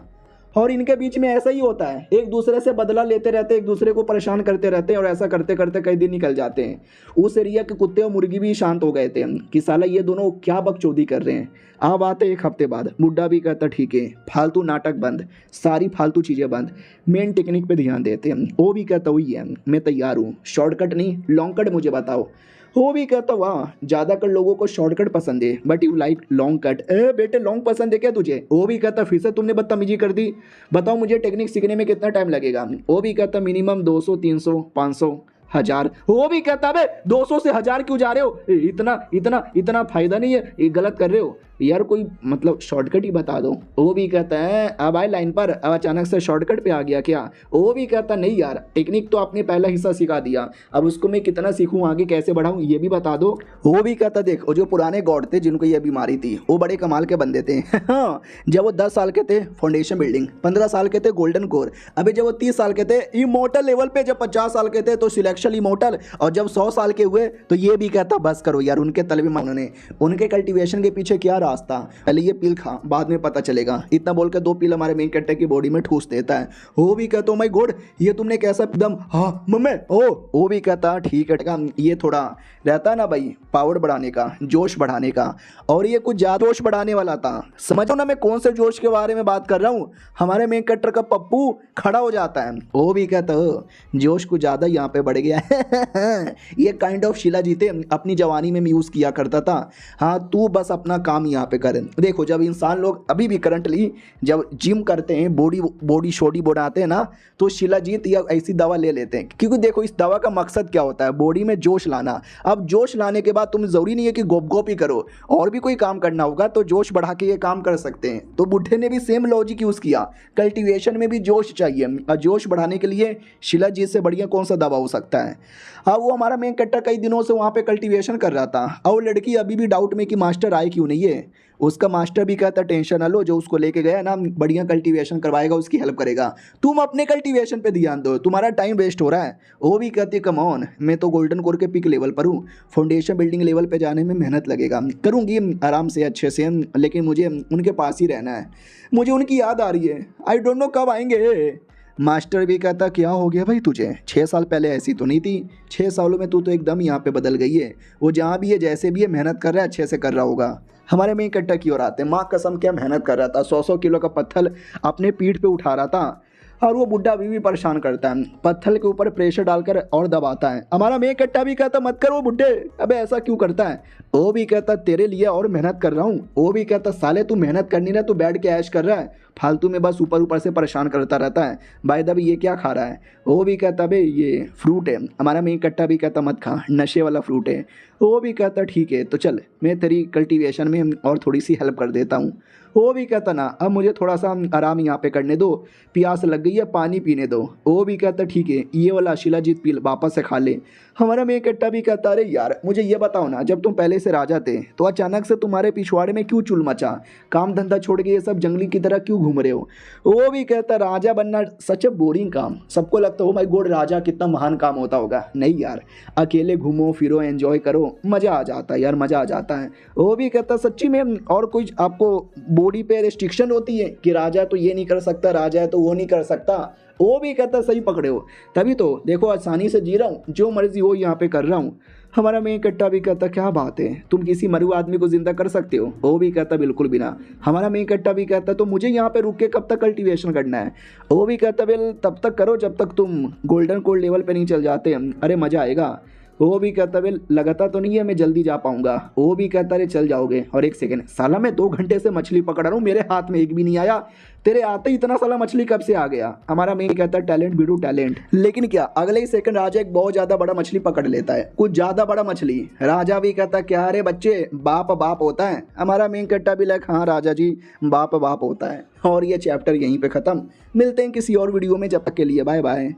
और इनके बीच में ऐसा ही होता है, एक दूसरे से बदला लेते रहते हैं, एक दूसरे को परेशान करते रहते हैं और ऐसा करते करते कई दिन निकल जाते हैं। उस एरिया के कुत्ते और मुर्गी भी शांत हो गए थे कि साला ये दोनों क्या बकचोदी कर रहे हैं। अब आते एक हफ्ते बाद बुड्ढा भी कहता ठीक है, फालतू नाटक बंद, सारी फालतू चीज़ें बंद, मेन टेक्निक पे ध्यान देते हैं। वो भी कहता वही है, मैं तैयार हूँ, शॉर्टकट नहीं लॉन्ग कट मुझे बताओ। वो भी कहता वाह, ज़्यादातर लोगों को शॉर्टकट पसंद है but you like long cut. ए बेटे लॉन्ग पसंद है क्या तुझे? वो भी कहता फिर से तुमने बदतमीजी कर दी, बताओ मुझे टेक्निक सीखने में कितना टाइम लगेगा? वो भी कहता मिनिमम 200 300 500 1000। वो भी कहता बे 200 से 1000 क्यों जा रहे हो? इतना इतना इतना फायदा नहीं है, ये गलत कर रहे हो यार, कोई मतलब शॉर्टकट ही बता दो। वो भी कहता है अब आए लाइन पर, अब अचानक से शॉर्टकट पे आ गया क्या? वो भी कहता नहीं यार, टेक्निक तो आपने पहला हिस्सा सिखा दिया, अब उसको मैं कितना सीखूं, आगे कैसे बढ़ाऊं ये भी बता दो। वो भी कहता देख, वो जो पुराने गॉड थे जिनको ये बीमारी थी वो बड़े कमाल के बंदे थे। हाँ, जब वो 10 साल के थे फाउंडेशन बिल्डिंग, 15 साल के थे गोल्डन कोर, अभी जब वो 30 साल के थे इमोर्टल लेवल पे, जब 50 साल के थे तो सिलेक्शन इमोर्टल, और जब 100 साल के हुए तो ये भी कहता बस करो यार, उनके तलबी मानने, उनके कल्टीवेशन के पीछे क्या रास्ता, पहले ये पील खा बाद में पता चलेगा। इतना बोल के 2 पील हमारे मेन कैरेक्टर की बॉडी में ठूस देता है। वो भी कहता माय गॉड ये तुमने कैसा एकदम, हाँ मम्मी ओ। वो भी कहता ठीक है, ये थोड़ा रहता है ना भाई पावर बढ़ाने का, जोश बढ़ाने का, और ये कुछ ज़्यादा जोश बढ़ाने वाला था। समझो ना मैं कौन से जोश के बारे में बात कर रहा हूँ? हमारे मेन कैरेक्टर का पप्पू खड़ा हो जाता है। वो भी कहता जोश कुछ ज़्यादा यहाँ पे बढ़ गया है। ये काइंड ऑफ शीला जीते अपनी जवानी में यूज़ किया करता था। हाँ तू बस अपना काम यहाँ पे कर। देखो जब इंसान लोग अभी भी करंटली जब जिम करते हैं, बॉडी शॉडी बनाते हैं ना, तो शिलाजीत या ऐसी दवा ले लेते हैं, क्योंकि देखो इस दवा का मकसद क्या होता है, बॉडी में जोश लाना। अब जोश लाने के बाद तुम जरूरी नहीं है कि गोप गोप ही करो, और भी कोई काम करना होगा तो जोश बढ़ा के ये काम कर सकते हैं। तो बुढ़े ने भी सेम लॉजिक यूज़ किया, कल्टीवेशन में भी जोश चाहिए, और जोश बढ़ाने के लिए शिलाजीत से बढ़िया कौन सा दवा हो सकता है। अब वो हमारा मेन कैरेक्टर कई दिनों से वहाँ पे कल्टीवेशन कर रहा था, और लड़की अभी भी डाउट में कि मास्टर आए क्यों नहीं है। उसका मास्टर भी कहता टेंशन ना लो, जो उसको लेके गया ना बढ़िया कल्टीवेशन करवाएगा, उसकी हेल्प करेगा, तुम अपने कल्टीवेशन पे ध्यान दो, तुम्हारा टाइम वेस्ट हो रहा है। वो भी कहती कम ऑन, मैं तो गोल्डन कोर के पिक लेवल पर हूँ, फाउंडेशन बिल्डिंग लेवल पे जाने में मेहनत लगेगा, करूँगी आराम से अच्छे से, लेकिन मुझे उनके पास ही रहना है, मुझे उनकी याद आ रही है, आई डोंट नो कब आएंगे। मास्टर भी कहता क्या हो गया भाई तुझे, 6 साल पहले ऐसी तो नहीं थी, 6 सालों में तू तो एकदम यहाँ पे बदल गई है। वो जहाँ भी है जैसे भी है मेहनत कर रहा है, अच्छे से कर रहा होगा। हमारे मेन कैरेक्टर की ओर आते हैं, माँ कसम क्या मेहनत कर रहा था, 100 किलो का पत्थर अपने पीठ पे उठा रहा था, और वो बुड्ढा अभी भी परेशान करता है, पत्थर के ऊपर प्रेशर डालकर और दबाता है। हमारा मेन कैरेक्टर भी कहता मत करो बुड्ढे, अबे ऐसा क्यों करता है। वो भी कहता तेरे लिए और मेहनत कर रहा हूँ। वो भी कहता साले तू मेहनत करनी ना, तू बैठ के ऐश कर रहा है, फालतू में बस ऊपर ऊपर से परेशान करता रहता है। बाय द वे ये क्या खा रहा है? वो भी कहता बे ये फ्रूट है। हमारा मेन कट्टा भी कहता मत खा, नशे वाला फ्रूट है। वो भी कहता ठीक है तो चल मैं तेरी कल्टीवेशन में और थोड़ी सी हेल्प कर देता हूँ। वो भी कहता ना अब मुझे थोड़ा सा आराम यहाँ पे करने दो, प्यास लग गई है, पानी पीने दो। वो भी कहता ठीक है ये वाला शिलाजीत पी वापस से खा ले। हमारा मेन कट्टा भी कहता अरे यार मुझे ये बताओ ना, जब तुम पहले से राजा थे तो अचानक से तुम्हारे पिछवाड़े में क्यों चुल मचा, काम धंधा छोड़ के ये सब जंगली की तरह क्यों घूम रहे हो। वो भी कहता राजा बनना सच ए बोरिंग काम, सबको लगता हो माय गॉड राजा कितना महान काम होता होगा, नहीं यार अकेले घूमो फिरो एंजॉय करो, मज़ा आ जाता है यार, मज़ा आ जाता है। वो भी कहता सच्ची में और कुछ आपको बॉडी पे रिस्ट्रिक्शन होती है कि राजा तो ये नहीं कर सकता, राजा है तो वो नहीं कर सकता। वो भी कहता सही पकड़े हो, तभी तो देखो आसानी से जी रहा हूँ, जो मर्जी हो यहाँ पे कर रहा हूँ। हमारा मेन कट्टा भी कहता क्या बात है, तुम किसी मरे हुए आदमी को जिंदा कर सकते हो। वो भी कहता बिल्कुल भी ना। हमारा मेन कट्टा भी कहता तो मुझे यहाँ पे रुक के कब तक कल्टीवेशन करना है। वो भी कहता बिल तब तक करो जब तक तुम गोल्डन कोल्ड लेवल पे नहीं चल जाते, अरे मज़ा आएगा। वो भी कहता बिल लगाता तो नहीं है मैं जल्दी जा पाऊंगा। वो भी कहता अरे चल जाओगे। और एक सेकंड साला मैं 2 घंटे से मछली पकड़ रहा हूँ, मेरे हाथ में एक भी नहीं आया, तेरे आते ही इतना साला मछली कब से आ गया। हमारा मेन कहता टैलेंट बीडू टैलेंट, लेकिन क्या अगले ही सेकंड राजा एक बहुत ज्यादा बड़ा मछली पकड़ लेता है, कुछ ज्यादा बड़ा मछली। राजा भी कहता क्या अरे बच्चे बाप बाप होता है। हमारा मेन कट्टा भी लाइक हाँ राजा जी बाप बाप होता है। और ये चैप्टर यहीं पे खत्म, मिलते हैं किसी और वीडियो में, जब तक के लिए बाय बाय।